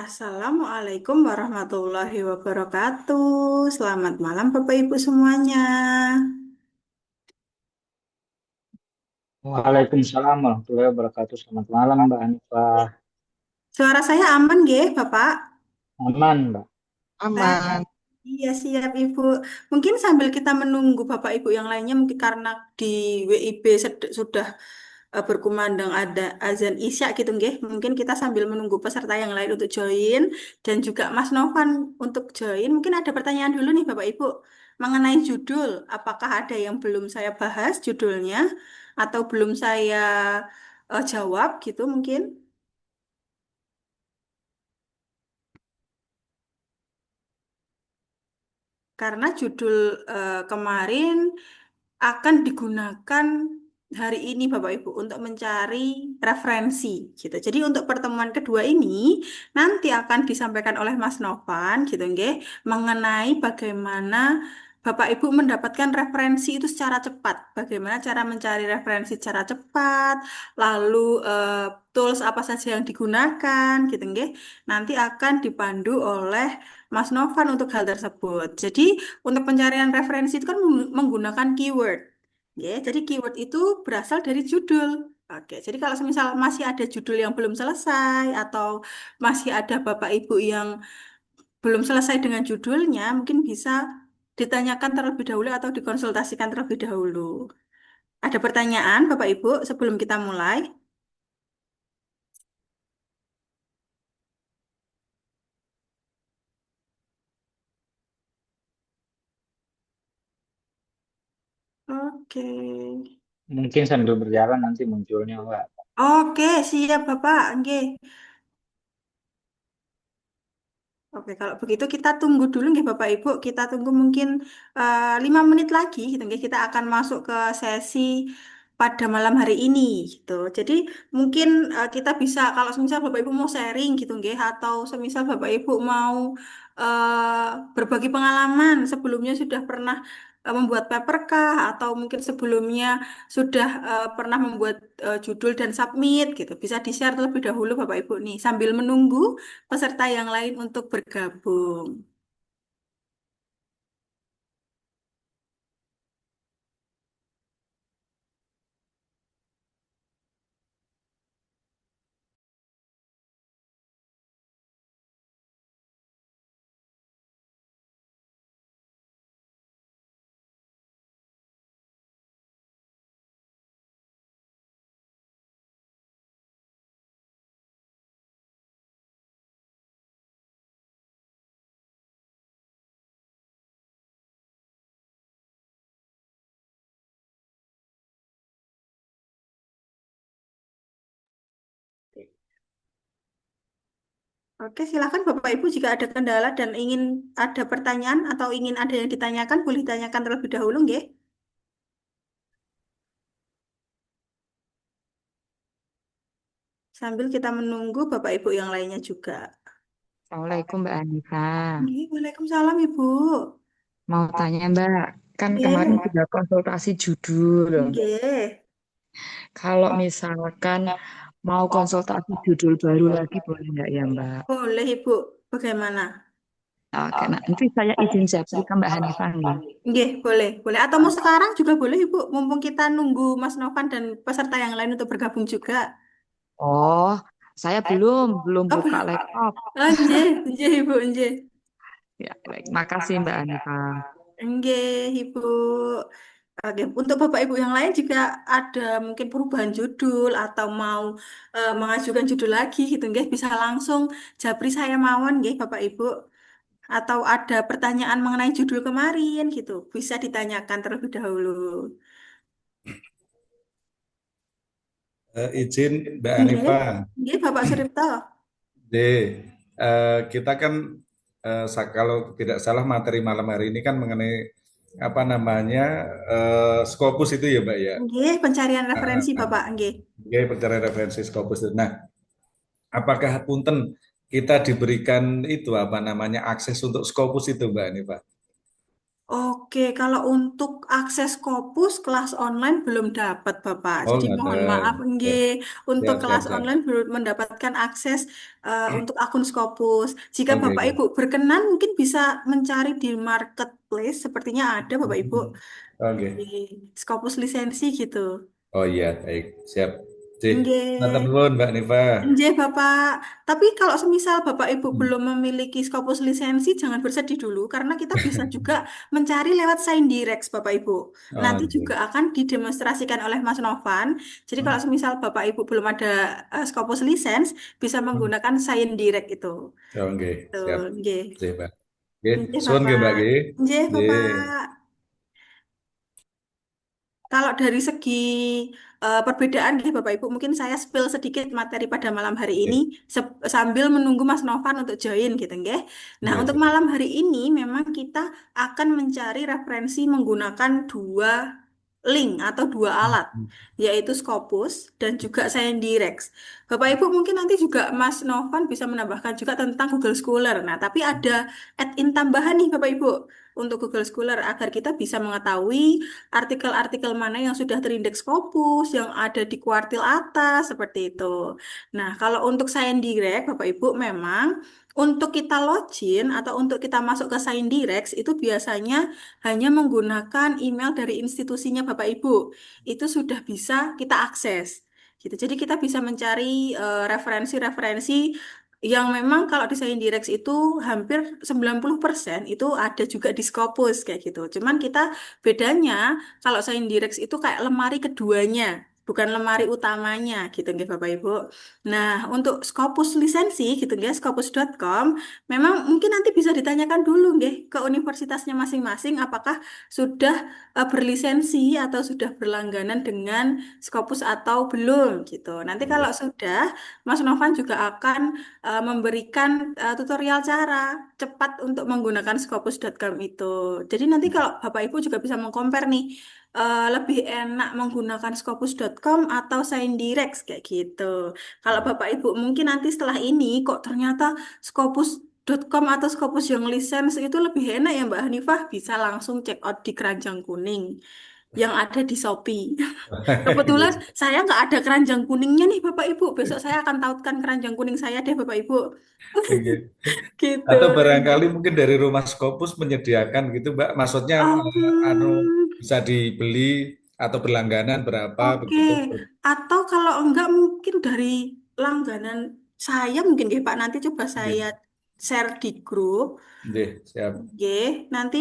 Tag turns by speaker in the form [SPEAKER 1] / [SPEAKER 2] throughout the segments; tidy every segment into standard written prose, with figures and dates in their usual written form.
[SPEAKER 1] Assalamualaikum warahmatullahi wabarakatuh. Selamat malam Bapak Ibu semuanya.
[SPEAKER 2] Waalaikumsalam warahmatullahi wabarakatuh. Selamat malam, Mbak Hanifah.
[SPEAKER 1] Suara saya aman nggih, Bapak?
[SPEAKER 2] Aman, Mbak.
[SPEAKER 1] Baik.
[SPEAKER 3] Aman.
[SPEAKER 1] Iya siap Ibu. Mungkin sambil kita menunggu Bapak Ibu yang lainnya mungkin karena di WIB sudah berkumandang ada azan Isya gitu nggih. Mungkin kita sambil menunggu peserta yang lain untuk join dan juga Mas Novan untuk join. Mungkin ada pertanyaan dulu nih Bapak Ibu mengenai judul. Apakah ada yang belum saya bahas judulnya atau belum saya jawab gitu mungkin? Karena judul kemarin akan digunakan hari ini Bapak Ibu untuk mencari referensi gitu. Jadi untuk pertemuan kedua ini nanti akan disampaikan oleh Mas Novan gitu nggih mengenai bagaimana Bapak Ibu mendapatkan referensi itu secara cepat. Bagaimana cara mencari referensi secara cepat, lalu tools apa saja yang digunakan gitu nggih. Nanti akan dipandu oleh Mas Novan untuk hal tersebut. Jadi untuk pencarian referensi itu kan menggunakan keyword. Ya, jadi keyword itu berasal dari judul. Oke, jadi kalau misal masih ada judul yang belum selesai atau masih ada Bapak Ibu yang belum selesai dengan judulnya, mungkin bisa ditanyakan terlebih dahulu atau dikonsultasikan terlebih dahulu. Ada pertanyaan Bapak Ibu sebelum kita mulai? Oke.
[SPEAKER 2] Mungkin sambil berjalan nanti munculnya, Mbak.
[SPEAKER 1] Oke, siap Bapak. Oke. Oke, kalau begitu kita tunggu dulu nih Bapak Ibu. Kita tunggu mungkin 5 menit lagi gitu nggih. Kita akan masuk ke sesi pada malam hari ini gitu. Jadi mungkin kita bisa kalau semisal Bapak Ibu mau sharing gitu nggih atau semisal Bapak Ibu mau berbagi pengalaman sebelumnya sudah pernah membuat paper kah atau mungkin sebelumnya sudah pernah membuat judul dan submit gitu. Bisa di-share terlebih dahulu Bapak Ibu nih sambil menunggu peserta yang lain untuk bergabung. Oke, silakan Bapak Ibu jika ada kendala dan ingin ada pertanyaan atau ingin ada yang ditanyakan, boleh ditanyakan terlebih dahulu, nggih. Sambil kita menunggu Bapak Ibu yang lainnya juga.
[SPEAKER 3] Assalamualaikum Mbak Hanifah.
[SPEAKER 1] Nggih, Waalaikumsalam Ibu.
[SPEAKER 3] Mau tanya Mbak, kan kemarin
[SPEAKER 1] Nggih,
[SPEAKER 3] sudah konsultasi judul.
[SPEAKER 1] nggih.
[SPEAKER 3] Kalau misalkan mau konsultasi judul baru lagi boleh nggak ya Mbak?
[SPEAKER 1] Boleh Ibu. Bagaimana?
[SPEAKER 3] Oke, nah nanti saya izin japri ke Mbak Hanifah nih.
[SPEAKER 1] Nggih, boleh. Boleh. Atau mau sekarang juga boleh Ibu. Mumpung kita nunggu Mas Novan dan peserta yang lain untuk bergabung juga.
[SPEAKER 3] Oh, saya belum
[SPEAKER 1] Oh,
[SPEAKER 3] buka
[SPEAKER 1] boleh.
[SPEAKER 3] laptop.
[SPEAKER 1] Oh, nggih, nggih Ibu, nggih.
[SPEAKER 3] Ya, baik. Makasih Mbak Hanifah.
[SPEAKER 1] Nggih, Ibu. Oke, untuk Bapak Ibu yang lain jika ada mungkin perubahan judul atau mau mengajukan judul lagi gitu nggih bisa langsung japri saya mawon nggih Bapak Ibu atau ada pertanyaan mengenai judul kemarin gitu bisa ditanyakan terlebih dahulu.
[SPEAKER 4] Izin Mbak
[SPEAKER 1] Nggih.
[SPEAKER 4] Hanifah,
[SPEAKER 1] Nggih Bapak Suripto.
[SPEAKER 4] kita kan kalau tidak salah materi malam hari ini kan mengenai apa namanya Scopus itu ya Mbak ya.
[SPEAKER 1] Nggih, pencarian
[SPEAKER 4] Nah,
[SPEAKER 1] referensi Bapak nggih.
[SPEAKER 4] Oke, pencarian referensi Scopus itu. Nah, apakah punten kita diberikan itu apa namanya akses untuk Scopus itu Mbak Hanifah?
[SPEAKER 1] Oke, kalau untuk akses Scopus kelas online belum dapat, Bapak.
[SPEAKER 4] Oh,
[SPEAKER 1] Jadi
[SPEAKER 4] nggak ada.
[SPEAKER 1] mohon maaf,
[SPEAKER 4] Ya,
[SPEAKER 1] nggih, untuk
[SPEAKER 4] siap, siap,
[SPEAKER 1] kelas
[SPEAKER 4] siap.
[SPEAKER 1] online belum mendapatkan akses untuk akun Scopus. Jika
[SPEAKER 4] Oke,
[SPEAKER 1] Bapak
[SPEAKER 4] oke.
[SPEAKER 1] Ibu berkenan, mungkin bisa mencari di marketplace. Sepertinya ada, Bapak Ibu. Di
[SPEAKER 4] Oke.
[SPEAKER 1] Scopus lisensi gitu.
[SPEAKER 4] Oh iya, baik. Siap. Sih. Matur
[SPEAKER 1] Nggih.
[SPEAKER 4] nuwun, Mbak Nifa.
[SPEAKER 1] Nggih, Bapak. Tapi kalau semisal Bapak Ibu
[SPEAKER 4] Hmm.
[SPEAKER 1] belum memiliki Scopus lisensi, jangan bersedih dulu karena kita bisa juga mencari lewat Saindirex, Bapak Ibu.
[SPEAKER 4] Oh,
[SPEAKER 1] Nanti juga
[SPEAKER 4] oke.
[SPEAKER 1] akan didemonstrasikan oleh Mas Novan. Jadi kalau
[SPEAKER 4] Hmm.
[SPEAKER 1] semisal Bapak Ibu belum ada Scopus lisens, bisa
[SPEAKER 4] Hmm.
[SPEAKER 1] menggunakan Saindirect itu.
[SPEAKER 4] Oh, oke. Siap.
[SPEAKER 1] Tuh, nggih.
[SPEAKER 4] Sih, Mbak. Oke,
[SPEAKER 1] Nggih,
[SPEAKER 4] suwun nggih,
[SPEAKER 1] Bapak.
[SPEAKER 4] Mbak nggih.
[SPEAKER 1] Nggih,
[SPEAKER 4] Nggih.
[SPEAKER 1] Bapak. Kalau dari segi perbedaan nih Bapak Ibu, mungkin saya spill sedikit materi pada malam hari ini
[SPEAKER 4] Nggih.
[SPEAKER 1] sambil menunggu Mas Novan untuk join gitu nggih. Nah,
[SPEAKER 4] Nggih,
[SPEAKER 1] untuk
[SPEAKER 4] siap.
[SPEAKER 1] malam hari ini memang kita akan mencari referensi menggunakan dua link atau dua alat,
[SPEAKER 4] Hmm.
[SPEAKER 1] yaitu Scopus dan juga Sciendirex. Bapak Ibu mungkin nanti juga Mas Novan bisa menambahkan juga tentang Google Scholar. Nah, tapi ada add-in tambahan nih Bapak Ibu untuk Google Scholar agar kita bisa mengetahui artikel-artikel mana yang sudah terindeks Scopus, yang ada di kuartil atas, seperti itu. Nah, kalau untuk Sciendirect, Bapak Ibu, memang untuk kita login atau untuk kita masuk ke Sciendirect itu biasanya hanya menggunakan email dari institusinya Bapak Ibu. Itu sudah bisa kita akses. Gitu. Jadi kita bisa mencari referensi-referensi yang memang kalau di Sciendirex itu hampir 90% itu ada juga di Scopus kayak gitu. Cuman kita bedanya kalau Sciendirex itu kayak lemari keduanya, bukan lemari utamanya gitu nggih Bapak Ibu. Nah, untuk Scopus lisensi gitu nggih, scopus.com memang mungkin nanti bisa ditanyakan dulu nggih ke universitasnya masing-masing apakah sudah berlisensi atau sudah berlangganan dengan Scopus atau belum gitu. Nanti kalau
[SPEAKER 4] Nggih.
[SPEAKER 1] sudah, Mas Novan juga akan memberikan tutorial cara cepat untuk menggunakan scopus.com itu. Jadi nanti kalau Bapak Ibu juga bisa mengcompare nih, lebih enak menggunakan scopus.com atau Sciendirex kayak gitu. Kalau Bapak Ibu mungkin nanti setelah ini kok ternyata scopus.com atau Scopus yang lisensi itu lebih enak ya Mbak Hanifah, bisa langsung check out di Keranjang Kuning yang ada di Shopee. Kebetulan
[SPEAKER 4] Nggih.
[SPEAKER 1] saya nggak ada keranjang kuningnya nih Bapak Ibu. Besok saya akan tautkan keranjang kuning saya deh Bapak Ibu.
[SPEAKER 4] Nggih.
[SPEAKER 1] Gitu.
[SPEAKER 4] Atau barangkali mungkin dari Rumah Scopus menyediakan gitu, Mbak. Maksudnya anu bisa dibeli atau berlangganan berapa
[SPEAKER 1] Oke.
[SPEAKER 4] begitu.
[SPEAKER 1] Atau kalau enggak mungkin dari langganan saya mungkin deh Pak. Nanti coba saya
[SPEAKER 4] Nggih.
[SPEAKER 1] share di grup.
[SPEAKER 4] Nggih, siap.
[SPEAKER 1] Oke, nanti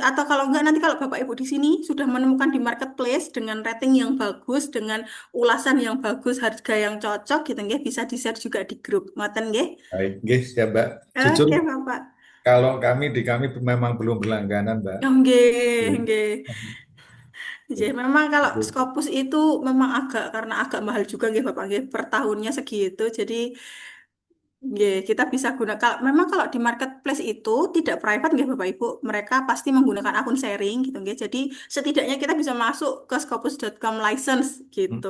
[SPEAKER 1] atau kalau enggak nanti kalau Bapak Ibu di sini sudah menemukan di marketplace dengan rating yang bagus, dengan ulasan yang bagus, harga yang cocok gitu nggih, bisa di-share juga di grup. Ngoten nggih?
[SPEAKER 4] Baik, nggih, siap, Mbak. Jujur
[SPEAKER 1] Oke, Bapak.
[SPEAKER 4] kalau kami memang belum berlangganan, Mbak.
[SPEAKER 1] Oh, nggih,
[SPEAKER 4] Nggih.
[SPEAKER 1] nggih. Jadi memang kalau Scopus itu memang karena agak mahal juga nggih Bapak nggih per tahunnya segitu. Jadi nggih kita bisa gunakan memang kalau di marketplace itu tidak private nggih Bapak Ibu. Mereka pasti menggunakan akun sharing gitu nggih. Jadi setidaknya kita bisa masuk ke scopus.com license gitu.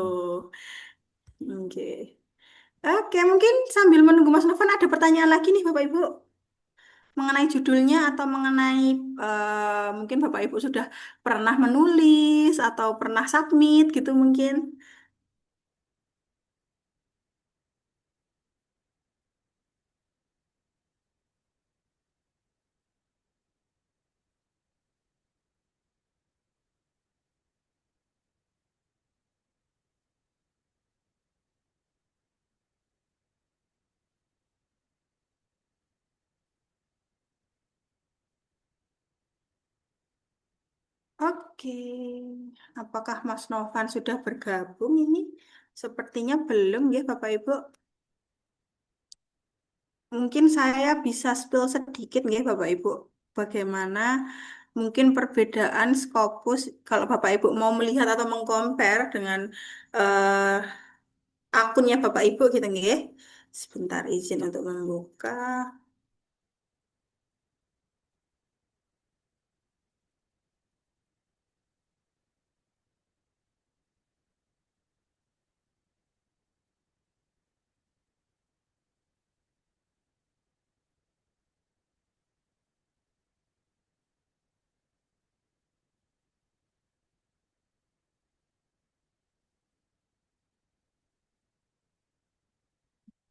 [SPEAKER 4] Mm-mm.
[SPEAKER 1] Oke. Oke, mungkin sambil menunggu Mas Novan ada pertanyaan lagi nih Bapak Ibu mengenai judulnya atau mengenai mungkin Bapak Ibu sudah pernah menulis atau pernah submit gitu mungkin. Oke, apakah Mas Novan sudah bergabung ini? Sepertinya belum ya Bapak Ibu. Mungkin saya bisa spill sedikit ya Bapak Ibu. Bagaimana mungkin perbedaan Scopus kalau Bapak Ibu mau melihat atau mengcompare dengan eh, akunnya Bapak Ibu gitu nggih. Sebentar izin untuk membuka.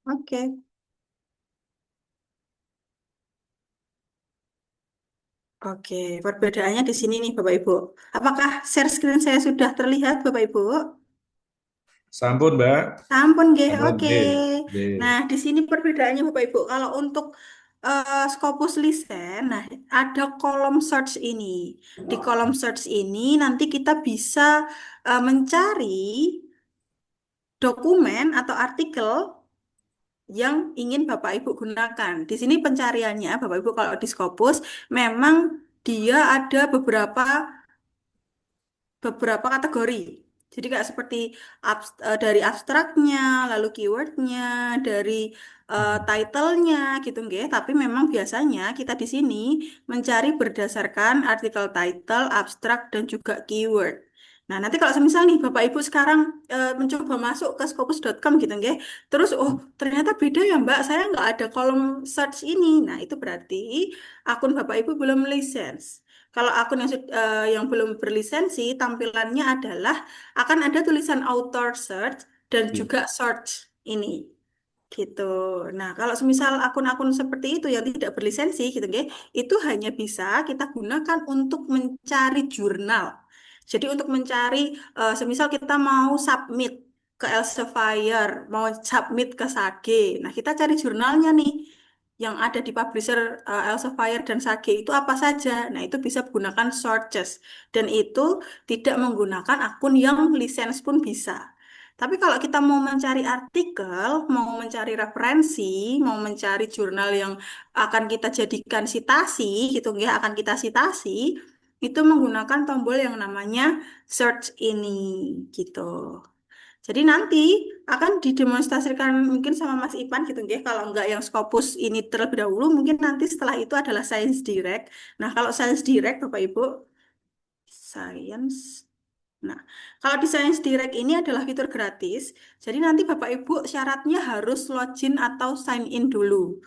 [SPEAKER 1] Oke. Oke, perbedaannya di sini nih Bapak Ibu. Apakah share screen saya sudah terlihat Bapak Ibu?
[SPEAKER 4] Sampun, Mbak.
[SPEAKER 1] Ampun, nggih.
[SPEAKER 4] Sampun,
[SPEAKER 1] Oke.
[SPEAKER 4] nggih. Nggih.
[SPEAKER 1] Nah, di sini perbedaannya Bapak Ibu. Kalau untuk Scopus Lisen, nah ada kolom search ini. Di kolom search ini nanti kita bisa mencari dokumen atau artikel yang ingin Bapak Ibu gunakan. Di sini pencariannya Bapak Ibu kalau di Scopus memang dia ada beberapa kategori. Jadi kayak seperti dari abstraknya, lalu keywordnya, dari title-nya gitu nggih. Tapi memang biasanya kita di sini mencari berdasarkan artikel title, abstrak, dan juga keyword. Nah, nanti kalau semisal nih Bapak Ibu sekarang mencoba masuk ke scopus.com gitu nggih. Terus oh ternyata beda ya Mbak, saya nggak ada kolom search ini. Nah, itu berarti akun Bapak Ibu belum lisensi. Kalau akun yang belum berlisensi, tampilannya adalah akan ada tulisan author search dan juga search ini. Gitu. Nah, kalau semisal akun-akun seperti itu yang tidak berlisensi gitu, nggih, itu hanya bisa kita gunakan untuk mencari jurnal. Jadi untuk mencari, semisal kita mau submit ke Elsevier, mau submit ke Sage. Nah, kita cari jurnalnya nih yang ada di publisher Elsevier dan Sage itu apa saja. Nah, itu bisa menggunakan searches dan itu tidak menggunakan akun yang lisens pun bisa. Tapi kalau kita mau mencari artikel, mau mencari referensi, mau mencari jurnal yang akan kita jadikan sitasi, gitu ya, akan kita sitasi, itu menggunakan tombol yang namanya search ini, gitu. Jadi nanti akan didemonstrasikan mungkin sama Mas Ipan gitu ya. Kalau enggak yang Scopus ini terlebih dahulu, mungkin nanti setelah itu adalah Science Direct. Nah, kalau Science Direct Bapak Ibu, Science. Nah, kalau di Science Direct ini adalah fitur gratis. Jadi nanti Bapak Ibu syaratnya harus login atau sign in dulu.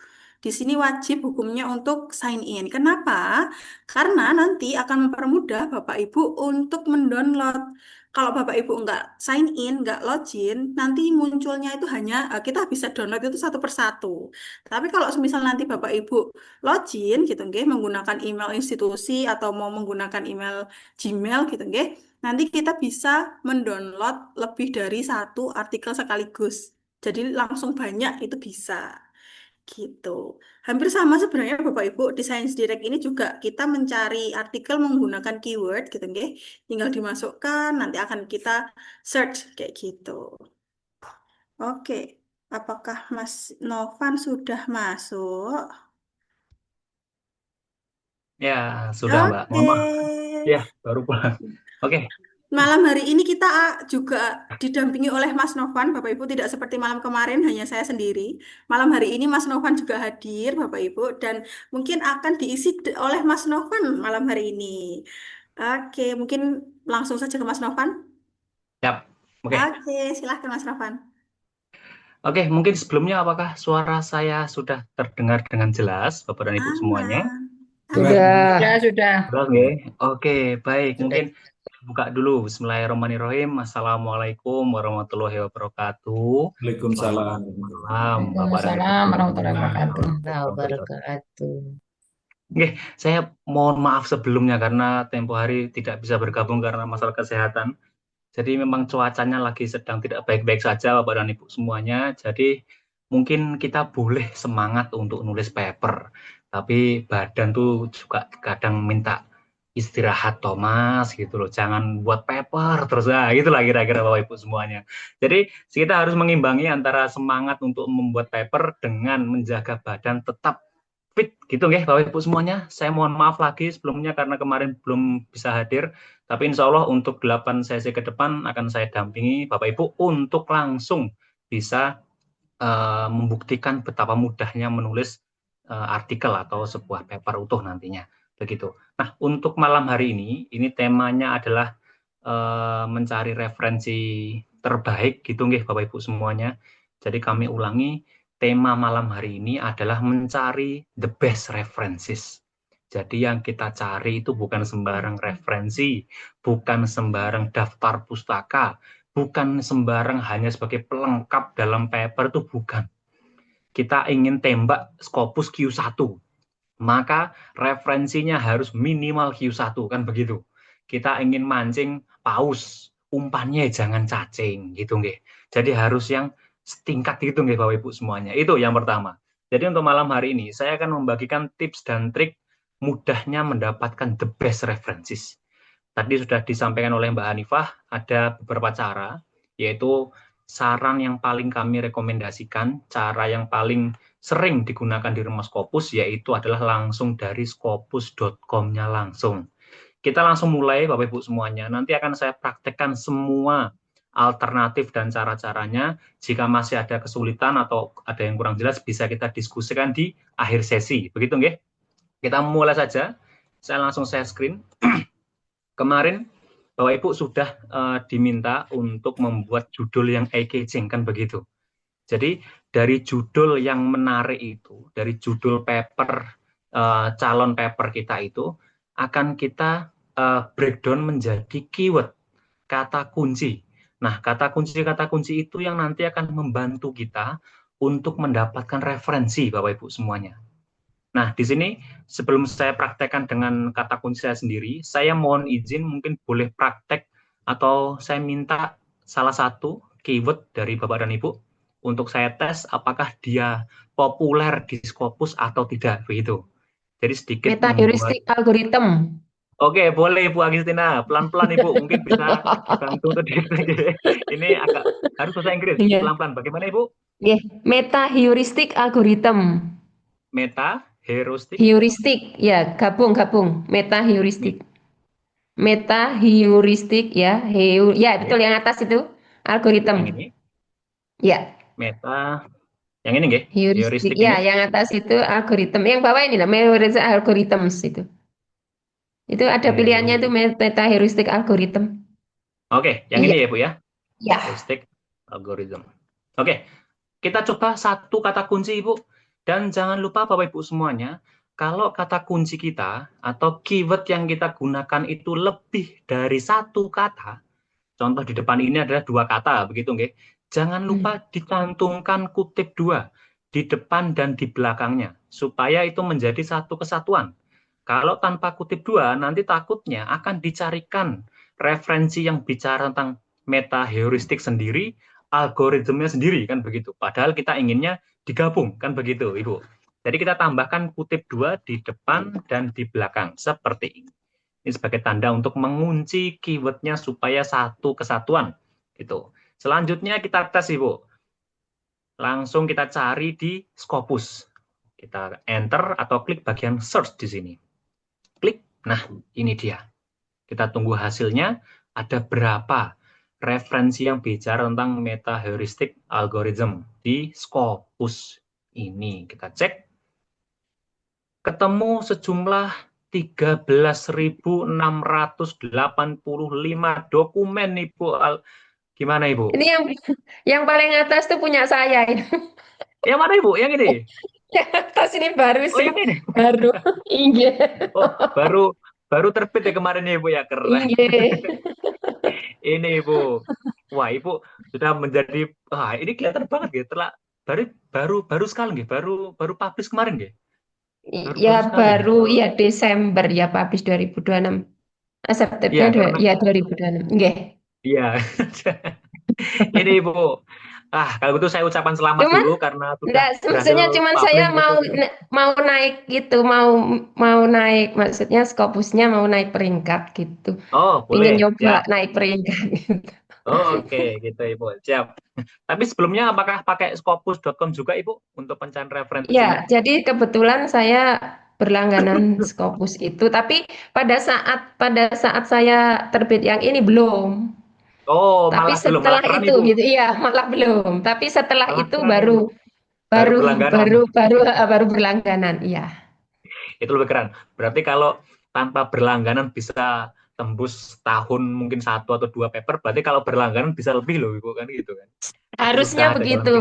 [SPEAKER 1] Di sini wajib hukumnya untuk sign in. Kenapa? Karena nanti akan mempermudah Bapak Ibu untuk mendownload. Kalau Bapak Ibu nggak sign in, nggak login, nanti munculnya itu hanya kita bisa download itu satu persatu. Tapi kalau misal nanti Bapak Ibu login gitu, nggih, menggunakan email institusi atau mau menggunakan email Gmail gitu, nggih, nanti kita bisa mendownload lebih dari satu artikel sekaligus. Jadi langsung banyak itu bisa. Gitu. Hampir sama sebenarnya Bapak Ibu di Science Direct ini juga kita mencari artikel menggunakan keyword gitu nggih. Tinggal dimasukkan nanti akan kita search kayak gitu. Oke. Apakah Mas Novan sudah masuk?
[SPEAKER 5] Ya, sudah Mbak.
[SPEAKER 1] Oke.
[SPEAKER 5] Mohon maaf. Ya, baru pulang. Oke.
[SPEAKER 1] Malam hari ini kita juga didampingi oleh Mas Novan, Bapak Ibu, tidak seperti malam kemarin hanya saya sendiri. Malam hari ini Mas Novan juga hadir, Bapak Ibu, dan mungkin akan diisi oleh Mas Novan malam hari ini. Oke, mungkin langsung saja ke Mas Novan.
[SPEAKER 5] Siap. Oke.
[SPEAKER 1] Oke, silahkan Mas Novan.
[SPEAKER 5] Oke, mungkin sebelumnya apakah suara saya sudah terdengar dengan jelas, Bapak dan Ibu semuanya?
[SPEAKER 3] Sudah.
[SPEAKER 2] Sudah.
[SPEAKER 5] Sudah, oke. Oke, baik. Mungkin saya buka dulu. Bismillahirrahmanirrahim. Assalamualaikum warahmatullahi wabarakatuh.
[SPEAKER 4] Waalaikumsalam.
[SPEAKER 5] Malam, Bapak dan Ibu.
[SPEAKER 2] Waalaikumsalam warahmatullahi wabarakatuh.
[SPEAKER 3] Wabarakatuh.
[SPEAKER 5] Oke, saya mohon maaf sebelumnya karena tempo hari tidak bisa bergabung karena masalah kesehatan. Jadi memang cuacanya lagi sedang tidak baik-baik saja Bapak dan Ibu semuanya. Jadi mungkin kita boleh semangat untuk nulis paper. Tapi badan tuh juga kadang minta istirahat Thomas gitu loh. Jangan buat paper terus gitulah kira-kira Bapak Ibu semuanya. Jadi kita harus mengimbangi antara semangat untuk membuat paper dengan menjaga badan tetap fit gitu nggih Bapak Ibu semuanya. Saya mohon maaf lagi sebelumnya karena kemarin belum bisa hadir. Tapi insya Allah untuk 8 sesi ke depan akan saya dampingi Bapak Ibu untuk langsung bisa membuktikan betapa mudahnya menulis artikel atau sebuah paper utuh nantinya. Begitu. Nah, untuk malam hari ini temanya adalah mencari referensi terbaik gitu nggih Bapak Ibu semuanya. Jadi kami ulangi, tema malam hari ini adalah mencari the best references. Jadi yang kita cari itu bukan sembarang referensi, bukan sembarang daftar pustaka, bukan sembarang hanya sebagai pelengkap dalam paper itu bukan. kita ingin tembak Scopus Q1, maka referensinya harus minimal Q1, kan begitu. Kita ingin mancing paus, umpannya jangan cacing, gitu nggih. Jadi harus yang setingkat gitu nggih Bapak Ibu semuanya. Itu yang pertama. Jadi untuk malam hari ini, saya akan membagikan tips dan trik mudahnya mendapatkan the best references. Tadi sudah disampaikan oleh Mbak Hanifah, ada beberapa cara, yaitu saran yang paling kami rekomendasikan, cara yang paling sering digunakan di rumah Scopus, yaitu adalah langsung dari scopus.com-nya langsung. Kita langsung mulai, Bapak Ibu semuanya. Nanti akan saya praktekkan semua alternatif dan cara-caranya. Jika masih ada kesulitan atau ada yang kurang jelas, bisa kita diskusikan di akhir sesi. Begitu, nggih? Kita mulai saja. Saya langsung share screen. Kemarin Bapak Ibu sudah diminta untuk membuat judul yang eye-catching, kan begitu. Jadi dari judul yang menarik itu, dari judul paper, calon paper kita itu, akan kita breakdown menjadi keyword, kata kunci. Nah, kata kunci itu yang nanti akan membantu kita untuk mendapatkan referensi, Bapak Ibu semuanya. Nah, di sini sebelum saya praktekkan dengan kata kunci saya sendiri, saya mohon izin mungkin boleh praktek atau saya minta salah satu keyword dari Bapak dan Ibu untuk saya tes apakah dia populer di Scopus atau tidak, begitu. Jadi sedikit
[SPEAKER 6] Meta
[SPEAKER 5] membuat...
[SPEAKER 6] heuristic algorithm.
[SPEAKER 5] Oke, boleh Bu Agustina. Pelan-pelan Ibu, mungkin bisa dibantu untuk ini agak harus bahasa Inggris. Pelan-pelan. Bagaimana Ibu?
[SPEAKER 6] Meta heuristic algorithm.
[SPEAKER 5] Meta heuristic.
[SPEAKER 6] Heuristic, ya, gabung. Meta heuristic. Meta heuristic, ya. Ya, betul yang atas itu. Algorithm.
[SPEAKER 5] Yang ini?
[SPEAKER 6] Ya.
[SPEAKER 5] Meta, yang ini nggih?
[SPEAKER 6] Heuristic, ya,
[SPEAKER 5] ini?
[SPEAKER 6] yang atas itu algorithm. Yang bawah ini lah, heuristic algorithms itu. Itu ada pilihannya itu meta heuristic algorithm.
[SPEAKER 5] Oke, yang ini ya Bu ya?
[SPEAKER 6] Ya.
[SPEAKER 5] Heuristic algorithm. Oke, kita coba satu kata kunci Ibu. Dan jangan lupa Bapak Ibu semuanya, kalau kata kunci kita atau keyword yang kita gunakan itu lebih dari satu kata, contoh di depan ini adalah 2 kata, begitu nggih? Jangan lupa dicantumkan kutip 2 di depan dan di belakangnya, supaya itu menjadi satu kesatuan. Kalau tanpa kutip 2, nanti takutnya akan dicarikan referensi yang bicara tentang meta heuristik sendiri, algoritmnya sendiri, kan begitu. Padahal kita inginnya digabung, kan begitu, Ibu. Jadi kita tambahkan kutip 2 di depan dan di belakang, seperti ini. Ini sebagai tanda untuk mengunci keywordnya supaya satu kesatuan. Gitu. Selanjutnya kita tes, Ibu. Langsung kita cari di Scopus. Kita enter atau klik bagian search di sini. Klik, nah ini dia. Kita tunggu hasilnya, ada berapa referensi yang bicara tentang meta heuristic algorithm di Scopus ini. Kita cek. Ketemu sejumlah 13.685 dokumen Ibu. Gimana Ibu?
[SPEAKER 6] Ini yang paling atas tuh punya saya.
[SPEAKER 5] Yang mana Ibu? Yang ini?
[SPEAKER 6] Yang atas ini baru sih.
[SPEAKER 5] Oh yang ini?
[SPEAKER 6] Baru. Iya.
[SPEAKER 5] Oh baru terbit ya kemarin ya Ibu ya, keren.
[SPEAKER 6] Iya.
[SPEAKER 5] Ini Ibu. Wah Ibu sudah menjadi, ini kelihatan banget gitu. Baru sekali gitu. Baru publish kemarin gitu.
[SPEAKER 6] Baru ya Desember ya publish 2026. September ya 2026.
[SPEAKER 5] Iya. Ini Ibu. Kalau gitu saya ucapkan selamat dulu karena sudah
[SPEAKER 6] maksudnya cuman saya mau naik gitu, mau naik, maksudnya Scopusnya mau naik peringkat gitu.
[SPEAKER 5] Oh, boleh.
[SPEAKER 6] Ingin nyoba naik peringkat gitu.
[SPEAKER 5] Oke, gitu Ibu. Siap. Tapi sebelumnya apakah pakai scopus.com juga Ibu untuk pencarian referensi?
[SPEAKER 6] Ya, jadi kebetulan saya berlangganan Scopus itu, tapi pada saat saya terbit yang ini belum.
[SPEAKER 5] Oh,
[SPEAKER 6] tapi
[SPEAKER 5] malah belum,
[SPEAKER 6] setelah
[SPEAKER 5] malah
[SPEAKER 6] itu
[SPEAKER 5] Ibu.
[SPEAKER 6] gitu, iya malah belum. Tapi setelah
[SPEAKER 5] Malah
[SPEAKER 6] itu
[SPEAKER 5] keren,
[SPEAKER 6] baru berlangganan, iya.
[SPEAKER 5] Itu lebih keren. Berarti kalau tanpa berlangganan bisa tembus tahun mungkin 1 atau 2 paper, berarti kalau berlangganan bisa lebih loh Ibu, kan gitu kan.
[SPEAKER 6] Harusnya begitu.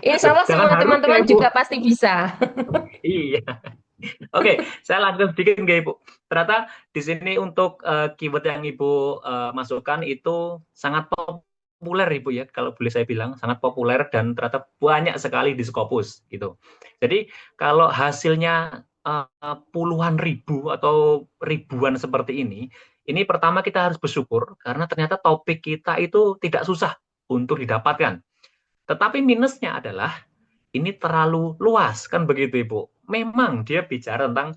[SPEAKER 6] Insya Allah semua teman-teman juga pasti bisa.
[SPEAKER 5] Iya. Oke, saya lanjutkan sedikit nggak Ibu. Ternyata di sini untuk keyword yang Ibu masukkan itu sangat populer Ibu ya, kalau boleh saya bilang, sangat populer dan ternyata banyak sekali di Scopus gitu. Jadi kalau hasilnya puluhan ribu atau ribuan seperti ini pertama kita harus bersyukur karena ternyata topik kita itu tidak susah untuk didapatkan. Tetapi minusnya adalah ini terlalu luas kan begitu Ibu. Memang dia bicara tentang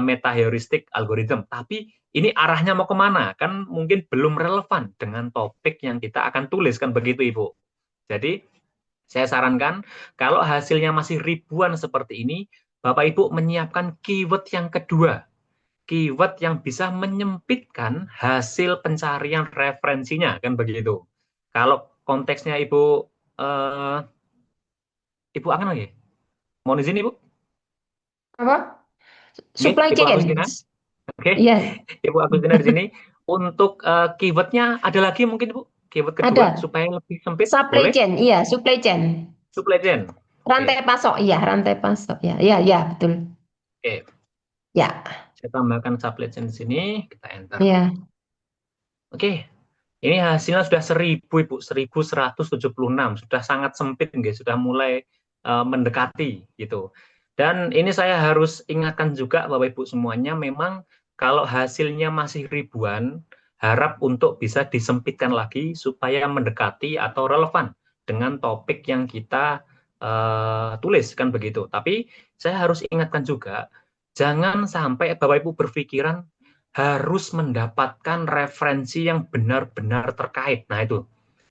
[SPEAKER 5] meta heuristic algorithm, tapi ini arahnya mau kemana? Kan mungkin belum relevan dengan topik yang kita akan tulis kan begitu Ibu. Jadi saya sarankan kalau hasilnya masih ribuan seperti ini, Bapak Ibu menyiapkan keyword yang kedua. Keyword yang bisa menyempitkan hasil pencarian referensinya kan begitu. Kalau konteksnya Ibu Ibu akan lagi? Mohon izin Ibu?
[SPEAKER 6] Apa?
[SPEAKER 5] Oke,
[SPEAKER 6] Supply
[SPEAKER 5] Ibu
[SPEAKER 6] chain.
[SPEAKER 5] Agustina. Oke,
[SPEAKER 6] Iya,
[SPEAKER 5] Ibu Agustina di sini. Untuk keywordnya ada lagi mungkin Bu? Keyword kedua
[SPEAKER 6] ada.
[SPEAKER 5] supaya lebih sempit,
[SPEAKER 6] Supply
[SPEAKER 5] boleh?
[SPEAKER 6] chain, iya, supply chain.
[SPEAKER 5] Supply chain.
[SPEAKER 6] Rantai pasok, iya, rantai pasok. Ya, ya, ya, betul.
[SPEAKER 5] Oke,
[SPEAKER 6] Ya,
[SPEAKER 5] saya tambahkan supply chain di sini, kita enter.
[SPEAKER 6] ya.
[SPEAKER 5] Oke, ini hasilnya sudah 1000 Ibu, 1176, sudah sangat sempit guys, sudah mulai mendekati gitu. Dan ini saya harus ingatkan juga Bapak Ibu semuanya, memang kalau hasilnya masih ribuan, harap untuk bisa disempitkan lagi supaya mendekati atau relevan dengan topik yang kita tulis kan begitu. Tapi saya harus ingatkan juga, jangan sampai Bapak Ibu berpikiran harus mendapatkan referensi yang benar-benar terkait. Nah itu.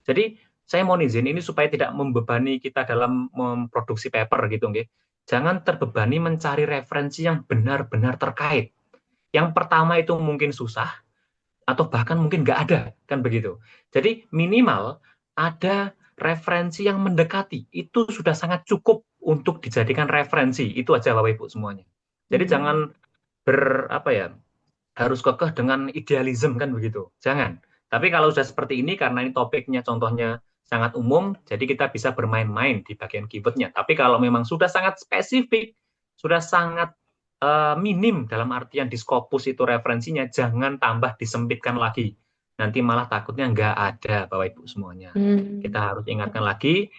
[SPEAKER 5] Jadi saya mohon izin ini supaya tidak membebani kita dalam memproduksi paper gitu, nggih. Jangan terbebani mencari referensi yang benar-benar terkait. Yang pertama itu mungkin susah atau bahkan mungkin nggak ada, kan begitu. Jadi minimal ada referensi yang mendekati. Itu sudah sangat cukup untuk dijadikan referensi. Itu aja Bapak Ibu semuanya. Jadi jangan harus kekeh dengan idealisme kan begitu. Jangan. Tapi kalau sudah seperti ini karena ini topiknya contohnya sangat umum, jadi kita bisa bermain-main di bagian keywordnya. Tapi kalau memang sudah sangat spesifik, sudah sangat minim dalam artian di Scopus itu referensinya, jangan tambah disempitkan lagi. Nanti malah takutnya nggak ada Bapak Ibu semuanya. Kita harus ingatkan lagi,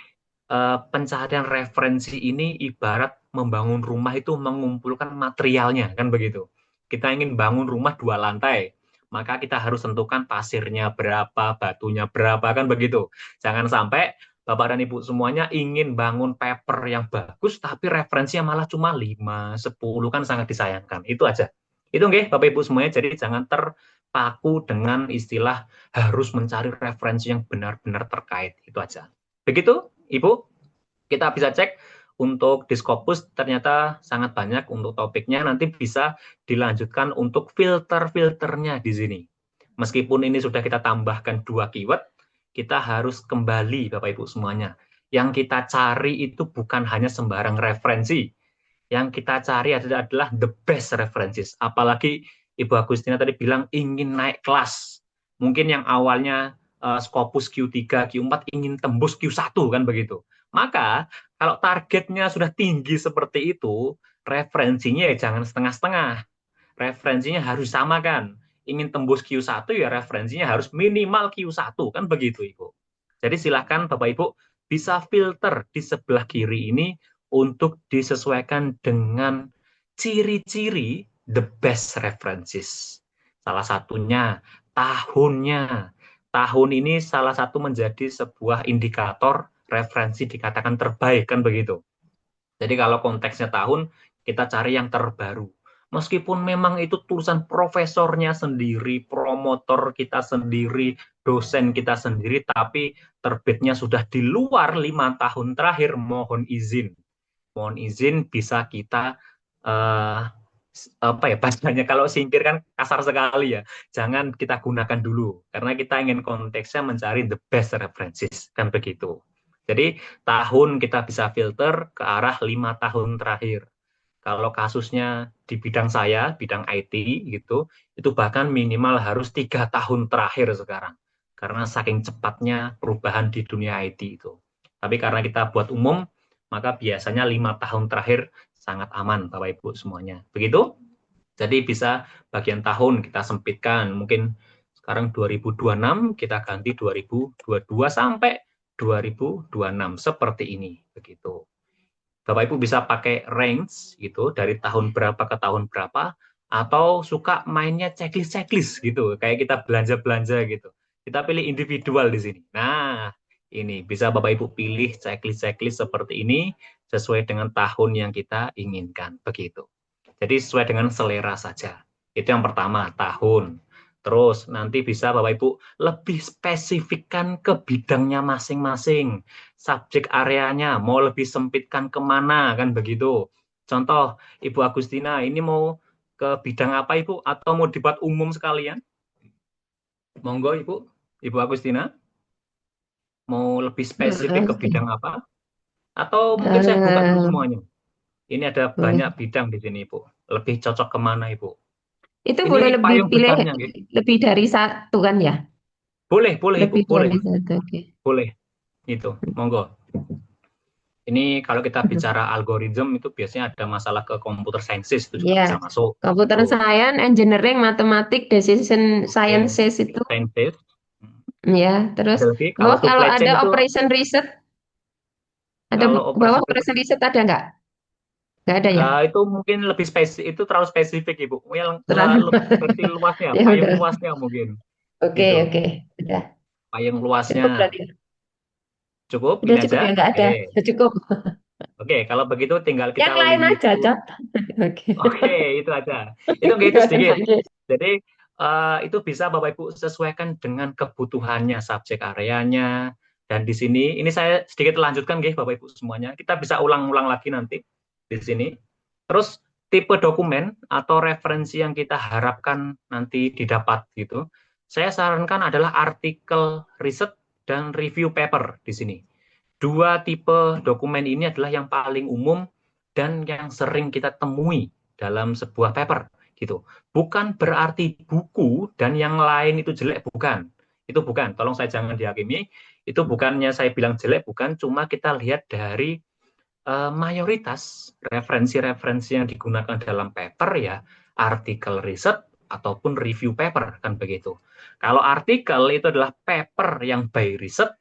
[SPEAKER 5] pencarian referensi ini ibarat membangun rumah itu mengumpulkan materialnya, kan begitu. Kita ingin bangun rumah 2 lantai, maka kita harus tentukan pasirnya berapa, batunya berapa, kan begitu. Jangan sampai Bapak dan Ibu semuanya ingin bangun paper yang bagus, tapi referensinya malah cuma 5, 10, kan sangat disayangkan. Itu aja. Itu nggih, Bapak Ibu semuanya, jadi jangan terpaku dengan istilah harus mencari referensi yang benar-benar terkait. Itu aja. Begitu, Ibu, kita bisa cek untuk di Scopus ternyata sangat banyak untuk topiknya, nanti bisa dilanjutkan untuk filter-filternya di sini. Meskipun ini sudah kita tambahkan 2 keyword, kita harus kembali Bapak Ibu semuanya. Yang kita cari itu bukan hanya sembarang referensi. Yang kita cari adalah the best references. Apalagi Ibu Agustina tadi bilang ingin naik kelas. Mungkin yang awalnya Scopus Q3, Q4 ingin tembus Q1 kan begitu. Maka kalau targetnya sudah tinggi seperti itu, referensinya ya jangan setengah-setengah. Referensinya harus samakan. Ingin tembus Q1 ya referensinya harus minimal Q1 kan begitu Ibu. Jadi silakan Bapak Ibu bisa filter di sebelah kiri ini untuk disesuaikan dengan ciri-ciri the best references. Salah satunya tahunnya. Tahun ini salah satu menjadi sebuah indikator referensi dikatakan terbaik kan begitu. Jadi kalau konteksnya tahun, kita cari yang terbaru. Meskipun memang itu tulisan profesornya sendiri, promotor kita sendiri, dosen kita sendiri, tapi terbitnya sudah di luar 5 tahun terakhir, mohon izin. Mohon izin bisa kita bahasanya kalau singkir kan kasar sekali ya. Jangan kita gunakan dulu karena kita ingin konteksnya mencari the best references kan begitu. Jadi tahun kita bisa filter ke arah 5 tahun terakhir. Kalau kasusnya di bidang saya, bidang IT gitu, itu bahkan minimal harus 3 tahun terakhir sekarang. Karena saking cepatnya perubahan di dunia IT itu. Tapi karena kita buat umum, maka biasanya 5 tahun terakhir sangat aman Bapak Ibu semuanya. Begitu? Jadi bisa bagian tahun kita sempitkan. Mungkin Sekarang 2026, kita ganti 2022 sampai 2026 seperti ini, begitu. Bapak Ibu bisa pakai range gitu dari tahun berapa ke tahun berapa, atau suka mainnya checklist gitu, kayak kita belanja gitu. Kita pilih individual di sini. Nah, ini bisa Bapak Ibu pilih checklist seperti ini sesuai dengan tahun yang kita inginkan, begitu. Jadi sesuai dengan selera saja. Itu yang pertama, tahun. Terus nanti bisa Bapak Ibu lebih spesifikkan ke bidangnya masing-masing. Subjek areanya, mau lebih sempitkan kemana, kan begitu. Contoh, Ibu Agustina, ini mau ke bidang apa Ibu? Atau mau dibuat umum sekalian? Monggo Ibu Agustina. Mau lebih spesifik ke bidang apa? Atau mungkin saya buka dulu semuanya. Ini ada banyak bidang di sini Ibu. Lebih cocok kemana Ibu?
[SPEAKER 6] Itu
[SPEAKER 5] Ini
[SPEAKER 6] boleh lebih
[SPEAKER 5] payung
[SPEAKER 6] pilih
[SPEAKER 5] besarnya, gitu.
[SPEAKER 6] lebih dari satu kan ya?
[SPEAKER 5] Boleh Ibu,
[SPEAKER 6] Lebih
[SPEAKER 5] boleh.
[SPEAKER 6] dari satu, oke.
[SPEAKER 5] Boleh. Itu, monggo. Ini kalau kita bicara algoritma itu biasanya ada masalah ke computer sciences itu juga bisa masuk.
[SPEAKER 6] Computer science, engineering, matematik, decision sciences itu.
[SPEAKER 5] Sciences.
[SPEAKER 6] Ya, terus
[SPEAKER 5] Ada lagi,
[SPEAKER 6] kalau
[SPEAKER 5] supply chain
[SPEAKER 6] ada
[SPEAKER 5] itu,
[SPEAKER 6] operation research, ada
[SPEAKER 5] kalau
[SPEAKER 6] bawah operation research ada nggak? Nggak ada ya?
[SPEAKER 5] Itu mungkin lebih spesifik, itu terlalu spesifik Ibu. Yang
[SPEAKER 6] Terlalu.
[SPEAKER 5] versi luasnya,
[SPEAKER 6] Ya
[SPEAKER 5] payung
[SPEAKER 6] udah.
[SPEAKER 5] luasnya mungkin.
[SPEAKER 6] Oke,
[SPEAKER 5] Gitu.
[SPEAKER 6] oke. Udah.
[SPEAKER 5] Payung
[SPEAKER 6] Cukup
[SPEAKER 5] luasnya.
[SPEAKER 6] berarti.
[SPEAKER 5] Cukup,
[SPEAKER 6] Udah
[SPEAKER 5] ini
[SPEAKER 6] cukup
[SPEAKER 5] aja.
[SPEAKER 6] ya, nggak ada.
[SPEAKER 5] Oke.
[SPEAKER 6] Cukup.
[SPEAKER 5] Oke, kalau begitu tinggal kita
[SPEAKER 6] Yang lain
[SPEAKER 5] limit.
[SPEAKER 6] aja, Cot. Oke.
[SPEAKER 5] Oke, itu aja. Itu gitu sedikit. Jadi itu bisa Bapak Ibu sesuaikan dengan kebutuhannya, subjek areanya. Dan di sini, ini saya sedikit lanjutkan guys Bapak Ibu semuanya. Kita bisa ulang-ulang lagi nanti di sini. Terus tipe dokumen atau referensi yang kita harapkan nanti didapat gitu. Saya sarankan adalah artikel riset dan review paper di sini. Dua tipe dokumen ini adalah yang paling umum dan yang sering kita temui dalam sebuah paper gitu. Bukan berarti buku dan yang lain itu jelek, bukan. Itu bukan, tolong saya jangan dihakimi. Itu bukannya saya bilang jelek, bukan. Cuma kita lihat dari mayoritas referensi-referensi yang digunakan dalam paper ya artikel riset ataupun review paper, kan begitu. Kalau artikel itu adalah paper yang by riset,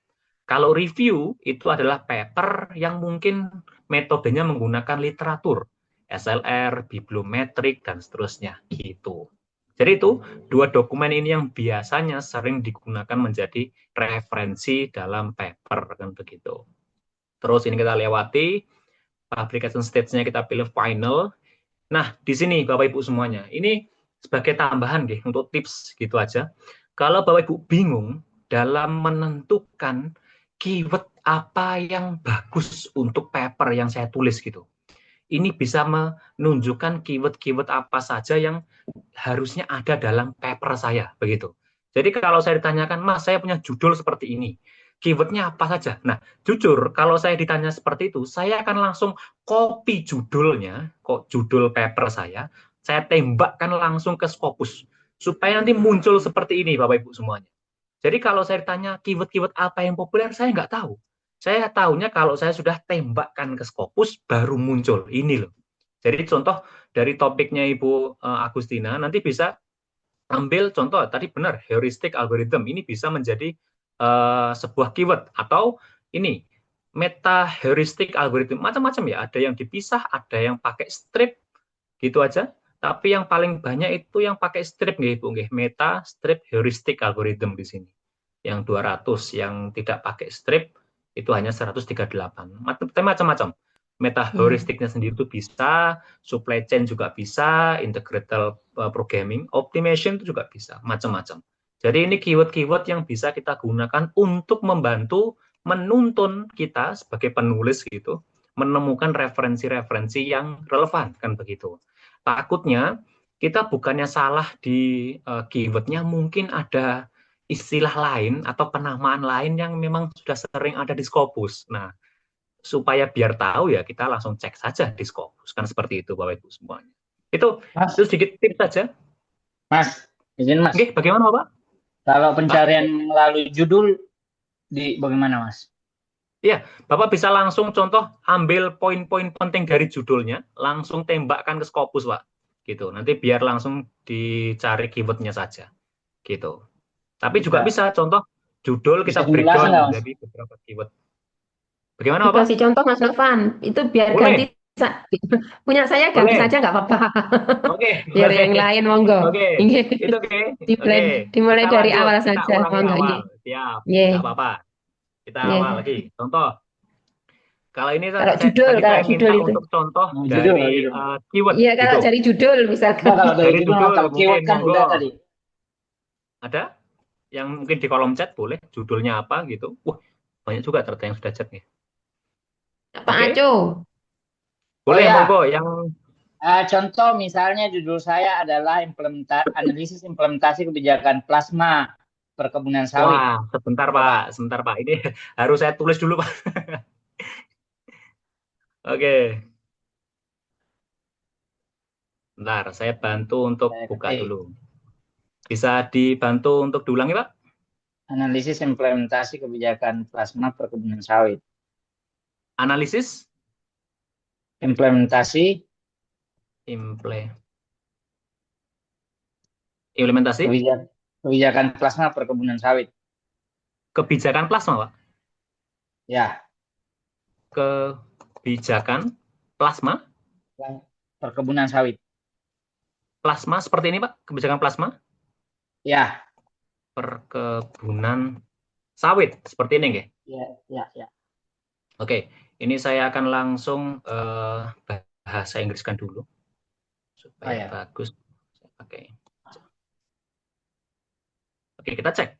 [SPEAKER 5] kalau review itu adalah paper yang mungkin metodenya menggunakan literatur, SLR, bibliometrik, dan seterusnya gitu. Jadi itu dua dokumen ini yang biasanya sering digunakan menjadi referensi dalam paper, kan begitu. Terus ini kita lewati, application stage-nya kita pilih final. Nah, di sini Bapak Ibu semuanya, ini sebagai tambahan deh untuk tips gitu aja. Kalau Bapak Ibu bingung dalam menentukan keyword apa yang bagus untuk paper yang saya tulis gitu. Ini bisa menunjukkan keyword-keyword apa saja yang harusnya ada dalam paper saya, begitu. Jadi kalau saya ditanyakan, Mas, saya punya judul seperti ini, keywordnya apa saja? Nah, jujur, kalau saya ditanya seperti itu, saya akan langsung copy judulnya, judul paper saya tembakkan langsung ke Scopus, supaya nanti muncul seperti ini, Bapak Ibu semuanya. Jadi kalau saya ditanya keyword-keyword apa yang populer, saya nggak tahu. Saya tahunya kalau saya sudah tembakkan ke Scopus, baru muncul. Ini loh. Jadi contoh dari topiknya Ibu Agustina, nanti bisa ambil contoh, tadi benar, heuristic algorithm. Ini bisa menjadi sebuah keyword. Atau ini, meta heuristic algorithm. Macam-macam ya, ada yang dipisah, ada yang pakai strip, gitu aja. Tapi yang paling banyak itu yang pakai strip, nggih, Bu, nggih. Meta strip heuristic algorithm di sini. Yang 200, yang tidak pakai strip, itu hanya 138. Macam-macam. Meta heuristiknya sendiri itu bisa, supply chain juga bisa, integrated programming, optimization itu juga bisa, macam-macam. Jadi ini keyword-keyword yang bisa kita gunakan untuk membantu menuntun kita sebagai penulis gitu, menemukan referensi-referensi yang relevan, kan begitu. Takutnya kita bukannya salah di keywordnya, mungkin ada istilah lain atau penamaan lain yang memang sudah sering ada di Scopus. Nah, supaya biar tahu ya kita langsung cek saja di Scopus, kan seperti itu Bapak Ibu semuanya. Itu sedikit tips saja.
[SPEAKER 2] Mas, izin Mas.
[SPEAKER 5] Oke, bagaimana Bapak?
[SPEAKER 2] Kalau pencarian melalui judul bagaimana Mas?
[SPEAKER 5] Iya, Bapak bisa langsung contoh ambil poin-poin penting dari judulnya, langsung tembakkan ke Scopus, Pak. Gitu. Nanti biar langsung dicari keywordnya saja. Gitu. Tapi juga
[SPEAKER 2] Bisa.
[SPEAKER 5] bisa contoh judul
[SPEAKER 2] Bisa
[SPEAKER 5] kita
[SPEAKER 2] penjelasan
[SPEAKER 5] breakdown
[SPEAKER 2] nggak, Mas?
[SPEAKER 5] menjadi beberapa keyword. Bagaimana Bapak?
[SPEAKER 6] Dikasih contoh Mas Novan, itu biar ganti
[SPEAKER 5] Boleh,
[SPEAKER 6] punya saya ganti
[SPEAKER 5] boleh.
[SPEAKER 6] saja nggak apa-apa.
[SPEAKER 5] Oke,
[SPEAKER 6] Biar
[SPEAKER 5] boleh.
[SPEAKER 6] yang lain monggo.
[SPEAKER 5] Oke,
[SPEAKER 6] Nggih.
[SPEAKER 5] itu oke. Oke,
[SPEAKER 6] Dimulai
[SPEAKER 5] kita
[SPEAKER 6] dari
[SPEAKER 5] lanjut.
[SPEAKER 6] awal
[SPEAKER 5] Kita
[SPEAKER 6] saja,
[SPEAKER 5] ulang yang
[SPEAKER 6] monggo
[SPEAKER 5] awal.
[SPEAKER 6] nggih.
[SPEAKER 5] Siap,
[SPEAKER 6] Nggih,
[SPEAKER 5] nggak apa-apa. Kita awal
[SPEAKER 6] nggih.
[SPEAKER 5] lagi. Contoh, kalau ini
[SPEAKER 6] Kalau judul
[SPEAKER 5] tadi saya minta
[SPEAKER 6] itu.
[SPEAKER 5] untuk contoh
[SPEAKER 2] Judul,
[SPEAKER 5] dari
[SPEAKER 2] judul.
[SPEAKER 5] keyword
[SPEAKER 6] Iya, kalau
[SPEAKER 5] gitu.
[SPEAKER 6] dari judul
[SPEAKER 2] Enggak,
[SPEAKER 6] misalkan.
[SPEAKER 2] kalau dari
[SPEAKER 5] Dari
[SPEAKER 2] judul,
[SPEAKER 5] judul
[SPEAKER 2] kalau keyword
[SPEAKER 5] mungkin
[SPEAKER 2] kan udah
[SPEAKER 5] monggo.
[SPEAKER 2] tadi.
[SPEAKER 5] Ada yang mungkin di kolom chat boleh judulnya apa gitu. Wah, banyak juga ternyata yang sudah chat nih.
[SPEAKER 6] Pak
[SPEAKER 5] Oke,
[SPEAKER 6] Aco.
[SPEAKER 2] Oh
[SPEAKER 5] boleh
[SPEAKER 2] ya,
[SPEAKER 5] monggo yang
[SPEAKER 2] contoh misalnya judul saya adalah analisis implementasi kebijakan plasma perkebunan sawit.
[SPEAKER 5] wah, sebentar
[SPEAKER 2] Ya, Pak.
[SPEAKER 5] Pak, sebentar Pak. Ini harus saya tulis dulu Pak. Oke, bentar saya bantu untuk
[SPEAKER 2] Saya
[SPEAKER 5] buka
[SPEAKER 2] ketik.
[SPEAKER 5] dulu. Bisa dibantu untuk diulangi Pak?
[SPEAKER 2] Analisis implementasi kebijakan plasma perkebunan sawit.
[SPEAKER 5] Analisis
[SPEAKER 2] Implementasi
[SPEAKER 5] implementasi
[SPEAKER 2] kebijakan plasma perkebunan sawit.
[SPEAKER 5] kebijakan plasma Pak.
[SPEAKER 2] Ya,
[SPEAKER 5] Kebijakan plasma
[SPEAKER 2] perkebunan sawit.
[SPEAKER 5] Plasma seperti ini Pak, kebijakan plasma
[SPEAKER 2] Ya,
[SPEAKER 5] perkebunan sawit seperti ini nggih.
[SPEAKER 2] ya.
[SPEAKER 5] Oke, ini saya akan langsung bahasa Inggriskan dulu supaya
[SPEAKER 2] Oh, ya.
[SPEAKER 5] bagus. Saya pakai. Oke, kita cek.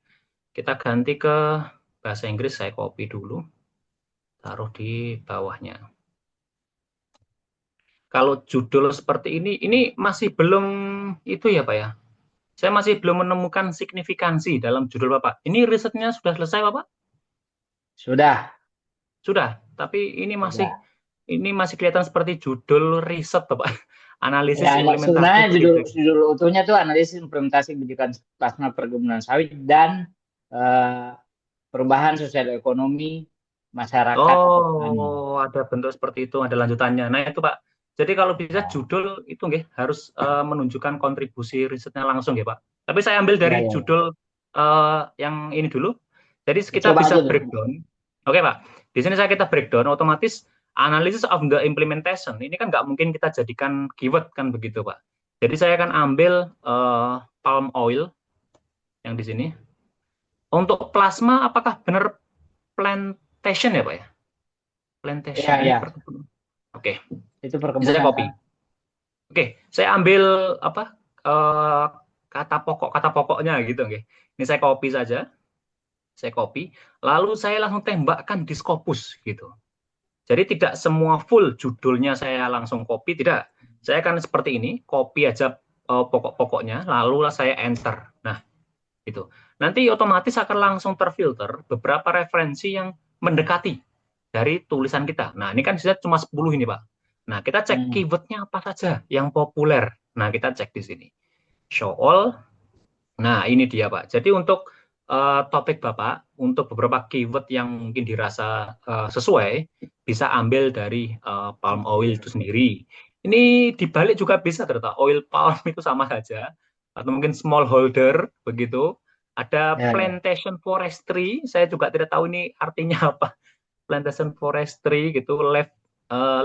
[SPEAKER 5] Kita ganti ke bahasa Inggris, saya copy dulu. Taruh di bawahnya. Kalau judul seperti ini masih belum itu ya Pak ya. Saya masih belum menemukan signifikansi dalam judul Bapak. Ini risetnya sudah selesai Bapak?
[SPEAKER 2] Sudah.
[SPEAKER 5] Sudah, tapi ini masih
[SPEAKER 2] Sudah.
[SPEAKER 5] kelihatan seperti judul riset Bapak. Analisis
[SPEAKER 2] Ya,
[SPEAKER 5] implementasi
[SPEAKER 2] sebenarnya
[SPEAKER 5] kebijakan.
[SPEAKER 2] judul utuhnya itu analisis implementasi kebijakan plasma perkebunan sawit dan perubahan sosial ekonomi masyarakat atau petani.
[SPEAKER 5] Oh, ada bentuk seperti itu, ada lanjutannya. Nah, itu Pak. Jadi kalau bisa judul itu nggih harus menunjukkan kontribusi risetnya langsung ya Pak. Tapi saya ambil dari
[SPEAKER 2] Ya.
[SPEAKER 5] judul yang ini dulu. Jadi kita
[SPEAKER 2] Coba
[SPEAKER 5] bisa
[SPEAKER 2] aja
[SPEAKER 5] breakdown. Oke Pak. Di sini kita breakdown otomatis analysis of the implementation. Ini kan nggak mungkin kita jadikan keyword kan begitu Pak. Jadi saya akan ambil palm oil yang di sini. Untuk plasma apakah benar plantation ya Pak ya? Plantation.
[SPEAKER 2] Ya.
[SPEAKER 5] Oke.
[SPEAKER 2] Itu perkebunan.
[SPEAKER 5] Bisa saya copy. Oke, saya ambil kata pokoknya gitu nggih. Ini saya copy saja. Saya copy, lalu saya langsung tembakkan di Scopus gitu. Jadi tidak semua full judulnya saya langsung copy, tidak. Saya akan seperti ini, copy aja pokok-pokoknya, lalu saya enter. Nah, itu. Nanti otomatis akan langsung terfilter beberapa referensi yang mendekati dari tulisan kita. Nah, ini kan saya cuma 10 ini, Pak. Nah, kita cek keywordnya apa saja yang populer. Nah, kita cek di sini. Show all. Nah, ini dia, Pak. Jadi untuk topik Bapak, untuk beberapa keyword yang mungkin dirasa sesuai, bisa ambil dari palm oil itu sendiri. Ini dibalik juga bisa, ternyata oil palm itu sama saja. Atau mungkin smallholder, begitu. Ada plantation forestry, saya juga tidak tahu ini artinya apa. Plantation forestry gitu,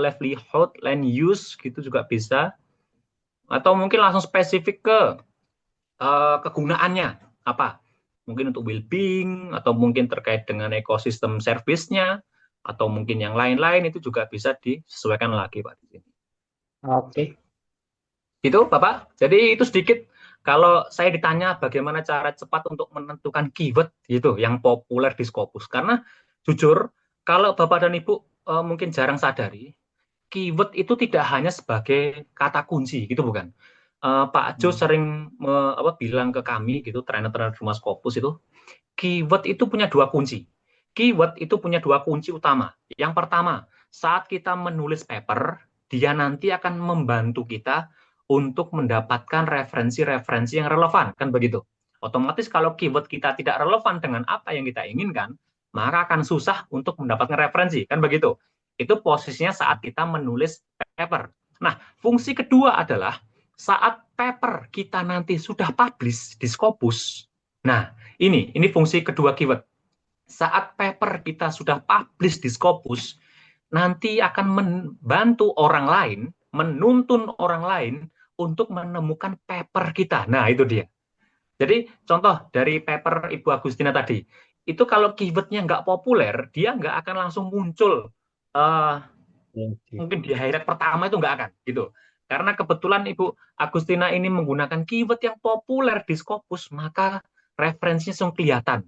[SPEAKER 5] livelihood, land use gitu juga bisa. Atau mungkin langsung spesifik ke kegunaannya apa? Mungkin untuk well-being atau mungkin terkait dengan ekosistem servisnya atau mungkin yang lain-lain itu juga bisa disesuaikan lagi Pak di sini.
[SPEAKER 2] Oke.
[SPEAKER 5] Itu Bapak. Jadi itu sedikit kalau saya ditanya bagaimana cara cepat untuk menentukan keyword gitu yang populer di Scopus. Karena jujur kalau Bapak dan Ibu mungkin jarang sadari, keyword itu tidak hanya sebagai kata kunci gitu bukan. Pak Jo sering bilang ke kami gitu, trainer-trainer rumah Scopus itu, keyword itu punya dua kunci. Keyword itu punya dua kunci utama. Yang pertama, saat kita menulis paper, dia nanti akan membantu kita untuk mendapatkan referensi-referensi yang relevan, kan begitu. Otomatis kalau keyword kita tidak relevan dengan apa yang kita inginkan, maka akan susah untuk mendapatkan referensi, kan begitu. Itu posisinya saat kita menulis paper. Nah, fungsi kedua adalah saat paper kita nanti sudah publish di Scopus, nah Ini fungsi kedua keyword. Saat paper kita sudah publish di Scopus, nanti akan membantu orang lain, menuntun orang lain untuk menemukan paper kita. Nah, itu dia. Jadi, contoh dari paper Ibu Agustina tadi, itu kalau keywordnya nggak populer, dia nggak akan langsung muncul. Mungkin di highlight pertama itu nggak akan, gitu. Karena kebetulan Ibu Agustina ini menggunakan keyword yang populer di Scopus, maka referensinya langsung kelihatan.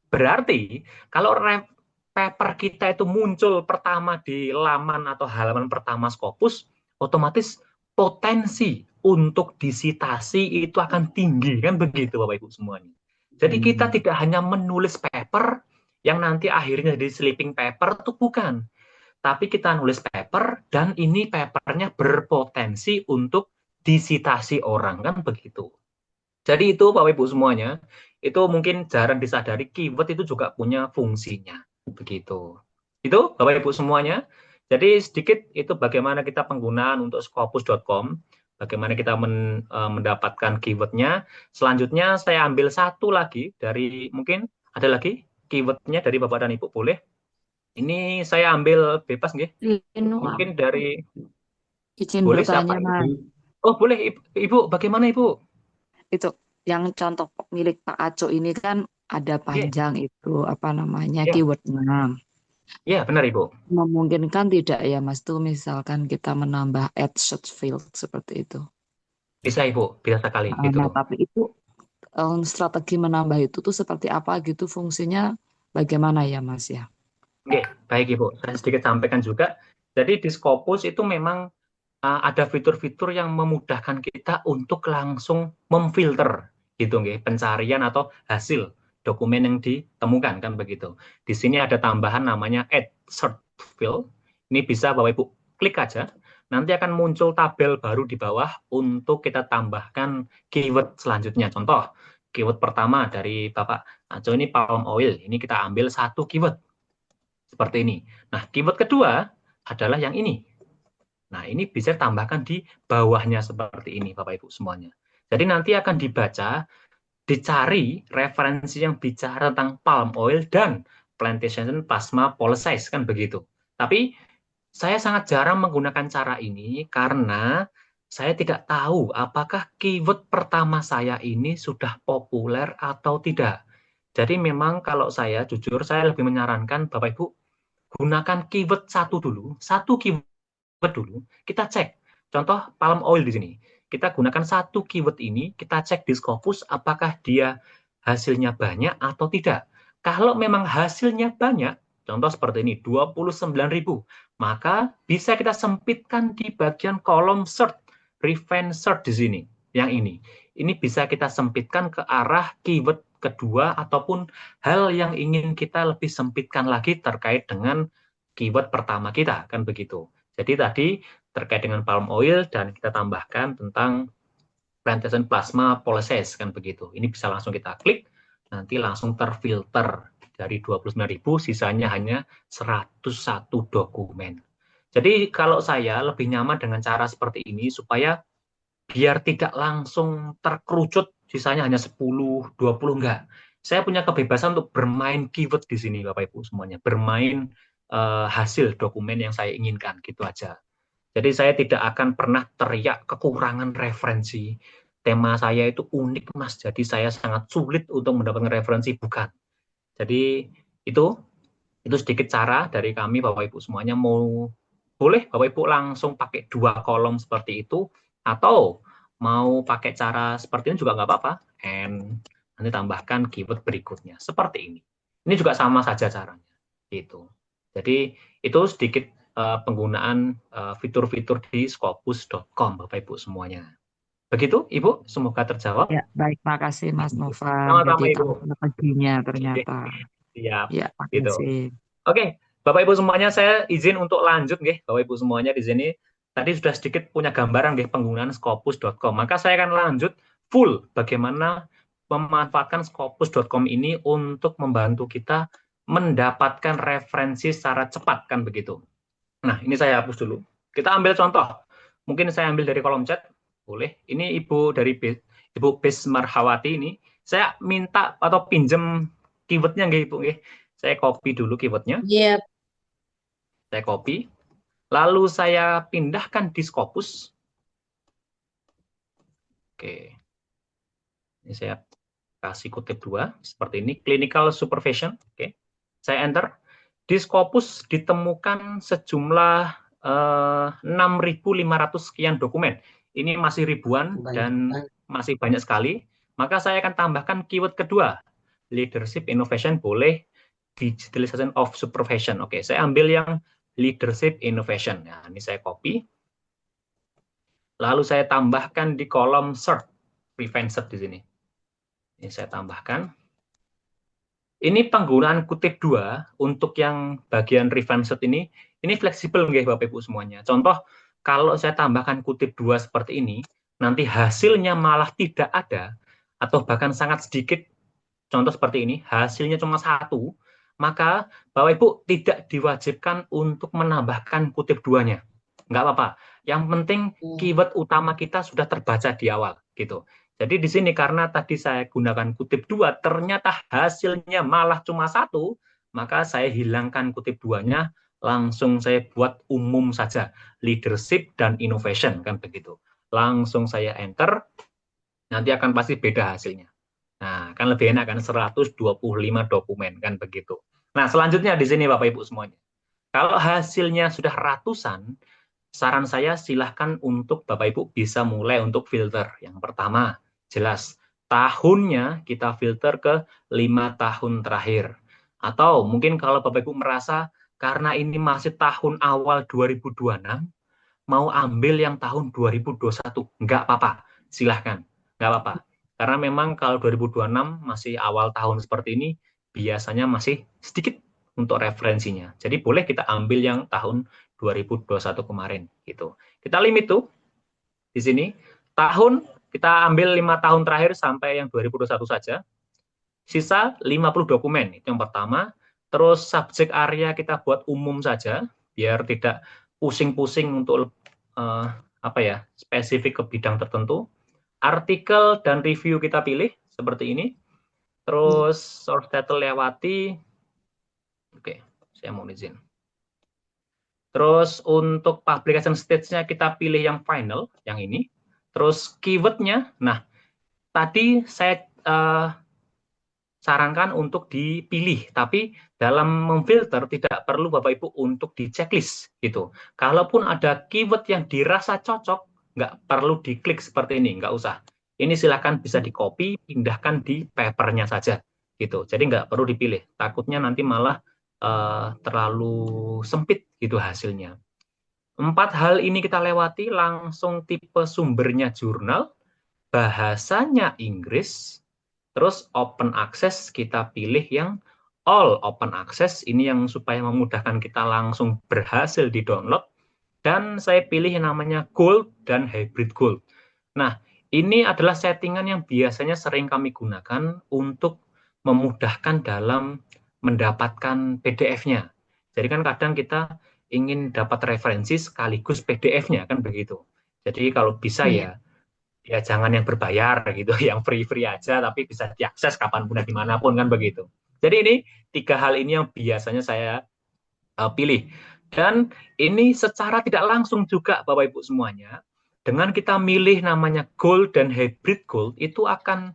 [SPEAKER 5] Berarti, kalau paper kita itu muncul pertama di laman atau halaman pertama Scopus, otomatis potensi untuk disitasi itu akan tinggi, kan begitu Bapak Ibu semuanya. Jadi kita tidak hanya menulis paper yang nanti akhirnya jadi sleeping paper, itu bukan. Tapi kita nulis paper dan ini papernya berpotensi untuk disitasi orang, kan begitu. Jadi itu Bapak Ibu semuanya, itu mungkin jarang disadari, keyword itu juga punya fungsinya, begitu. Itu Bapak Ibu semuanya. Jadi sedikit itu bagaimana kita penggunaan untuk Scopus.com, bagaimana kita mendapatkan keywordnya. Selanjutnya saya ambil satu lagi dari, mungkin ada lagi keywordnya dari Bapak dan Ibu, boleh? Ini saya ambil bebas nggih. Mungkin dari
[SPEAKER 3] izin
[SPEAKER 5] boleh
[SPEAKER 3] bertanya,
[SPEAKER 5] siapa?
[SPEAKER 3] Mas.
[SPEAKER 5] Oh, boleh Ibu. Bagaimana Ibu?
[SPEAKER 3] Itu yang contoh milik Pak Aco ini kan ada panjang itu apa namanya
[SPEAKER 5] Yeah.
[SPEAKER 3] keywordnya.
[SPEAKER 5] Ya, benar Ibu.
[SPEAKER 3] Memungkinkan tidak ya Mas tuh misalkan kita menambah add search field seperti itu.
[SPEAKER 5] Bisa Ibu, bisa sekali gitu.
[SPEAKER 3] Nah, tapi itu strategi menambah itu tuh seperti apa gitu fungsinya bagaimana ya Mas ya?
[SPEAKER 5] Oke, baik Ibu. Saya sedikit sampaikan juga. Jadi di Scopus itu memang ada fitur-fitur yang memudahkan kita untuk langsung memfilter gitu nggih, pencarian atau hasil dokumen yang ditemukan, kan begitu. Di sini ada tambahan namanya add search field. Ini bisa Bapak Ibu klik aja, nanti akan muncul tabel baru di bawah untuk kita tambahkan keyword selanjutnya. Contoh, keyword pertama dari Bapak Aco ini palm oil. Ini kita ambil satu keyword seperti ini. Nah, keyword kedua adalah yang ini. Nah, ini bisa ditambahkan di bawahnya seperti ini, Bapak Ibu semuanya. Jadi nanti akan dibaca, dicari referensi yang bicara tentang palm oil dan plantation plasma polysis, kan begitu. Tapi saya sangat jarang menggunakan cara ini karena saya tidak tahu apakah keyword pertama saya ini sudah populer atau tidak. Jadi memang kalau saya jujur, saya lebih menyarankan Bapak Ibu gunakan keyword satu keyword dulu, kita cek. Contoh palm oil di sini. Kita gunakan satu keyword ini, kita cek di Scopus apakah dia hasilnya banyak atau tidak. Kalau memang hasilnya banyak, contoh seperti ini, 29.000, maka bisa kita sempitkan di bagian kolom search, refine search di sini, yang ini. Ini bisa kita sempitkan ke arah keyword kedua ataupun hal yang ingin kita lebih sempitkan lagi terkait dengan keyword pertama kita, kan begitu. Jadi tadi terkait dengan palm oil dan kita tambahkan tentang plantation plasma polysis, kan begitu. Ini bisa langsung kita klik, nanti langsung terfilter dari 29.000, sisanya hanya 101 dokumen. Jadi kalau saya lebih nyaman dengan cara seperti ini supaya biar tidak langsung terkerucut, sisanya hanya 10, 20, enggak. Saya punya kebebasan untuk bermain keyword di sini, Bapak Ibu semuanya. Bermain hasil dokumen yang saya inginkan, gitu aja. Jadi saya tidak akan pernah teriak kekurangan referensi. Tema saya itu unik, Mas. Jadi saya sangat sulit untuk mendapatkan referensi, bukan. Jadi itu sedikit cara dari kami, Bapak Ibu semuanya. Boleh Bapak Ibu langsung pakai 2 kolom seperti itu, atau mau pakai cara seperti ini juga nggak apa-apa. And nanti tambahkan keyword berikutnya seperti ini. Ini juga sama saja caranya. Gitu. Jadi itu sedikit penggunaan fitur-fitur di Scopus.com, Bapak Ibu semuanya. Begitu, Ibu? Semoga terjawab.
[SPEAKER 3] Ya, baik, makasih Mas Nova.
[SPEAKER 5] Sama-sama,
[SPEAKER 3] Jadi
[SPEAKER 5] Ibu.
[SPEAKER 3] strateginya ternyata.
[SPEAKER 5] Siap.
[SPEAKER 3] Ya,
[SPEAKER 5] Gitu.
[SPEAKER 3] makasih.
[SPEAKER 5] Oke, Bapak Ibu semuanya, saya izin untuk lanjut nggih, Bapak Ibu semuanya di sini. Tadi sudah sedikit punya gambaran nggih penggunaan Scopus.com. Maka saya akan lanjut full bagaimana memanfaatkan Scopus.com ini untuk membantu kita mendapatkan referensi secara cepat, kan begitu. Nah, ini saya hapus dulu. Kita ambil contoh. Mungkin saya ambil dari kolom chat, boleh. Ini Ibu dari Ibu Bis Marhawati ini. Saya minta atau pinjem keywordnya nggih Ibu nggih. Saya copy dulu keywordnya.
[SPEAKER 7] Iya.
[SPEAKER 5] Saya copy. Lalu saya pindahkan di Scopus. Oke. Ini saya kasih kutip 2 seperti ini, clinical supervision. Oke. Saya enter. Di Scopus ditemukan sejumlah 6.500 sekian dokumen. Ini masih ribuan dan masih banyak sekali. Maka saya akan tambahkan keyword kedua, leadership innovation boleh digitalization of supervision. Oke, saya ambil yang leadership innovation. Nah, ini saya copy. Lalu saya tambahkan di kolom search, prevent search di sini. Ini saya tambahkan. Ini penggunaan kutip 2 untuk yang bagian revenge search ini fleksibel nggih Bapak Ibu semuanya. Contoh, kalau saya tambahkan kutip 2 seperti ini, nanti hasilnya malah tidak ada, atau bahkan sangat sedikit, contoh seperti ini, hasilnya cuma 1, maka Bapak Ibu tidak diwajibkan untuk menambahkan kutip 2-nya. Nggak apa-apa. Yang penting keyword utama kita sudah terbaca di awal, gitu. Jadi di sini karena tadi saya gunakan kutip 2, ternyata hasilnya malah cuma 1, maka saya hilangkan kutip 2-nya, langsung saya buat umum saja, leadership dan innovation, kan begitu. Langsung saya enter, nanti akan pasti beda hasilnya. Nah, kan lebih enak kan 125 dokumen, kan begitu. Nah, selanjutnya di sini Bapak Ibu semuanya. Kalau hasilnya sudah ratusan, saran saya silahkan untuk Bapak Ibu bisa mulai untuk filter. Yang pertama, jelas tahunnya kita filter ke 5 tahun terakhir. Atau mungkin kalau Bapak Ibu merasa karena ini masih tahun awal 2026, mau ambil yang tahun 2021, nggak apa-apa, silahkan, nggak apa-apa. Karena memang kalau 2026 masih awal tahun seperti ini, biasanya masih sedikit untuk referensinya. Jadi boleh kita ambil yang tahun 2021 kemarin, gitu. Kita limit tuh di sini tahun, kita ambil 5 tahun terakhir sampai yang 2021 saja. Sisa 50 dokumen, itu yang pertama. Terus subjek area kita buat umum saja, biar tidak pusing-pusing untuk spesifik ke bidang tertentu. Artikel dan review kita pilih seperti ini. Terus source title lewati. Oke, saya mau izin. Terus untuk publication stage-nya kita pilih yang final, yang ini. Terus keyword-nya, nah tadi saya sarankan untuk dipilih, tapi dalam memfilter tidak perlu Bapak Ibu untuk di checklist gitu. Kalaupun ada keyword yang dirasa cocok, nggak perlu diklik seperti ini, nggak usah. Ini silakan bisa di copy, pindahkan di papernya saja gitu. Jadi nggak perlu dipilih. Takutnya nanti malah terlalu sempit gitu hasilnya. 4 hal ini kita lewati, langsung tipe sumbernya jurnal, bahasanya Inggris. Terus open access kita pilih yang all open access, ini yang supaya memudahkan kita langsung berhasil di download. Dan saya pilih yang namanya gold dan hybrid gold. Nah, ini adalah settingan yang biasanya sering kami gunakan untuk memudahkan dalam mendapatkan PDF-nya. Jadi kan kadang kita ingin dapat referensi sekaligus PDF-nya, kan begitu. Jadi kalau bisa ya jangan yang berbayar gitu, yang free aja tapi bisa diakses kapanpun dan dimanapun, kan begitu. Jadi ini 3 hal ini yang biasanya saya pilih. Dan ini secara tidak langsung juga Bapak Ibu semuanya, dengan kita milih namanya gold dan hybrid gold, itu akan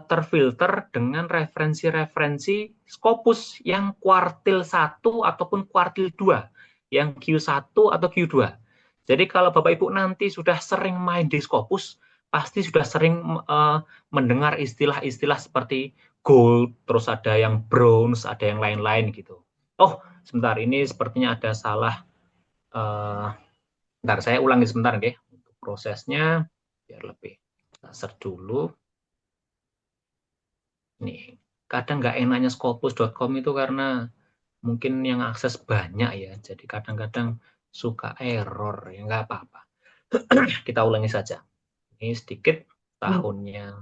[SPEAKER 5] terfilter dengan referensi-referensi Scopus yang kuartil 1 ataupun kuartil 2, yang Q1 atau Q2. Jadi kalau Bapak Ibu nanti sudah sering main di Scopus, pasti sudah sering mendengar istilah-istilah seperti gold, terus ada yang bronze, ada yang lain-lain gitu. Oh, sebentar, ini sepertinya ada salah. Bentar, saya ulangi sebentar, oke? Untuk prosesnya, biar lebih search dulu. Nih, kadang nggak enaknya Scopus.com itu karena mungkin yang akses banyak ya, jadi kadang-kadang suka error, ya nggak apa-apa. Kita ulangi saja. Ini sedikit tahunnya,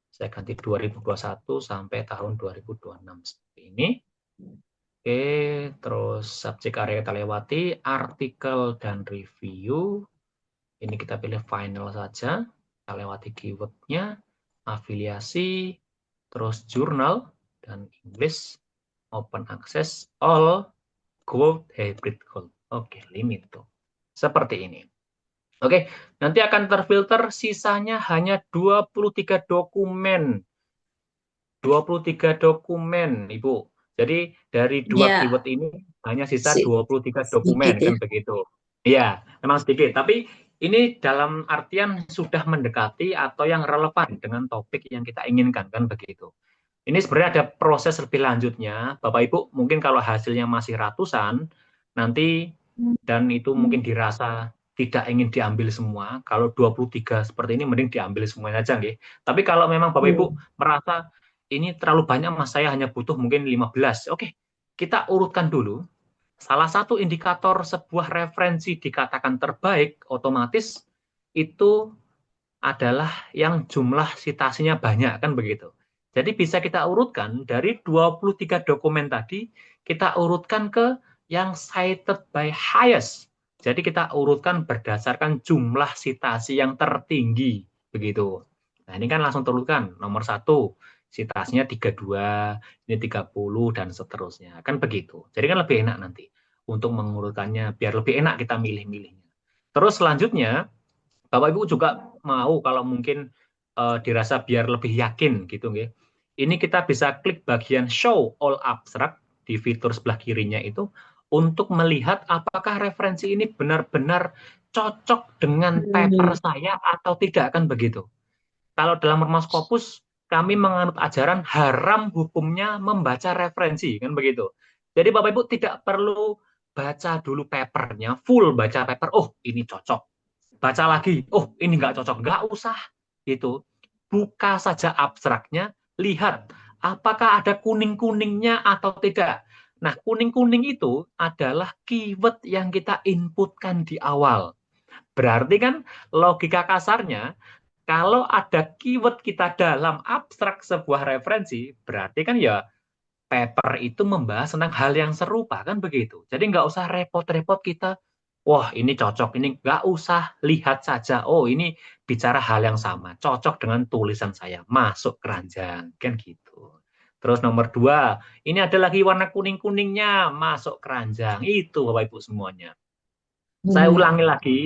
[SPEAKER 5] saya ganti 2021 sampai tahun 2026 seperti ini. Oke, terus subjek area kita lewati, artikel dan review. Ini kita pilih final saja, kita lewati keywordnya. afiliasi, terus jurnal, dan English, open access, all, gold, hybrid gold. Oke, limit tuh. Seperti ini. Oke, nanti akan terfilter sisanya hanya 23 dokumen. 23 dokumen, Ibu. Jadi dari dua
[SPEAKER 7] Ya,
[SPEAKER 5] keyword ini hanya sisa
[SPEAKER 7] si-
[SPEAKER 5] 23
[SPEAKER 7] sedikit
[SPEAKER 5] dokumen,
[SPEAKER 7] ya.
[SPEAKER 5] kan begitu. Iya, memang sedikit. Tapi ini dalam artian sudah mendekati atau yang relevan dengan topik yang kita inginkan, kan begitu. Ini sebenarnya ada proses lebih lanjutnya. Bapak Ibu, mungkin kalau hasilnya masih ratusan, nanti dan itu mungkin dirasa tidak ingin diambil semua. Kalau 23 seperti ini, mending diambil semuanya aja, nggih. Tapi kalau memang Bapak Ibu merasa ini terlalu banyak, Mas, saya hanya butuh mungkin 15. Oke, kita urutkan dulu. Salah satu indikator sebuah referensi dikatakan terbaik, otomatis itu adalah yang jumlah citasinya banyak, kan begitu. Jadi bisa kita urutkan dari 23 dokumen tadi, kita urutkan ke yang cited by highest. Jadi kita urutkan berdasarkan jumlah citasi yang tertinggi, begitu. Nah, ini kan langsung terurutkan. Nomor 1, citasinya 32, ini 30, dan seterusnya. Kan begitu. Jadi kan lebih enak nanti untuk mengurutkannya, biar lebih enak kita milih-milihnya. Terus selanjutnya, Bapak Ibu juga mau kalau mungkin dirasa biar lebih yakin gitu nggih. Ini kita bisa klik bagian show all abstract di fitur sebelah kirinya itu untuk melihat apakah referensi ini benar-benar cocok dengan paper saya atau tidak, kan begitu. Kalau dalam Ormas Scopus kami menganut ajaran haram hukumnya membaca referensi, kan begitu. Jadi Bapak Ibu tidak perlu baca dulu papernya, full baca paper, oh ini cocok. Baca lagi, oh ini nggak cocok, nggak usah gitu. Buka saja abstraknya, lihat apakah ada kuning-kuningnya atau tidak. Nah, kuning-kuning itu adalah keyword yang kita inputkan di awal. Berarti kan logika kasarnya, kalau ada keyword kita dalam abstrak sebuah referensi, berarti kan ya paper itu membahas tentang hal yang serupa, kan begitu. Jadi nggak usah repot-repot kita, wah ini cocok, ini nggak usah, lihat saja, oh ini bicara hal yang sama, cocok dengan tulisan saya, masuk keranjang, kan gitu. Terus nomor 2, ini ada lagi warna kuning-kuningnya, masuk keranjang, itu Bapak Ibu semuanya. Saya ulangi lagi,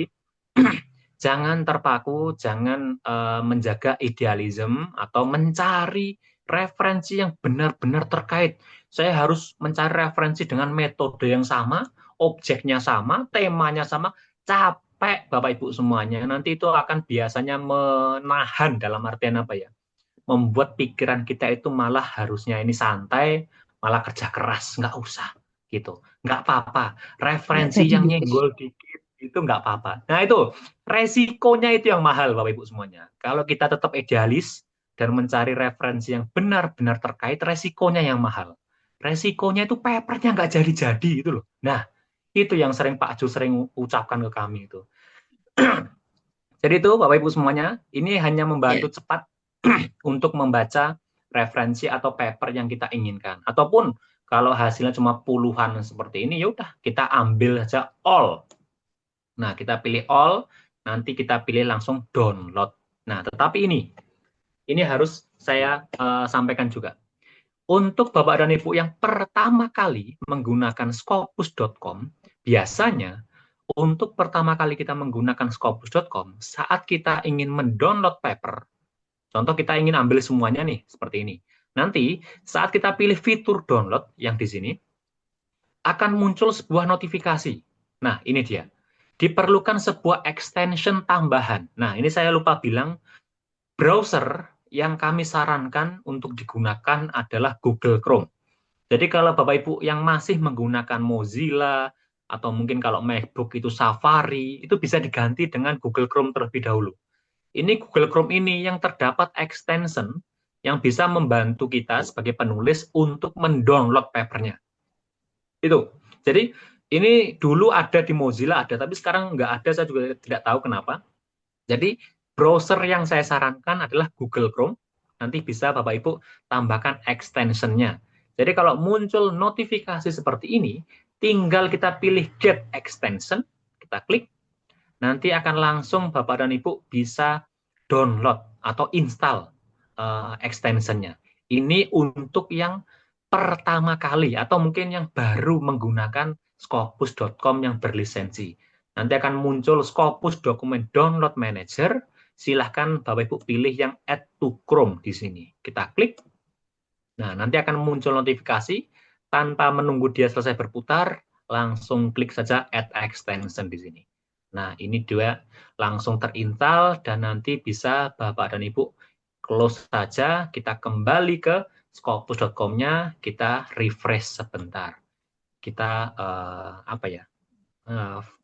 [SPEAKER 5] jangan terpaku, jangan menjaga idealisme atau mencari referensi yang benar-benar terkait. Saya harus mencari referensi dengan metode yang sama, objeknya sama, temanya sama. Capek Bapak Ibu semuanya. Nanti itu akan biasanya menahan, dalam artian apa ya? Membuat pikiran kita itu malah harusnya ini santai, malah kerja keras, nggak usah gitu, nggak apa-apa. Referensi yang nyenggol dikit itu nggak apa-apa. Nah itu resikonya itu yang mahal Bapak Ibu semuanya. Kalau kita tetap idealis dan mencari referensi yang benar-benar terkait, resikonya yang mahal. Resikonya itu papernya nggak jadi-jadi itu loh. Nah itu yang sering Pak Ju sering ucapkan ke kami itu. Jadi itu Bapak Ibu semuanya, ini hanya membantu cepat untuk membaca referensi atau paper yang kita inginkan. Ataupun kalau hasilnya cuma puluhan seperti ini, ya udah kita ambil saja all. Nah, kita pilih all, nanti kita pilih langsung download. Nah, tetapi ini harus saya sampaikan juga. Untuk Bapak dan Ibu yang pertama kali menggunakan scopus.com, biasanya untuk pertama kali kita menggunakan scopus.com, saat kita ingin mendownload paper, contoh kita ingin ambil semuanya nih, seperti ini. Nanti saat kita pilih fitur download yang di sini, akan muncul sebuah notifikasi. Nah, ini dia. Diperlukan sebuah extension tambahan. Nah, ini saya lupa bilang, browser yang kami sarankan untuk digunakan adalah Google Chrome. Jadi kalau Bapak Ibu yang masih menggunakan Mozilla, atau mungkin kalau MacBook itu Safari, itu bisa diganti dengan Google Chrome terlebih dahulu. Ini Google Chrome ini yang terdapat extension yang bisa membantu kita sebagai penulis untuk mendownload papernya. Itu. Jadi ini dulu ada di Mozilla ada, tapi sekarang nggak ada, saya juga tidak tahu kenapa. Jadi browser yang saya sarankan adalah Google Chrome. Nanti bisa Bapak Ibu tambahkan extension-nya. Jadi kalau muncul notifikasi seperti ini, tinggal kita pilih Get Extension, kita klik, nanti akan langsung Bapak dan Ibu bisa download atau install extensionnya. Ini untuk yang pertama kali atau mungkin yang baru menggunakan Scopus.com yang berlisensi. Nanti akan muncul Scopus Document Download Manager. Silahkan Bapak Ibu pilih yang Add to Chrome di sini. Kita klik. Nah, nanti akan muncul notifikasi. Tanpa menunggu dia selesai berputar, langsung klik saja Add Extension di sini. Nah, ini dia langsung terinstall dan nanti bisa Bapak dan Ibu close saja. Kita kembali ke Scopus.com-nya, kita refresh sebentar. Kita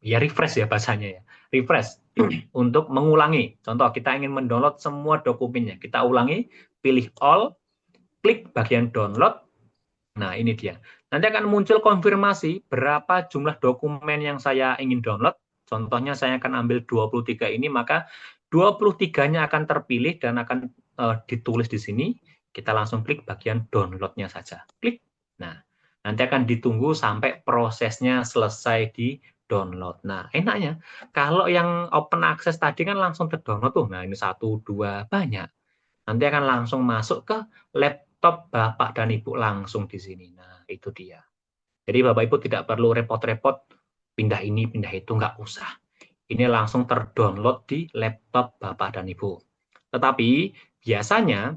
[SPEAKER 5] ya refresh ya bahasanya ya. Refresh untuk mengulangi. Contoh kita ingin mendownload semua dokumennya. Kita ulangi, pilih all, klik bagian download. Nah, ini dia. Nanti akan muncul konfirmasi berapa jumlah dokumen yang saya ingin download. Contohnya saya akan ambil 23 ini, maka 23-nya akan terpilih dan akan ditulis di sini. Kita langsung klik bagian download-nya saja. Klik. Nah, nanti akan ditunggu sampai prosesnya selesai di download. Nah, enaknya kalau yang open access tadi kan langsung terdownload tuh. Nah, ini 1, 2, banyak. Nanti akan langsung masuk ke laptop Bapak dan Ibu langsung di sini. Nah, itu dia. Jadi Bapak Ibu tidak perlu repot-repot pindah ini, pindah itu, nggak usah. Ini langsung terdownload di laptop Bapak dan Ibu. Tetapi biasanya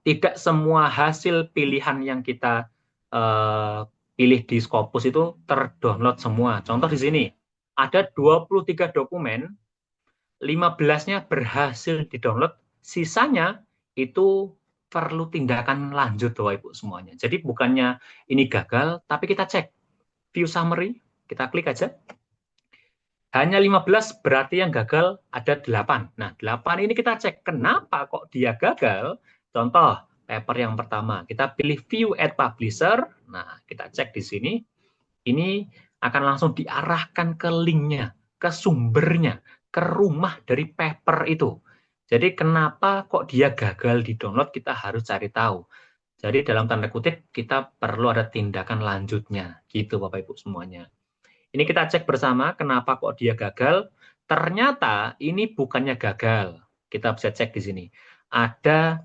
[SPEAKER 5] tidak semua hasil pilihan yang kita pilih di Scopus itu terdownload semua. Contoh di sini, ada 23 dokumen, 15-nya berhasil didownload, sisanya itu perlu tindakan lanjut Bapak Ibu semuanya. Jadi bukannya ini gagal, tapi kita cek view summary, kita klik aja. Hanya 15 berarti yang gagal ada 8. Nah, 8 ini kita cek kenapa kok dia gagal. Contoh, paper yang pertama, kita pilih view at publisher. Nah, kita cek di sini. Ini akan langsung diarahkan ke linknya, ke sumbernya, ke rumah dari paper itu. Jadi kenapa kok dia gagal di-download, kita harus cari tahu. Jadi dalam tanda kutip, kita perlu ada tindakan lanjutnya. Gitu Bapak Ibu semuanya. Ini kita cek bersama kenapa kok dia gagal. Ternyata ini bukannya gagal. Kita bisa cek di sini. Ada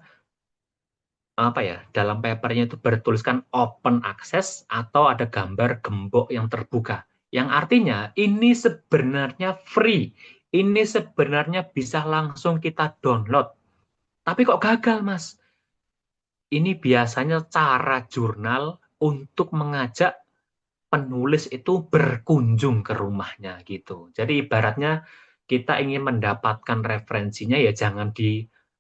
[SPEAKER 5] dalam papernya itu bertuliskan open access atau ada gambar gembok yang terbuka. Yang artinya ini sebenarnya free. Ini sebenarnya bisa langsung kita download. Tapi kok gagal, Mas? Ini biasanya cara jurnal untuk mengajak penulis itu berkunjung ke rumahnya gitu. Jadi ibaratnya kita ingin mendapatkan referensinya ya jangan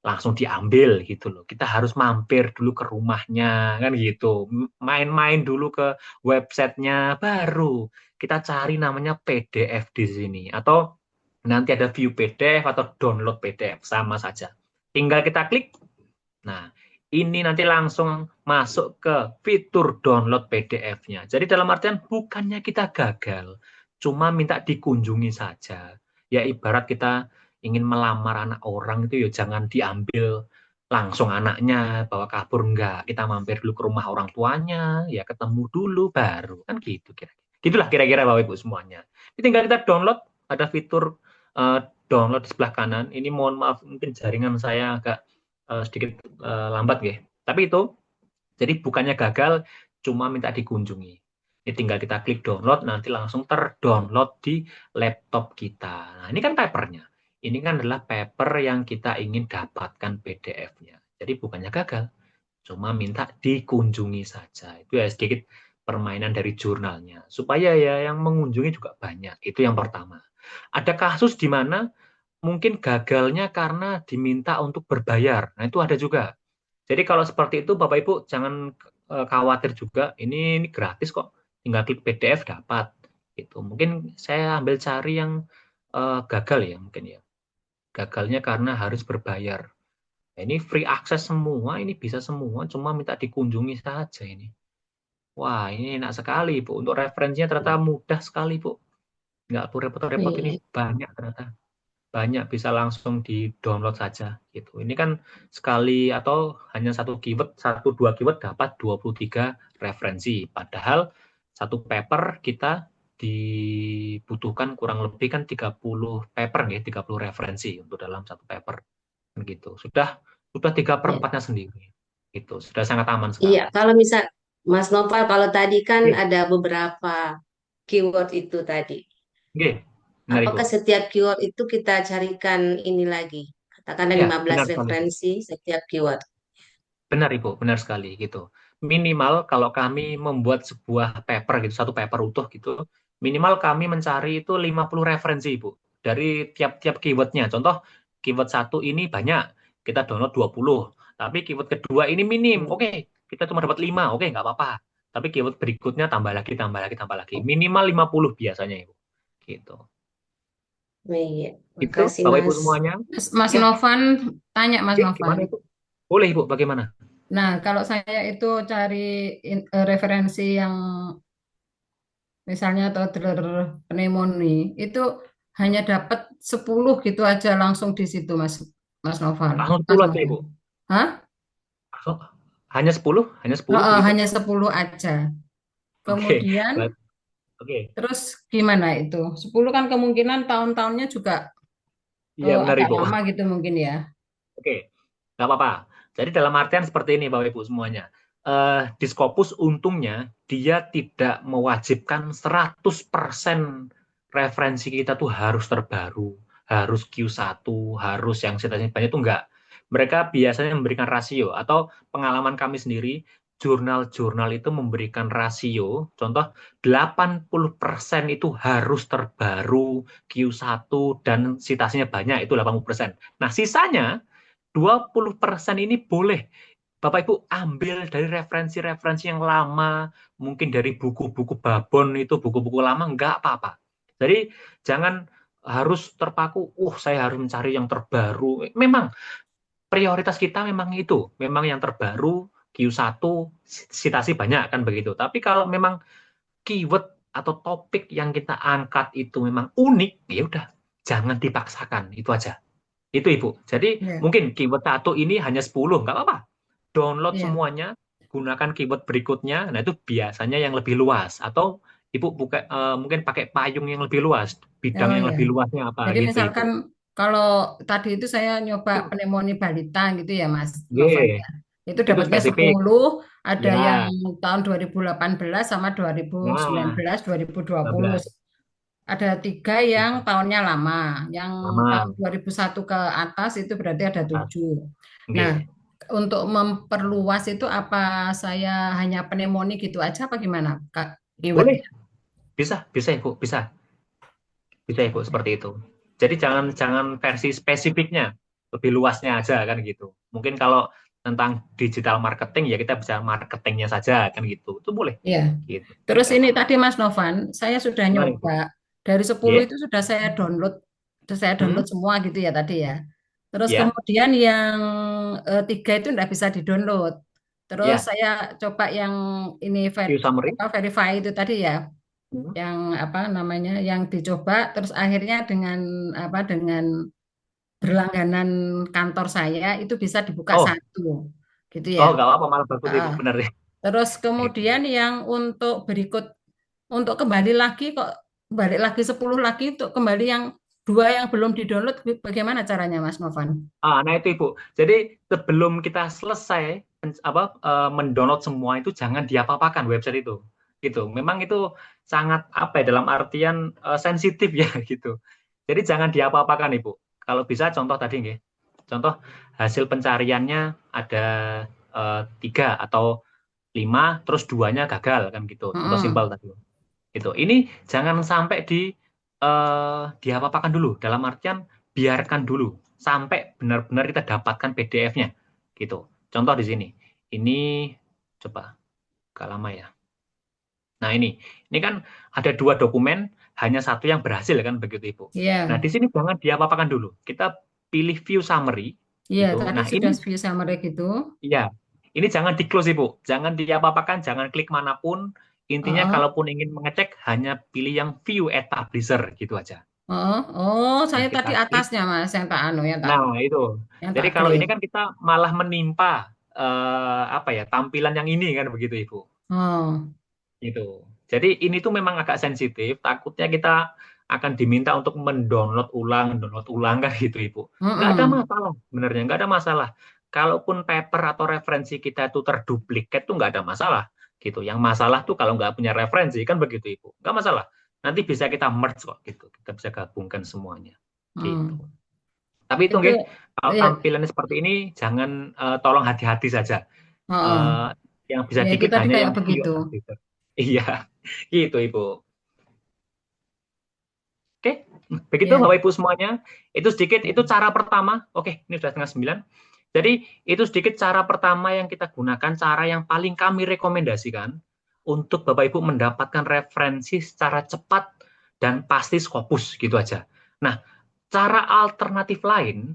[SPEAKER 5] langsung diambil gitu loh. Kita harus mampir dulu ke rumahnya kan gitu. Main-main dulu ke websitenya baru kita cari namanya PDF di sini atau nanti ada view PDF atau download PDF sama saja. Tinggal kita klik. Nah, ini nanti langsung masuk ke fitur download PDF-nya. Jadi dalam artian bukannya kita gagal, cuma minta dikunjungi saja. Ya ibarat kita ingin melamar anak orang itu ya jangan diambil langsung anaknya, bawa kabur enggak. Kita mampir dulu ke rumah orang tuanya, ya ketemu dulu baru. Kan gitu kira-kira. Gitulah kira-kira Bapak Ibu semuanya. Ini tinggal kita download, ada fitur download di sebelah kanan. Ini mohon maaf mungkin jaringan saya agak sedikit lambat ya. Tapi itu jadi bukannya gagal, cuma minta dikunjungi. Ini tinggal kita klik download, nanti langsung terdownload di laptop kita. Nah, ini kan papernya. Ini kan adalah paper yang kita ingin dapatkan PDF-nya. Jadi bukannya gagal, cuma minta dikunjungi saja. Itu ya sedikit permainan dari jurnalnya. Supaya ya yang mengunjungi juga banyak. Itu yang pertama. Ada kasus di mana mungkin gagalnya karena diminta untuk berbayar. Nah, itu ada juga. Jadi kalau seperti itu Bapak Ibu jangan khawatir juga. Ini gratis kok. Tinggal klik PDF dapat. Itu. Mungkin saya ambil cari yang gagal ya mungkin ya. Gagalnya karena harus berbayar. Nah, ini free access semua, ini bisa semua, cuma minta dikunjungi saja ini. Wah, ini enak sekali Bu. Untuk referensinya ternyata mudah sekali Bu. Nggak perlu repot-repot, ini banyak ternyata. Banyak bisa langsung di-download saja gitu. Ini kan sekali atau hanya satu keyword, 1-2 keyword dapat 23 referensi. Padahal satu paper kita dibutuhkan kurang lebih kan 30 paper ya, 30 referensi untuk dalam satu paper gitu. Sudah sudah
[SPEAKER 6] Ya.
[SPEAKER 5] 3/4-nya sendiri. Itu sudah sangat aman sekali.
[SPEAKER 7] Iya, kalau misal Mas Noval, kalau tadi kan
[SPEAKER 5] Oke,
[SPEAKER 7] ada beberapa keyword itu tadi.
[SPEAKER 5] oke, benar Ibu.
[SPEAKER 7] Apakah setiap keyword itu kita carikan ini lagi? Katakanlah
[SPEAKER 5] Ya,
[SPEAKER 7] 15
[SPEAKER 5] benar sekali.
[SPEAKER 7] referensi setiap keyword.
[SPEAKER 5] Benar Ibu, benar sekali gitu. Minimal kalau kami membuat sebuah paper gitu, satu paper utuh gitu, minimal kami mencari itu 50 referensi Ibu dari tiap-tiap keywordnya. Contoh keyword satu ini banyak, kita download 20. Tapi keyword kedua ini minim, oke, kita cuma dapat 5, oke, nggak apa-apa. Tapi keyword berikutnya tambah lagi, tambah lagi, tambah lagi. Minimal 50 biasanya Ibu. Gitu.
[SPEAKER 7] Iya,
[SPEAKER 5] Itu
[SPEAKER 7] makasih
[SPEAKER 5] Bapak Ibu
[SPEAKER 7] Mas.
[SPEAKER 5] semuanya.
[SPEAKER 6] Mas
[SPEAKER 5] Ya,
[SPEAKER 6] Novan, tanya Mas
[SPEAKER 5] oke,
[SPEAKER 6] Novan.
[SPEAKER 5] gimana Ibu? Boleh Ibu, bagaimana?
[SPEAKER 6] Nah, kalau saya itu cari referensi yang misalnya toddler pneumonia itu hanya dapat 10 gitu aja langsung di situ Mas Mas Novan.
[SPEAKER 5] Langsung
[SPEAKER 6] Mas
[SPEAKER 5] 10 aja
[SPEAKER 6] Novan.
[SPEAKER 5] Ibu.
[SPEAKER 6] Hah?
[SPEAKER 5] Langsung, hanya 10? Hanya 10
[SPEAKER 6] Oh,
[SPEAKER 5] begitu?
[SPEAKER 6] hanya 10 aja.
[SPEAKER 5] Oke,
[SPEAKER 6] Kemudian
[SPEAKER 5] oke.
[SPEAKER 6] terus gimana itu? 10 kan kemungkinan tahun-tahunnya juga
[SPEAKER 5] Iya benar
[SPEAKER 6] agak
[SPEAKER 5] Ibu.
[SPEAKER 6] lama gitu mungkin ya.
[SPEAKER 5] Oke, nggak apa-apa. Jadi dalam artian seperti ini Bapak Ibu semuanya. Di Scopus untungnya dia tidak mewajibkan 100% referensi kita tuh harus terbaru, harus Q1, harus yang citanya banyak itu enggak. Mereka biasanya memberikan rasio atau pengalaman kami sendiri, jurnal-jurnal itu memberikan rasio, contoh 80% itu harus terbaru, Q1 dan citasinya banyak itu 80%. Nah, sisanya 20% ini boleh Bapak Ibu ambil dari referensi-referensi yang lama, mungkin dari buku-buku babon itu, buku-buku lama, enggak apa-apa. Jadi jangan harus terpaku, saya harus mencari yang terbaru. Memang prioritas kita memang itu, memang yang terbaru, Q1, citasi banyak kan begitu. Tapi kalau memang keyword atau topik yang kita angkat itu memang unik, ya udah, jangan dipaksakan, itu aja. Itu Ibu. Jadi
[SPEAKER 6] Iya,
[SPEAKER 5] mungkin keyword satu ini hanya 10, nggak apa-apa. Download
[SPEAKER 6] iya.
[SPEAKER 5] semuanya, gunakan keyword berikutnya. Nah itu biasanya yang lebih luas. Atau Ibu mungkin pakai payung yang lebih luas, bidang
[SPEAKER 6] Oh
[SPEAKER 5] yang
[SPEAKER 6] iya.
[SPEAKER 5] lebih luasnya apa
[SPEAKER 6] Jadi
[SPEAKER 5] gitu Ibu.
[SPEAKER 6] misalkan kalau tadi itu saya nyoba pneumonia balita gitu ya Mas Novan
[SPEAKER 5] Oke,
[SPEAKER 6] ya. Itu
[SPEAKER 5] itu
[SPEAKER 6] dapatnya
[SPEAKER 5] spesifik.
[SPEAKER 6] 10, ada yang
[SPEAKER 5] Ya,
[SPEAKER 6] tahun 2018 sama
[SPEAKER 5] nah,
[SPEAKER 6] 2019, 2020.
[SPEAKER 5] 12
[SPEAKER 6] Ada 3 yang tahunnya lama, yang tahun
[SPEAKER 5] lama
[SPEAKER 6] 2001 ke atas itu berarti ada
[SPEAKER 5] atas.
[SPEAKER 6] 7. Nah,
[SPEAKER 5] Oke,
[SPEAKER 6] untuk memperluas itu apa saya hanya pneumonia gitu aja apa gimana Kak
[SPEAKER 5] boleh,
[SPEAKER 6] keywordnya?
[SPEAKER 5] bisa Ibu, bisa Ibu seperti itu. Jadi jangan jangan versi spesifiknya, lebih luasnya aja kan gitu. Mungkin kalau tentang digital marketing ya kita bisa marketingnya saja kan gitu. Itu boleh.
[SPEAKER 6] Iya.
[SPEAKER 5] Gitu.
[SPEAKER 6] Terus
[SPEAKER 5] Nggak
[SPEAKER 6] ini
[SPEAKER 5] apa-apa.
[SPEAKER 6] tadi Mas Novan, saya sudah
[SPEAKER 5] Gimana Ibu?
[SPEAKER 6] nyoba dari 10
[SPEAKER 5] Ya,
[SPEAKER 6] itu sudah saya download, semua gitu ya tadi ya. Terus
[SPEAKER 5] ya,
[SPEAKER 6] kemudian yang 3 itu tidak bisa di-download. Terus
[SPEAKER 5] ya.
[SPEAKER 6] saya coba yang ini
[SPEAKER 5] View summary.
[SPEAKER 6] verify itu tadi ya,
[SPEAKER 5] Hmm.
[SPEAKER 6] yang apa namanya, yang dicoba. Terus akhirnya dengan apa dengan berlangganan kantor saya itu bisa dibuka
[SPEAKER 5] Oh,
[SPEAKER 6] satu, gitu ya.
[SPEAKER 5] nggak apa-apa malah bagus Ibu,
[SPEAKER 6] Heeh.
[SPEAKER 5] benar ya.
[SPEAKER 6] Terus
[SPEAKER 5] Gitu.
[SPEAKER 6] kemudian yang untuk kembali lagi kok balik lagi 10 lagi untuk kembali yang 2 yang belum di-download bagaimana caranya Mas Novan?
[SPEAKER 5] Nah itu Ibu. Jadi sebelum kita selesai mendownload semua itu jangan diapa-apakan website itu. Gitu. Memang itu sangat apa ya dalam artian sensitif ya gitu. Jadi jangan diapa-apakan Ibu. Kalau bisa contoh tadi nggih. Contoh hasil pencariannya ada 3 atau 5 terus 2-nya gagal kan gitu. Contoh
[SPEAKER 6] Heeh.
[SPEAKER 5] simpel tadi. Gitu. Ini jangan sampai diapa-apakan dulu. Dalam artian biarkan dulu sampai benar-benar kita dapatkan PDF-nya. Gitu. Contoh di sini. Ini coba agak lama ya. Nah ini kan ada 2 dokumen, hanya satu yang berhasil kan begitu Ibu. Nah
[SPEAKER 6] Iya.
[SPEAKER 5] di sini jangan diapa-apakan dulu. Kita pilih view summary.
[SPEAKER 6] Iya,
[SPEAKER 5] Gitu.
[SPEAKER 6] tadi
[SPEAKER 5] Nah
[SPEAKER 6] sudah
[SPEAKER 5] ini
[SPEAKER 6] view summary gitu.
[SPEAKER 5] ya, ini jangan di close Ibu. Jangan diapa-apakan, jangan klik manapun. Intinya
[SPEAKER 6] Heeh.
[SPEAKER 5] kalaupun ingin mengecek hanya pilih yang view at publisher gitu aja.
[SPEAKER 6] Heeh. Oh,
[SPEAKER 5] Nah,
[SPEAKER 6] saya tadi
[SPEAKER 5] kita klik.
[SPEAKER 6] atasnya Mas yang tak anu
[SPEAKER 5] Nah, itu.
[SPEAKER 6] yang
[SPEAKER 5] Jadi
[SPEAKER 6] tak
[SPEAKER 5] kalau
[SPEAKER 6] klik.
[SPEAKER 5] ini kan kita malah menimpa apa ya, tampilan yang ini kan begitu, Ibu.
[SPEAKER 6] Oh.
[SPEAKER 5] Gitu. Jadi ini tuh memang agak sensitif, takutnya kita akan diminta untuk mendownload ulang kan gitu, Ibu. Nggak ada
[SPEAKER 6] Heeh.
[SPEAKER 5] masalah sebenarnya, nggak ada masalah. kalaupun paper atau referensi kita itu terduplikat tuh nggak ada masalah gitu. Yang masalah tuh kalau nggak punya referensi kan begitu Ibu. Nggak masalah. Nanti bisa kita merge kok gitu. Kita bisa gabungkan semuanya gitu. Tapi itu nggih, kalau
[SPEAKER 8] ya,
[SPEAKER 5] tampilannya seperti ini jangan tolong hati-hati saja. Yang bisa
[SPEAKER 8] ya itu
[SPEAKER 5] dikit
[SPEAKER 8] tadi
[SPEAKER 5] hanya
[SPEAKER 8] kayak
[SPEAKER 5] yang
[SPEAKER 8] begitu.
[SPEAKER 5] gitu. Iya, gitu Ibu. Oke, begitu
[SPEAKER 8] Ya.
[SPEAKER 5] Bapak Ibu semuanya. Itu sedikit, itu cara pertama. Oke, ini sudah setengah 9. Jadi itu sedikit cara pertama yang kita gunakan, cara yang paling kami rekomendasikan untuk Bapak Ibu mendapatkan referensi secara cepat dan pasti Scopus gitu aja. Nah, cara alternatif lain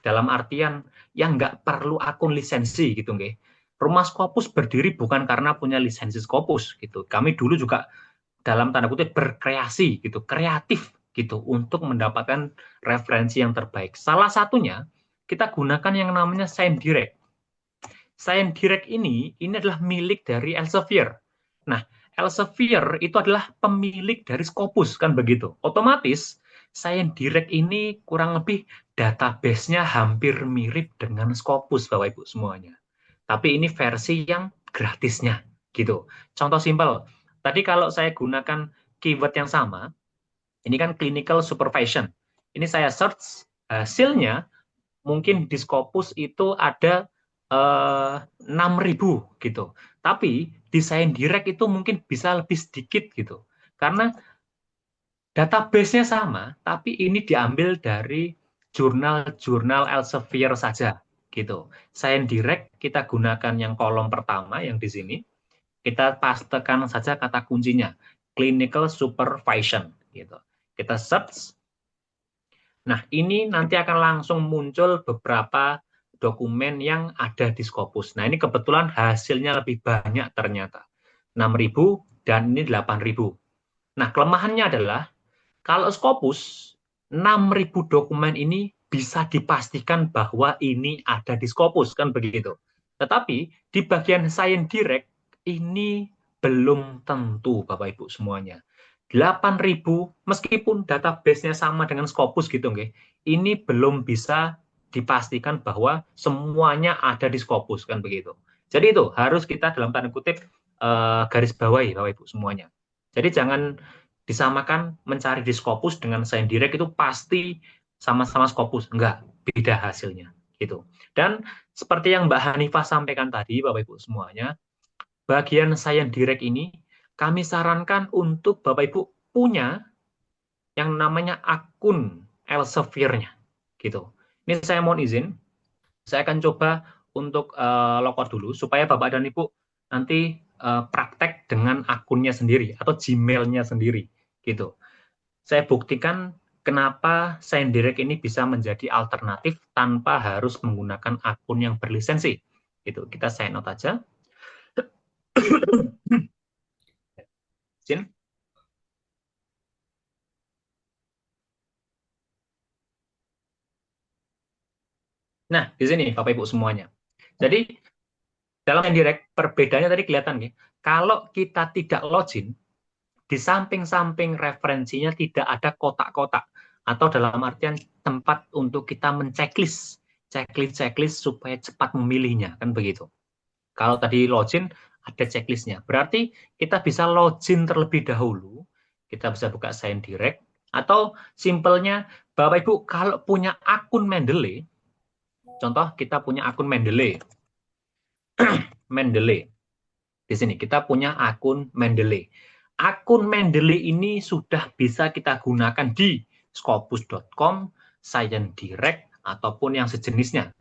[SPEAKER 5] dalam artian yang nggak perlu akun lisensi gitu nggih. Rumah Scopus berdiri bukan karena punya lisensi Scopus gitu. Kami dulu juga dalam tanda kutip berkreasi gitu, kreatif gitu untuk mendapatkan referensi yang terbaik. Salah satunya kita gunakan yang namanya ScienDirect. ScienDirect ini adalah milik dari Elsevier. Nah, Elsevier itu adalah pemilik dari Scopus kan begitu. Otomatis ScienDirect ini kurang lebih database-nya hampir mirip dengan Scopus Bapak Ibu semuanya. Tapi ini versi yang gratisnya gitu. Contoh simpel. Tadi kalau saya gunakan keyword yang sama, ini kan clinical supervision. Ini saya search hasilnya mungkin di Scopus itu ada 6.000 gitu. Tapi di ScienDirect itu mungkin bisa lebih sedikit gitu. Karena database-nya sama, tapi ini diambil dari jurnal-jurnal Elsevier saja gitu. ScienDirect kita gunakan yang kolom pertama yang di sini. Kita pastekan saja kata kuncinya, clinical supervision gitu. Kita search. Nah, ini nanti akan langsung muncul beberapa dokumen yang ada di Scopus. Nah, ini kebetulan hasilnya lebih banyak ternyata. 6.000 dan ini 8.000. Nah, kelemahannya adalah kalau Scopus 6.000 dokumen ini bisa dipastikan bahwa ini ada di Scopus kan begitu. Tetapi di bagian ScienDirect ini belum tentu Bapak Ibu semuanya. 8.000 meskipun database-nya sama dengan Scopus gitu nggih, ini belum bisa dipastikan bahwa semuanya ada di Scopus kan begitu. Jadi itu harus kita dalam tanda kutip garis bawahi Bapak Ibu semuanya. Jadi jangan disamakan mencari di Scopus dengan ScienDirect itu pasti sama-sama Scopus, enggak, beda hasilnya gitu. Dan seperti yang Mbak Hanifah sampaikan tadi Bapak Ibu semuanya, bagian ScienDirect ini kami sarankan untuk Bapak Ibu punya yang namanya akun Elsevier-nya gitu. Ini saya mohon izin, saya akan coba untuk login dulu supaya Bapak dan Ibu nanti praktek dengan akunnya sendiri atau Gmail-nya sendiri gitu. Saya buktikan kenapa ScienDirect ini bisa menjadi alternatif tanpa harus menggunakan akun yang berlisensi. Gitu. Kita sign out aja. Izin. Nah, di sini Bapak Ibu semuanya. Jadi dalam ScienDirect perbedaannya tadi kelihatan nih. Kalau kita tidak login, di samping-samping referensinya tidak ada kotak-kotak atau dalam artian tempat untuk kita menceklis, checklist supaya cepat memilihnya kan begitu. Kalau tadi login ada checklistnya, berarti kita bisa login terlebih dahulu. Kita bisa buka ScienDirect atau simpelnya Bapak Ibu kalau punya akun Mendeley, contoh kita punya akun Mendeley, Mendeley. Di sini kita punya akun Mendeley. Akun Mendeley ini sudah bisa kita gunakan di Scopus.com, ScienDirect, ataupun yang sejenisnya.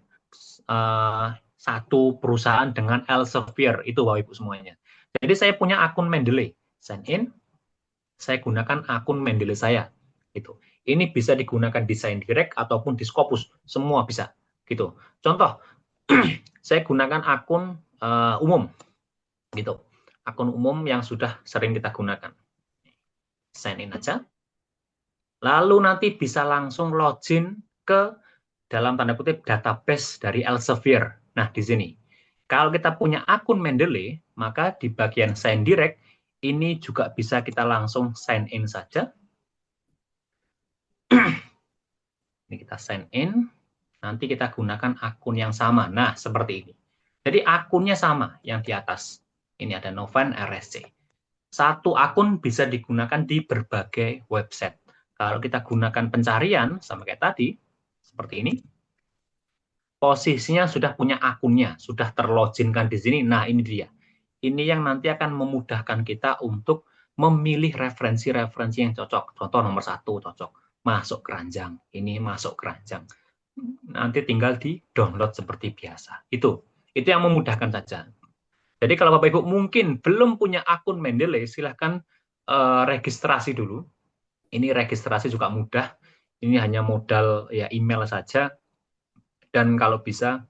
[SPEAKER 5] Satu perusahaan dengan Elsevier, itu Bapak Ibu semuanya. Jadi saya punya akun Mendeley. Sign in, saya gunakan akun Mendeley saya. Gitu. Ini bisa digunakan di ScienDirect ataupun di Scopus. Semua bisa. Gitu. Contoh, saya gunakan akun umum. Gitu. Akun umum yang sudah sering kita gunakan. Sign in aja. Lalu nanti bisa langsung login ke dalam tanda kutip database dari Elsevier. Nah, di sini. Kalau kita punya akun Mendeley, maka di bagian ScienDirect ini juga bisa kita langsung sign in saja. Ini kita sign in. nanti kita gunakan akun yang sama. Nah, seperti ini. Jadi akunnya sama yang di atas. Ini ada Novan RSC. Satu akun bisa digunakan di berbagai website. Kalau kita gunakan pencarian, sama kayak tadi, seperti ini, posisinya sudah punya akunnya, sudah terloginkan di sini. Nah, ini dia. Ini yang nanti akan memudahkan kita untuk memilih referensi-referensi yang cocok. Contoh nomor 1 cocok, masuk keranjang. Ini masuk keranjang. Nanti tinggal di download seperti biasa. Itu yang memudahkan saja. Jadi kalau Bapak Ibu mungkin belum punya akun Mendeley, silahkan registrasi dulu. Ini registrasi juga mudah. Ini hanya modal ya email saja. Dan kalau bisa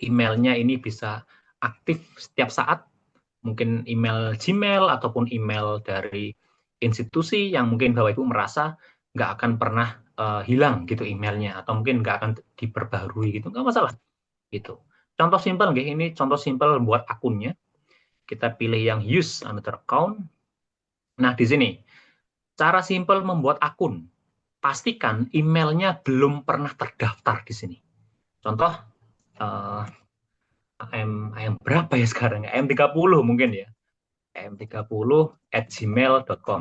[SPEAKER 5] emailnya ini bisa aktif setiap saat. Mungkin email Gmail ataupun email dari institusi yang mungkin Bapak Ibu merasa nggak akan pernah hilang gitu emailnya, atau mungkin nggak akan diperbaharui gitu, nggak masalah. Gitu. Contoh simpel, ini contoh simpel buat akunnya. Kita pilih yang use another account. Nah, di sini cara simpel membuat akun. Pastikan emailnya belum pernah terdaftar di sini. Contoh, AM berapa ya sekarang? AM30 mungkin ya. AM30@gmail.com.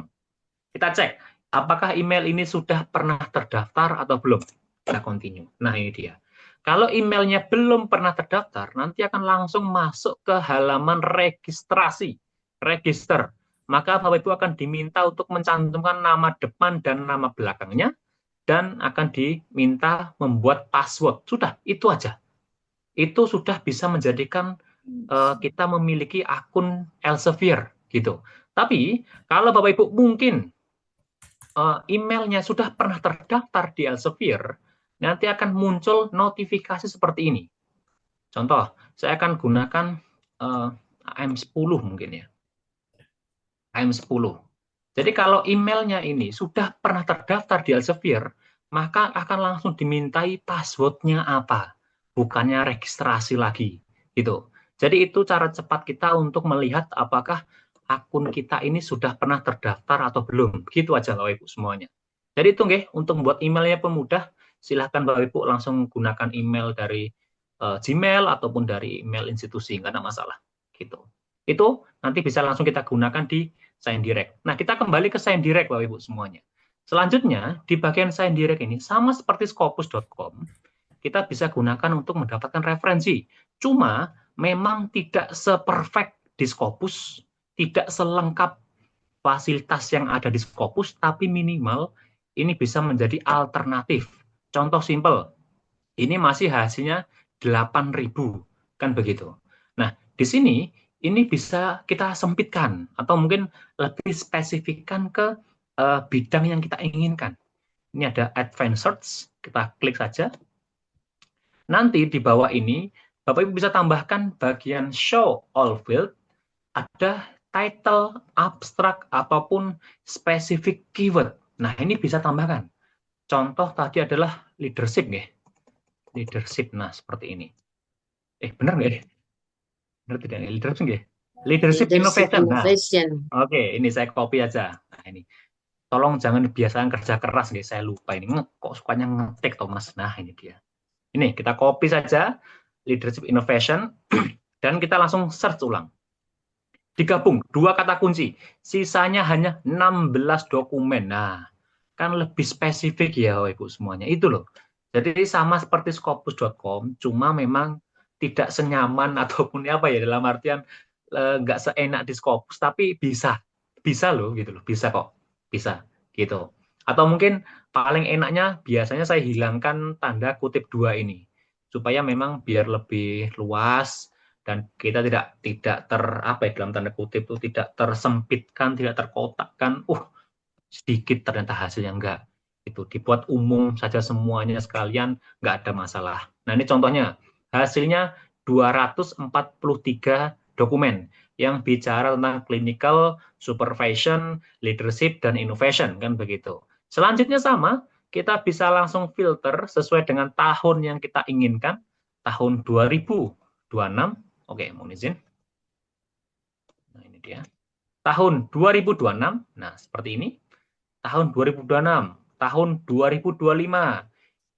[SPEAKER 5] Kita cek, apakah email ini sudah pernah terdaftar atau belum? Kita continue. Nah, ini dia. Kalau emailnya belum pernah terdaftar, nanti akan langsung masuk ke halaman registrasi, register. Maka Bapak Ibu akan diminta untuk mencantumkan nama depan dan nama belakangnya, dan akan diminta membuat password. Sudah, itu aja. Itu sudah bisa menjadikan kita memiliki akun Elsevier, gitu. Tapi, kalau Bapak Ibu mungkin emailnya sudah pernah terdaftar di Elsevier, nanti akan muncul notifikasi seperti ini. Contoh, saya akan gunakan AM10 mungkin ya. AM10. Jadi kalau emailnya ini sudah pernah terdaftar di Elsevier, maka akan langsung dimintai passwordnya apa, bukannya registrasi lagi. Gitu. Jadi itu cara cepat kita untuk melihat apakah akun kita ini sudah pernah terdaftar atau belum. Gitu aja Bapak Ibu semuanya. Jadi itu untuk membuat emailnya pemudah, silahkan Bapak Ibu langsung gunakan email dari Gmail ataupun dari email institusi, nggak ada masalah. Gitu. Itu nanti bisa langsung kita gunakan di Sign Direct. Nah, kita kembali ke Sign Direct Bapak Ibu semuanya. Selanjutnya, di bagian Sign Direct ini, sama seperti Scopus.com, kita bisa gunakan untuk mendapatkan referensi. Cuma, memang tidak seperfect di Scopus, tidak selengkap fasilitas yang ada di Scopus, tapi minimal ini bisa menjadi alternatif. Contoh simpel, ini masih hasilnya 8.000, kan begitu. Nah, di sini ini bisa kita sempitkan atau mungkin lebih spesifikkan ke bidang yang kita inginkan. Ini ada Advanced Search, kita klik saja. Nanti di bawah ini, Bapak Ibu bisa tambahkan bagian Show All Field, ada title, abstrak, ataupun specific keyword. Nah, ini bisa tambahkan. Contoh tadi adalah leadership, nggih. Leadership, nah seperti ini. Benar nggak? Benar tidak? Leadership nggih. Leadership innovation. Nah, oke, ini saya copy aja. Nah, ini. Tolong jangan biasakan kerja keras, nggih. Saya lupa ini. Kok sukanya ngetik, Thomas? Nah, ini dia. Ini kita copy saja leadership innovation dan kita langsung search ulang. Digabung 2 kata kunci. Sisanya hanya 16 dokumen. Nah, kan lebih spesifik ya Ibu semuanya. Itu loh. Jadi sama seperti Scopus.com, cuma memang tidak senyaman ataupun apa ya, dalam artian nggak seenak di Scopus, tapi bisa loh gitu loh, bisa kok, bisa gitu. Atau mungkin paling enaknya biasanya saya hilangkan tanda kutip 2 ini, supaya memang biar lebih luas dan kita tidak dalam tanda kutip itu tidak tersempitkan, tidak terkotakkan. Sedikit ternyata hasilnya enggak. Itu dibuat umum saja semuanya sekalian, nggak ada masalah. Nah, ini contohnya. Hasilnya 243 dokumen yang bicara tentang clinical, supervision, leadership, dan innovation, kan begitu. Selanjutnya sama, kita bisa langsung filter sesuai dengan tahun yang kita inginkan, tahun 2026. Oke, mohon izin. Nah, ini dia. Tahun 2026, nah seperti ini. Tahun 2026, tahun 2025.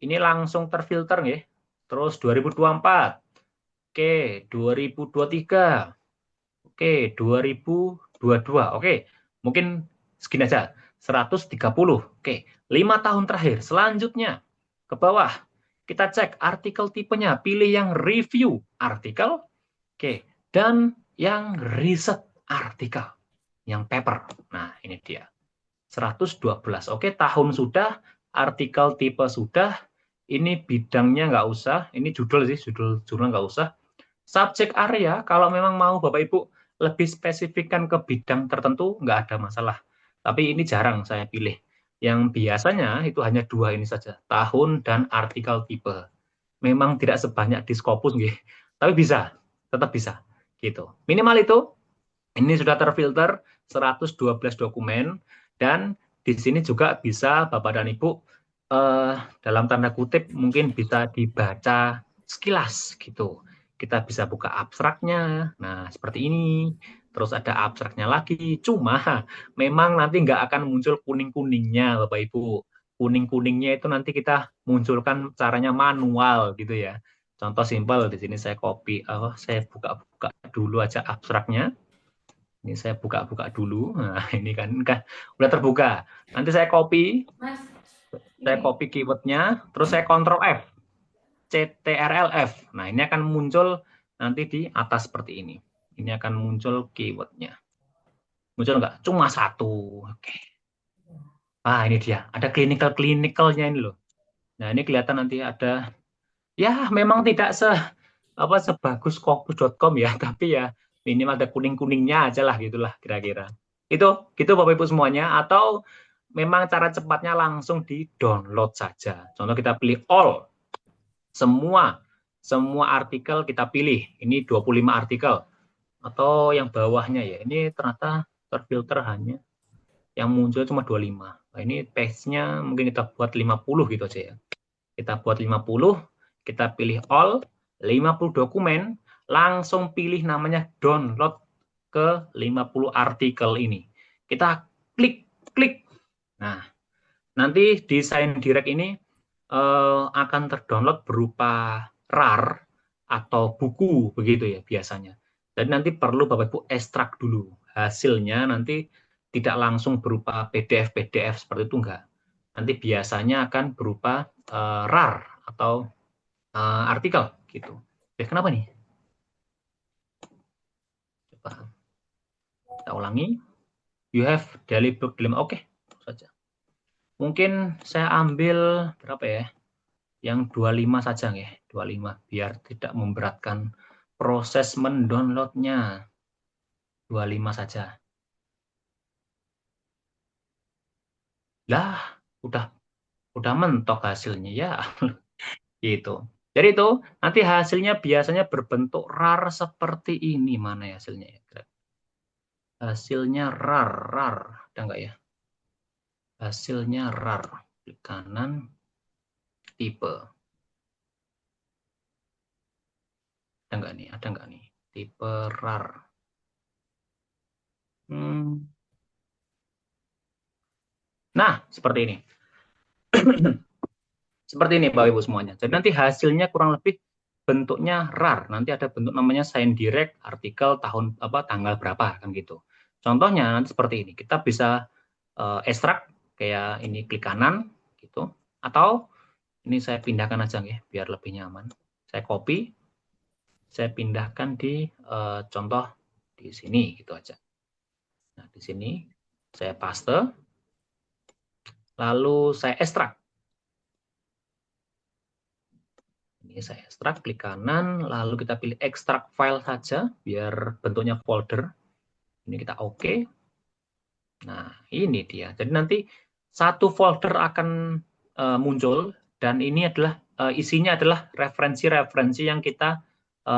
[SPEAKER 5] Ini langsung terfilter, nggih. terus 2024, oke, 2023, oke, 2022, oke, mungkin segini aja, 130, oke, 5 tahun terakhir. Selanjutnya, ke bawah, kita cek artikel tipenya, pilih yang review artikel, oke, dan yang riset artikel, yang paper. Nah, ini dia. 112. Oke, tahun sudah, artikel tipe sudah, ini bidangnya nggak usah, ini judul sih, judul jurnal nggak usah. Subjek area, kalau memang mau Bapak Ibu lebih spesifikkan ke bidang tertentu, nggak ada masalah. Tapi ini jarang saya pilih. Yang biasanya itu hanya 2 ini saja, tahun dan artikel tipe. Memang tidak sebanyak di Scopus, nggih. Tapi bisa, tetap bisa. Gitu. Minimal itu, ini sudah terfilter 112 dokumen, dan di sini juga bisa Bapak dan Ibu dalam tanda kutip mungkin bisa dibaca sekilas gitu. Kita bisa buka abstraknya, nah seperti ini, terus ada abstraknya lagi, cuma memang nanti nggak akan muncul kuning-kuningnya Bapak Ibu. Kuning-kuningnya itu nanti kita munculkan caranya manual gitu ya. Contoh simpel, di sini saya copy, saya buka-buka dulu aja abstraknya. Ini saya buka-buka dulu. Nah, ini kan udah terbuka. Nanti saya copy, keywordnya, terus saya Ctrl F, CTRL-F. Nah, ini akan muncul nanti di atas seperti ini. Ini akan muncul keywordnya. Muncul nggak? Cuma 1. Oke. Ah, ini dia. Ada clinical-clinicalnya ini loh. Nah, ini kelihatan nanti ada, ya memang tidak sebagus Scopus.com ya, tapi ya minimal ada kuning-kuningnya aja lah, gitulah kira-kira. Itu gitu Bapak Ibu semuanya, atau memang cara cepatnya langsung di-download saja. Contoh kita pilih all. Semua artikel kita pilih. Ini 25 artikel. Atau yang bawahnya ya, ini ternyata terfilter hanya yang muncul cuma 25. Nah, ini page-nya mungkin kita buat 50 gitu aja ya. Kita buat 50, kita pilih all, 50 dokumen, langsung pilih namanya download ke 50 artikel ini. Kita klik. Nah, nanti di Sign Direct ini akan terdownload berupa RAR atau buku begitu ya biasanya. Jadi nanti perlu Bapak Ibu ekstrak dulu. Hasilnya nanti tidak langsung berupa PDF seperti itu, enggak. Nanti biasanya akan berupa RAR atau artikel gitu. Kenapa nih? Coba kita ulangi. You have daily book dilemma. Oke, saja. Mungkin saya ambil berapa ya? Yang 25 saja ya, 25 biar tidak memberatkan proses mendownloadnya. 25 saja. Lah, udah mentok hasilnya ya. Gitu. Jadi itu nanti hasilnya biasanya berbentuk RAR seperti ini. Mana ya hasilnya ya? Hasilnya RAR. Ada nggak ya? Hasilnya RAR. Klik kanan, tipe. Ada nggak nih? Tipe RAR. Nah, seperti ini. Seperti ini Bapak Ibu semuanya. Jadi nanti hasilnya kurang lebih bentuknya RAR. Nanti ada bentuk namanya Sign Direct, artikel tanggal berapa kan gitu. Contohnya nanti seperti ini. Kita bisa ekstrak kayak ini, klik kanan gitu. Atau ini saya pindahkan aja ya biar lebih nyaman. Saya copy, saya pindahkan di contoh di sini gitu aja. Nah, di sini saya paste. Lalu saya ekstrak. Ini saya ekstrak, klik kanan, lalu kita pilih ekstrak file saja, biar bentuknya folder. Ini kita oke. Nah, ini dia. Jadi nanti satu folder akan muncul, dan ini adalah isinya adalah referensi-referensi yang kita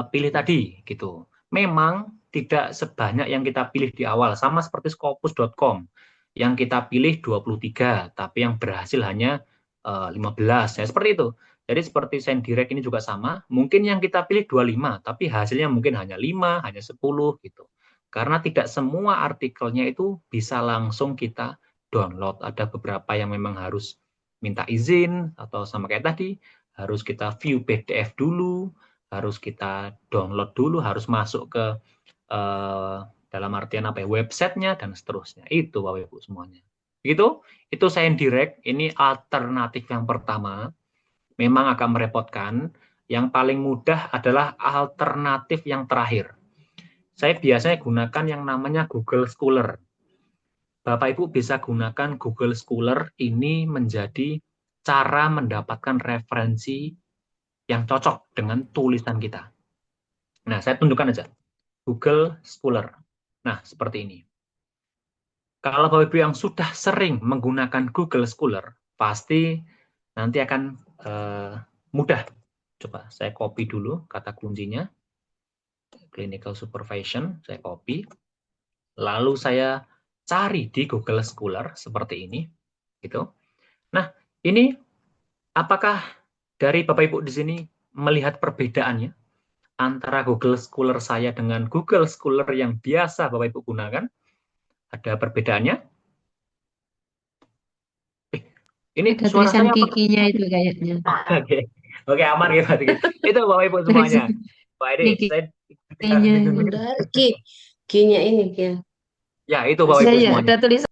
[SPEAKER 5] pilih tadi. Gitu. Memang tidak sebanyak yang kita pilih di awal, sama seperti Scopus.com. Yang kita pilih 23, tapi yang berhasil hanya 15. Ya, seperti itu. Jadi seperti Sign Direct ini juga sama, mungkin yang kita pilih 25, tapi hasilnya mungkin hanya 5, hanya 10 gitu. Karena tidak semua artikelnya itu bisa langsung kita download. Ada beberapa yang memang harus minta izin, atau sama kayak tadi, harus kita view PDF dulu, harus kita download dulu, harus masuk ke dalam artian apa ya, websitenya dan seterusnya. Itu Bapak Ibu semuanya. Begitu, itu Sains Direct. Ini alternatif yang pertama. Memang agak merepotkan. Yang paling mudah adalah alternatif yang terakhir. Saya biasanya gunakan yang namanya Google Scholar. Bapak Ibu bisa gunakan Google Scholar ini menjadi cara mendapatkan referensi yang cocok dengan tulisan kita. Nah, saya tunjukkan aja. Google Scholar. Nah, seperti ini. Kalau Bapak Ibu yang sudah sering menggunakan Google Scholar, pasti nanti akan mudah. Coba saya copy dulu kata kuncinya. Clinical Supervision, saya copy. Lalu saya cari di Google Scholar seperti ini. Gitu. Nah, ini apakah dari Bapak Ibu di sini melihat perbedaannya antara Google Scholar saya dengan Google Scholar yang biasa Bapak Ibu gunakan? Ada perbedaannya? Ini
[SPEAKER 6] Ada
[SPEAKER 5] suara
[SPEAKER 6] tulisan
[SPEAKER 5] saya apa?
[SPEAKER 6] kikinya itu kayaknya.
[SPEAKER 5] Oke, aman ya Pak. Itu Bapak Ibu semuanya. Pak Edi, saya
[SPEAKER 6] Kikinya.
[SPEAKER 7] Udah, Q-nya ini ya.
[SPEAKER 5] Ya, itu Bapak Ibu
[SPEAKER 6] Iya,
[SPEAKER 5] semuanya.
[SPEAKER 6] ada tulisan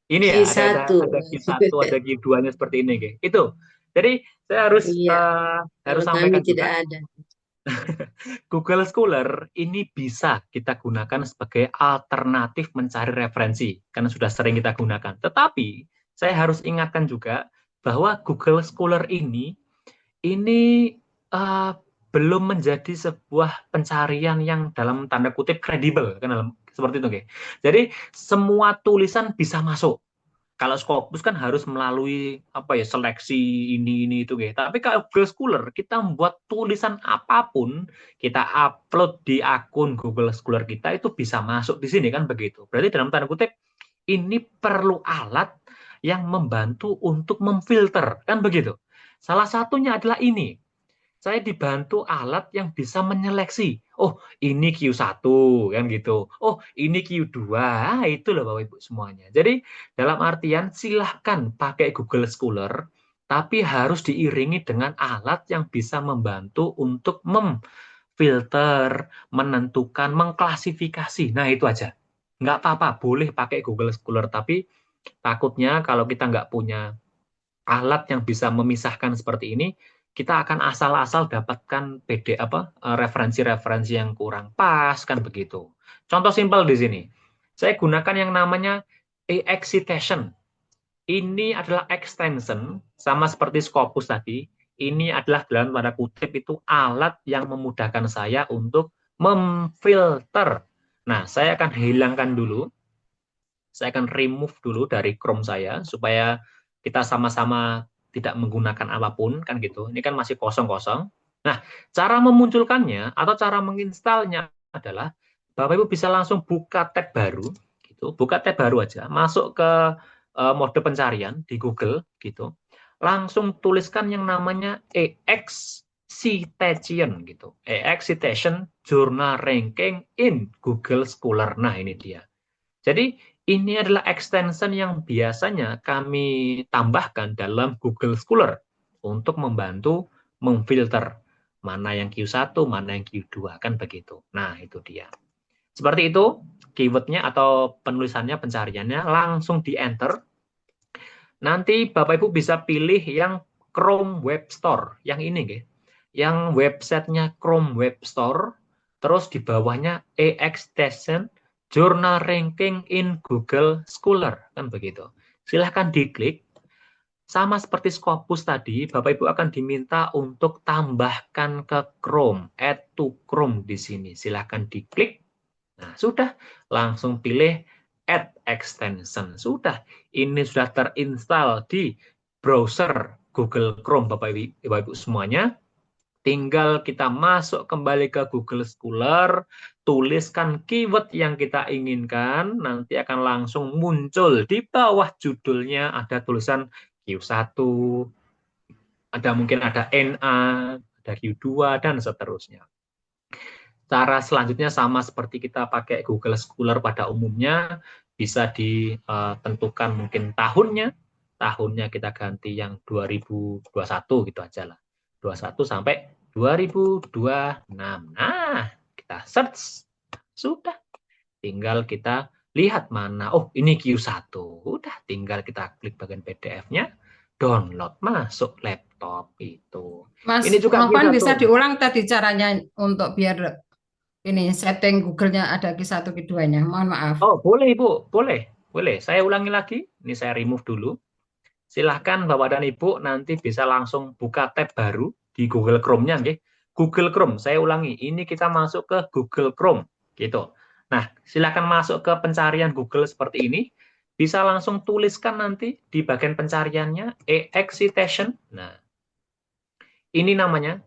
[SPEAKER 5] Ini ya,
[SPEAKER 7] Q1.
[SPEAKER 5] ada Q1, ada Q2-nya seperti ini, Ge. Itu. Jadi saya harus
[SPEAKER 7] Iya,
[SPEAKER 5] harus
[SPEAKER 7] kalau kami
[SPEAKER 5] sampaikan
[SPEAKER 7] tidak
[SPEAKER 5] juga
[SPEAKER 7] ada.
[SPEAKER 5] Google Scholar ini bisa kita gunakan sebagai alternatif mencari referensi karena sudah sering kita gunakan. Tetapi saya harus ingatkan juga bahwa Google Scholar ini belum menjadi sebuah pencarian yang dalam tanda kutip kredibel kan dalam seperti itu, Ge. Jadi semua tulisan bisa masuk. Kalau Scopus kan harus melalui apa ya, seleksi ini itu, Ge. Tapi kalau Google Scholar kita membuat tulisan apapun, kita upload di akun Google Scholar kita itu bisa masuk di sini kan begitu. Berarti dalam tanda kutip ini perlu alat yang membantu untuk memfilter kan begitu. Salah satunya adalah ini. Saya dibantu alat yang bisa menyeleksi. Oh, ini Q1 kan gitu. Oh, ini Q2. Itu loh Bapak Ibu semuanya. Jadi dalam artian silahkan pakai Google Scholar, tapi harus diiringi dengan alat yang bisa membantu untuk memfilter, menentukan, mengklasifikasi. Nah, itu aja. Nggak apa-apa, boleh pakai Google Scholar, tapi takutnya kalau kita nggak punya alat yang bisa memisahkan seperti ini, kita akan asal-asal dapatkan referensi-referensi yang kurang pas kan begitu. Contoh simpel di sini. Saya gunakan yang namanya AX Citation. Ini adalah extension sama seperti Scopus tadi. Ini adalah dalam tanda kutip itu alat yang memudahkan saya untuk memfilter. Nah, saya akan hilangkan dulu. Saya akan remove dulu dari Chrome saya supaya kita sama-sama tidak menggunakan apapun kan gitu. Ini kan masih kosong-kosong. Nah, cara memunculkannya atau cara menginstalnya adalah Bapak Ibu bisa langsung buka tab baru gitu. Buka tab baru aja, masuk ke mode pencarian di Google gitu. Langsung tuliskan yang namanya AX Citation gitu. AX Citation Journal Ranking in Google Scholar. Nah, ini dia. Jadi ini adalah extension yang biasanya kami tambahkan dalam Google Scholar untuk membantu memfilter mana yang Q1, mana yang Q2, kan begitu. Nah, itu dia. Seperti itu, keywordnya atau penulisannya, pencariannya, langsung di-enter. Nanti Bapak Ibu bisa pilih yang Chrome Web Store, yang ini, Ge. Yang websitenya Chrome Web Store, terus di bawahnya AX Station, Journal Ranking in Google Scholar, kan begitu. Silahkan diklik. Sama seperti Scopus tadi, Bapak Ibu akan diminta untuk tambahkan ke Chrome, add to Chrome di sini. Silahkan diklik. Nah, sudah. Langsung pilih add extension. Sudah. Ini sudah terinstall di browser Google Chrome, Bapak Ibu semuanya. Tinggal kita masuk kembali ke Google Scholar, tuliskan keyword yang kita inginkan, nanti akan langsung muncul di bawah judulnya ada tulisan Q1, mungkin ada NA, ada Q2, dan seterusnya. Cara selanjutnya sama seperti kita pakai Google Scholar pada umumnya, bisa ditentukan mungkin tahunnya, tahunnya kita ganti yang 2021 gitu aja lah. 21 sampai 2026. Nah, kita search. Sudah. Tinggal kita lihat mana. Oh, ini Q1. Udah, tinggal kita klik bagian PDF-nya, download, masuk laptop itu.
[SPEAKER 8] Mas
[SPEAKER 5] Ini juga
[SPEAKER 8] Nofan bisa
[SPEAKER 5] bisa tuh.
[SPEAKER 8] diulang tadi caranya untuk biar ini setting Google-nya ada Q1 Q2-nya. Mohon maaf.
[SPEAKER 5] Oh, boleh Ibu, boleh. Boleh. Saya ulangi lagi. Ini saya remove dulu. Silahkan Bapak dan Ibu nanti bisa langsung buka tab baru di Google Chrome-nya. Okay? Google Chrome, saya ulangi. Ini kita masuk ke Google Chrome. Gitu. Nah, silahkan masuk ke pencarian Google seperti ini. Bisa langsung tuliskan nanti di bagian pencariannya e-excitation. Nah, ini namanya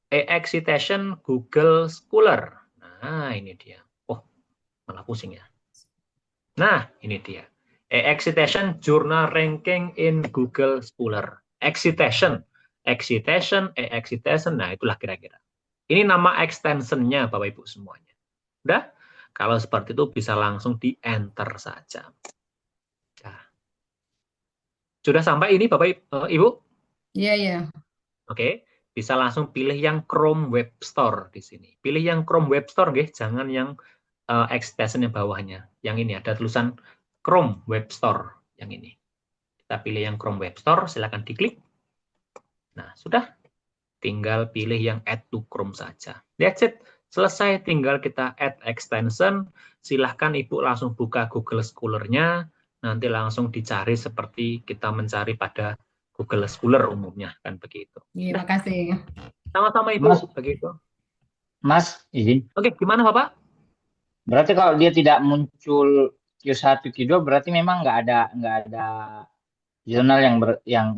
[SPEAKER 5] e-excitation Google Scholar. Nah, ini dia. Oh, malah pusing ya. Nah, ini dia. E-excitation Journal Ranking in Google Scholar. Excitation. Excitation, e-excitation. Nah, itulah kira-kira. Ini nama extension-nya Bapak Ibu semuanya. Udah? Kalau seperti itu bisa langsung di-enter saja. Nah. Sudah sampai ini Bapak Ibu?
[SPEAKER 8] Iya, iya.
[SPEAKER 5] Oke. Bisa langsung pilih yang Chrome Web Store di sini. Pilih yang Chrome Web Store, guys. Jangan yang extension yang bawahnya. Yang ini ada tulisan Chrome Web Store. Yang ini. Kita pilih yang Chrome Web Store. Silakan diklik. Nah, sudah. Tinggal pilih yang Add to Chrome saja. That's it. Selesai, tinggal kita add extension. Silahkan Ibu langsung buka Google Scholar-nya. Nanti langsung dicari seperti kita mencari pada Google Scholar umumnya. Kan begitu.
[SPEAKER 8] Iya, makasih.
[SPEAKER 5] Sama-sama Ibu.
[SPEAKER 2] Mas,
[SPEAKER 5] begitu.
[SPEAKER 2] Mas, izin.
[SPEAKER 5] Oke, gimana Bapak?
[SPEAKER 2] Berarti kalau dia tidak muncul Q1, Q2, berarti memang nggak ada jurnal yang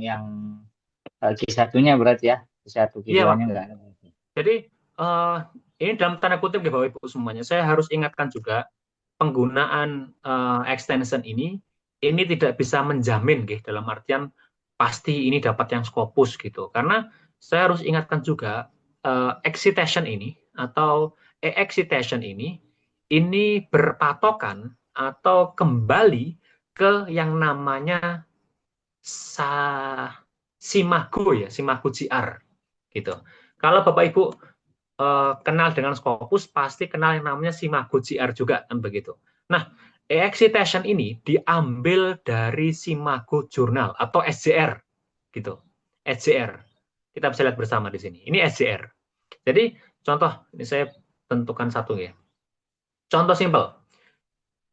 [SPEAKER 2] Q1-nya berarti ya. Q1,
[SPEAKER 5] Iya, Pak.
[SPEAKER 2] Q2-nya nggak ada.
[SPEAKER 5] Jadi, ini dalam tanda kutip ya Bapak Ibu semuanya. Saya harus ingatkan juga penggunaan extension ini tidak bisa menjamin gitu, dalam artian pasti ini dapat yang Scopus gitu. Karena saya harus ingatkan juga excitation ini atau e-excitation ini berpatokan atau kembali ke yang namanya Simago ya, Simago GR gitu. Kalau Bapak Ibu kenal dengan Scopus, pasti kenal yang namanya Simago GR juga, kan begitu. Nah, e-excitation ini diambil dari Simago Journal atau SJR, gitu. SJR. Kita bisa lihat bersama di sini. Ini SJR. Jadi, contoh, ini saya tentukan satu ya. Contoh simpel.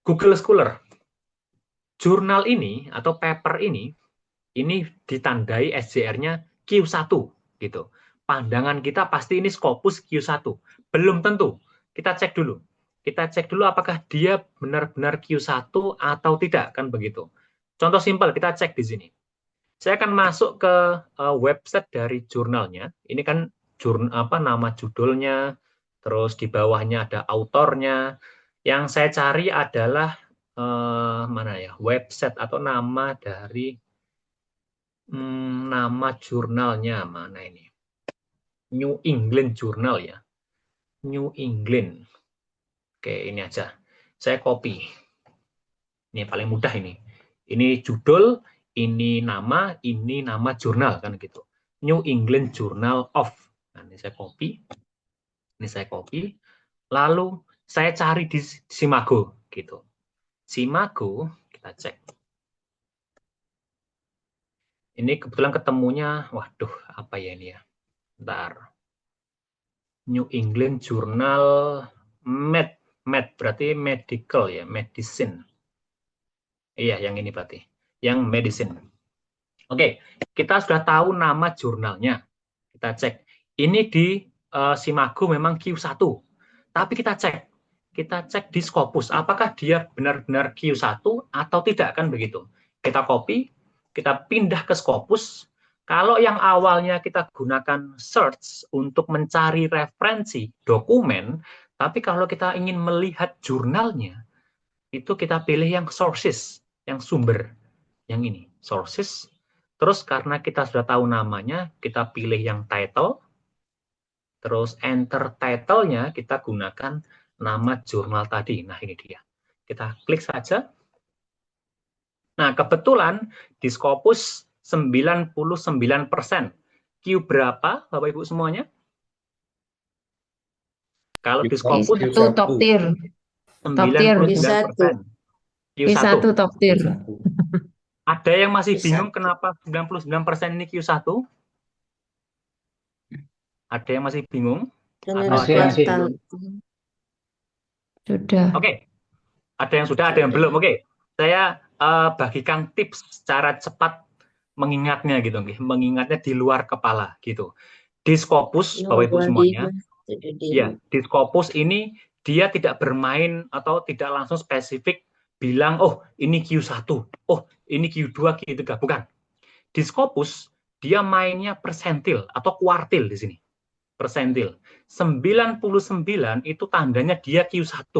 [SPEAKER 5] Google Scholar. Jurnal ini atau paper ini ditandai SJR-nya Q1, gitu. Pandangan kita pasti ini Scopus Q1. Belum tentu. Kita cek dulu. Kita cek dulu apakah dia benar-benar Q1 atau tidak, kan begitu. Contoh simpel, kita cek di sini. Saya akan masuk ke website dari jurnalnya. Ini kan nama judulnya, terus di bawahnya ada autornya. Yang saya cari adalah mana ya? Website atau nama dari nama jurnalnya mana ini? New England Journal ya. New England. Oke, ini aja. Saya copy. Ini paling mudah ini. Ini judul, ini nama jurnal kan gitu. New England Journal of. Nah, ini saya copy. Ini saya copy. Lalu saya cari di Simago gitu. Simago, kita cek. Ini kebetulan ketemunya, waduh, apa ya ini ya? Bentar. New England Journal Med berarti medical ya, medicine. Iya, yang ini berarti. Yang medicine. Oke, kita sudah tahu nama jurnalnya. Kita cek. Ini di Simago memang Q1. Tapi kita cek di Scopus. Apakah dia benar-benar Q1 atau tidak, kan begitu. Kita copy, kita pindah ke Scopus. Kalau yang awalnya kita gunakan search untuk mencari referensi dokumen, tapi kalau kita ingin melihat jurnalnya, itu kita pilih yang sources, yang sumber. Yang ini, sources. Terus karena kita sudah tahu namanya, kita pilih yang title. Terus enter title-nya, kita gunakan nama jurnal tadi. Nah, ini dia. Kita klik saja. Nah, kebetulan di Scopus 99%. Q berapa, Bapak Ibu semuanya? Kalau di
[SPEAKER 4] Q1,
[SPEAKER 5] Scopus
[SPEAKER 6] Q1 top tier. Top tier itu.
[SPEAKER 5] 99%.
[SPEAKER 6] Q1
[SPEAKER 5] Q1.
[SPEAKER 6] top tier.
[SPEAKER 5] Ada yang masih
[SPEAKER 7] Q1.
[SPEAKER 5] bingung kenapa 99% ini Q1? Ada yang masih bingung?
[SPEAKER 7] Karena
[SPEAKER 5] Atau
[SPEAKER 7] di
[SPEAKER 5] ada yang
[SPEAKER 2] Masih.
[SPEAKER 7] kuartal.
[SPEAKER 6] Sudah.
[SPEAKER 5] Oke, ada yang sudah, ada yang belum. Oke, saya bagikan tips cara cepat mengingatnya gitu, mengingatnya di luar kepala gitu. Di Scopus, Bapak Ibu semuanya,
[SPEAKER 7] 025
[SPEAKER 5] ya, di Scopus ini dia tidak bermain atau tidak langsung spesifik bilang, oh ini Q1, oh ini Q2, Q3, bukan. Di Scopus dia mainnya persentil atau kuartil di sini. Persentil. 99 itu tandanya dia Q1.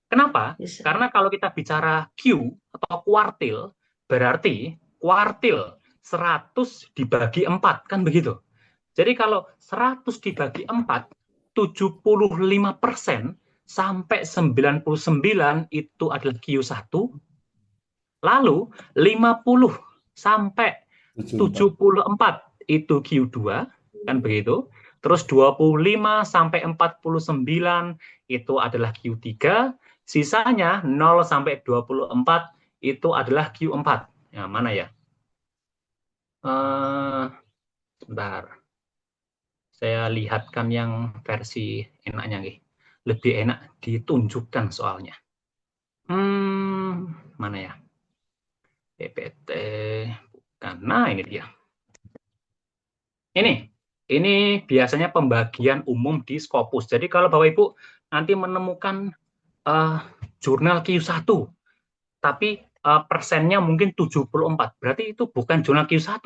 [SPEAKER 5] Kenapa?
[SPEAKER 7] Bisa.
[SPEAKER 5] Karena kalau kita bicara Q atau kuartil, berarti kuartil 100 dibagi 4, kan begitu. Jadi kalau 100 dibagi 4, 75% sampai 99 itu adalah Q1, lalu 50 sampai 74 itu Q2, kan begitu. Terus 25 sampai 49 itu adalah Q3, sisanya 0 sampai 24 itu adalah Q4. Ya, mana ya? Sebentar. Saya lihatkan yang versi enaknya nih. Lebih enak ditunjukkan soalnya. Mana ya? PPT bukan. Nah, ini dia. Ini biasanya pembagian umum di Scopus. Jadi kalau Bapak Ibu nanti menemukan jurnal Q1, tapi persennya mungkin 74, berarti itu bukan jurnal Q1.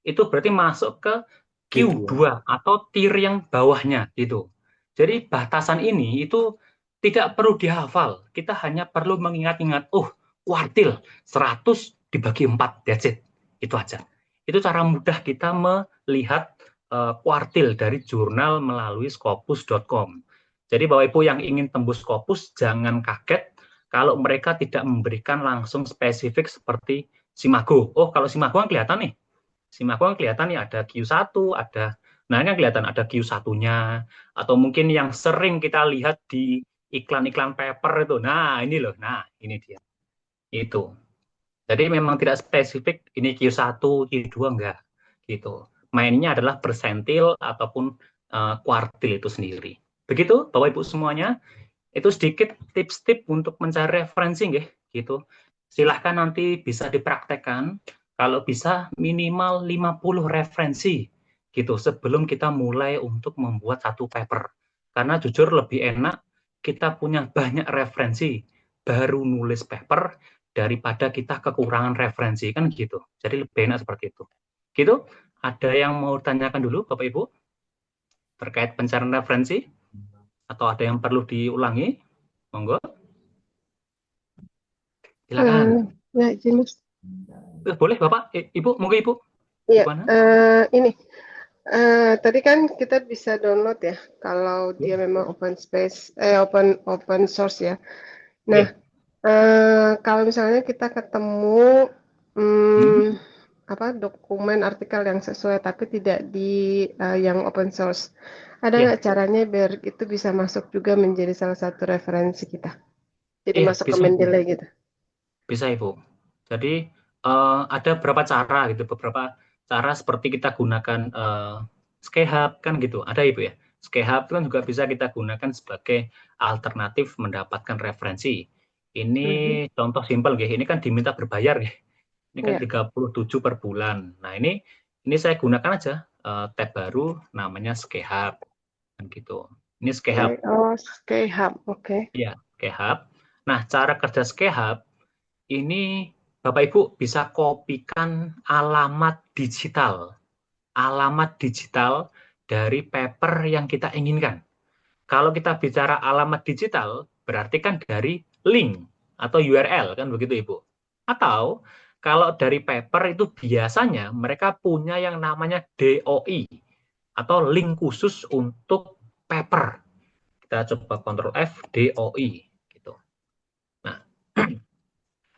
[SPEAKER 5] Itu berarti masuk ke Q2 atau tier yang bawahnya gitu. Jadi batasan ini itu tidak perlu dihafal. Kita hanya perlu mengingat-ingat, oh kuartil 100 dibagi 4, that's it. Itu aja. Itu cara mudah kita melihat kuartil dari jurnal melalui scopus.com. Jadi Bapak Ibu yang ingin tembus Scopus jangan kaget kalau mereka tidak memberikan langsung spesifik seperti Simago. Oh, kalau Simago kan kelihatan nih. Simago kan kelihatan nih ada Q1, ada nah ini kan kelihatan ada Q1-nya atau mungkin yang sering kita lihat di iklan-iklan paper itu. Nah, ini loh. Nah, ini dia. Itu. Jadi memang tidak spesifik ini Q1, Q2 enggak gitu. Mainnya adalah persentil ataupun kuartil itu sendiri. Begitu Bapak Ibu semuanya, itu sedikit tips-tips untuk mencari referensi gitu. Silahkan nanti bisa dipraktekkan, kalau bisa minimal 50 referensi gitu sebelum kita mulai untuk membuat satu paper. Karena jujur lebih enak kita punya banyak referensi baru nulis paper daripada kita kekurangan referensi, kan gitu. Jadi lebih enak seperti itu. Gitu. Ada yang mau tanyakan dulu Bapak Ibu terkait pencarian referensi atau ada yang perlu diulangi? Monggo. Silakan.
[SPEAKER 9] Ya, izin Mas.
[SPEAKER 5] Boleh Bapak, Ibu, monggo Ibu.
[SPEAKER 9] Iya,
[SPEAKER 5] Gimana?
[SPEAKER 9] ini tadi kan kita bisa download ya kalau dia memang open space, open source ya. Nah, kalau misalnya kita ketemu dokumen artikel yang sesuai tapi tidak di yang open source, ada nggak caranya biar itu bisa masuk juga menjadi salah satu referensi kita? Jadi masuk ke Mendeley gitu.
[SPEAKER 5] Bisa Ibu. Jadi ada beberapa cara gitu, beberapa cara seperti kita gunakan Skyhub kan gitu, ada Ibu ya. Skyhub kan juga bisa kita gunakan sebagai alternatif mendapatkan referensi. Ini contoh simpel ini kan diminta berbayar Ini kan 37 per bulan. Nah, ini saya gunakan aja tab baru namanya Skyhub kan gitu. Ini Skyhub.
[SPEAKER 9] Oh, Skyhub. Oke.
[SPEAKER 5] Iya, Skyhub. Nah, cara kerja Skyhub ini Bapak Ibu bisa kopikan alamat digital dari paper yang kita inginkan. Kalau kita bicara alamat digital, berarti kan dari link atau URL, kan begitu Ibu. Atau kalau dari paper itu biasanya mereka punya yang namanya DOI, atau link khusus untuk paper. Kita coba Ctrl F, DOI. Gitu. Nah,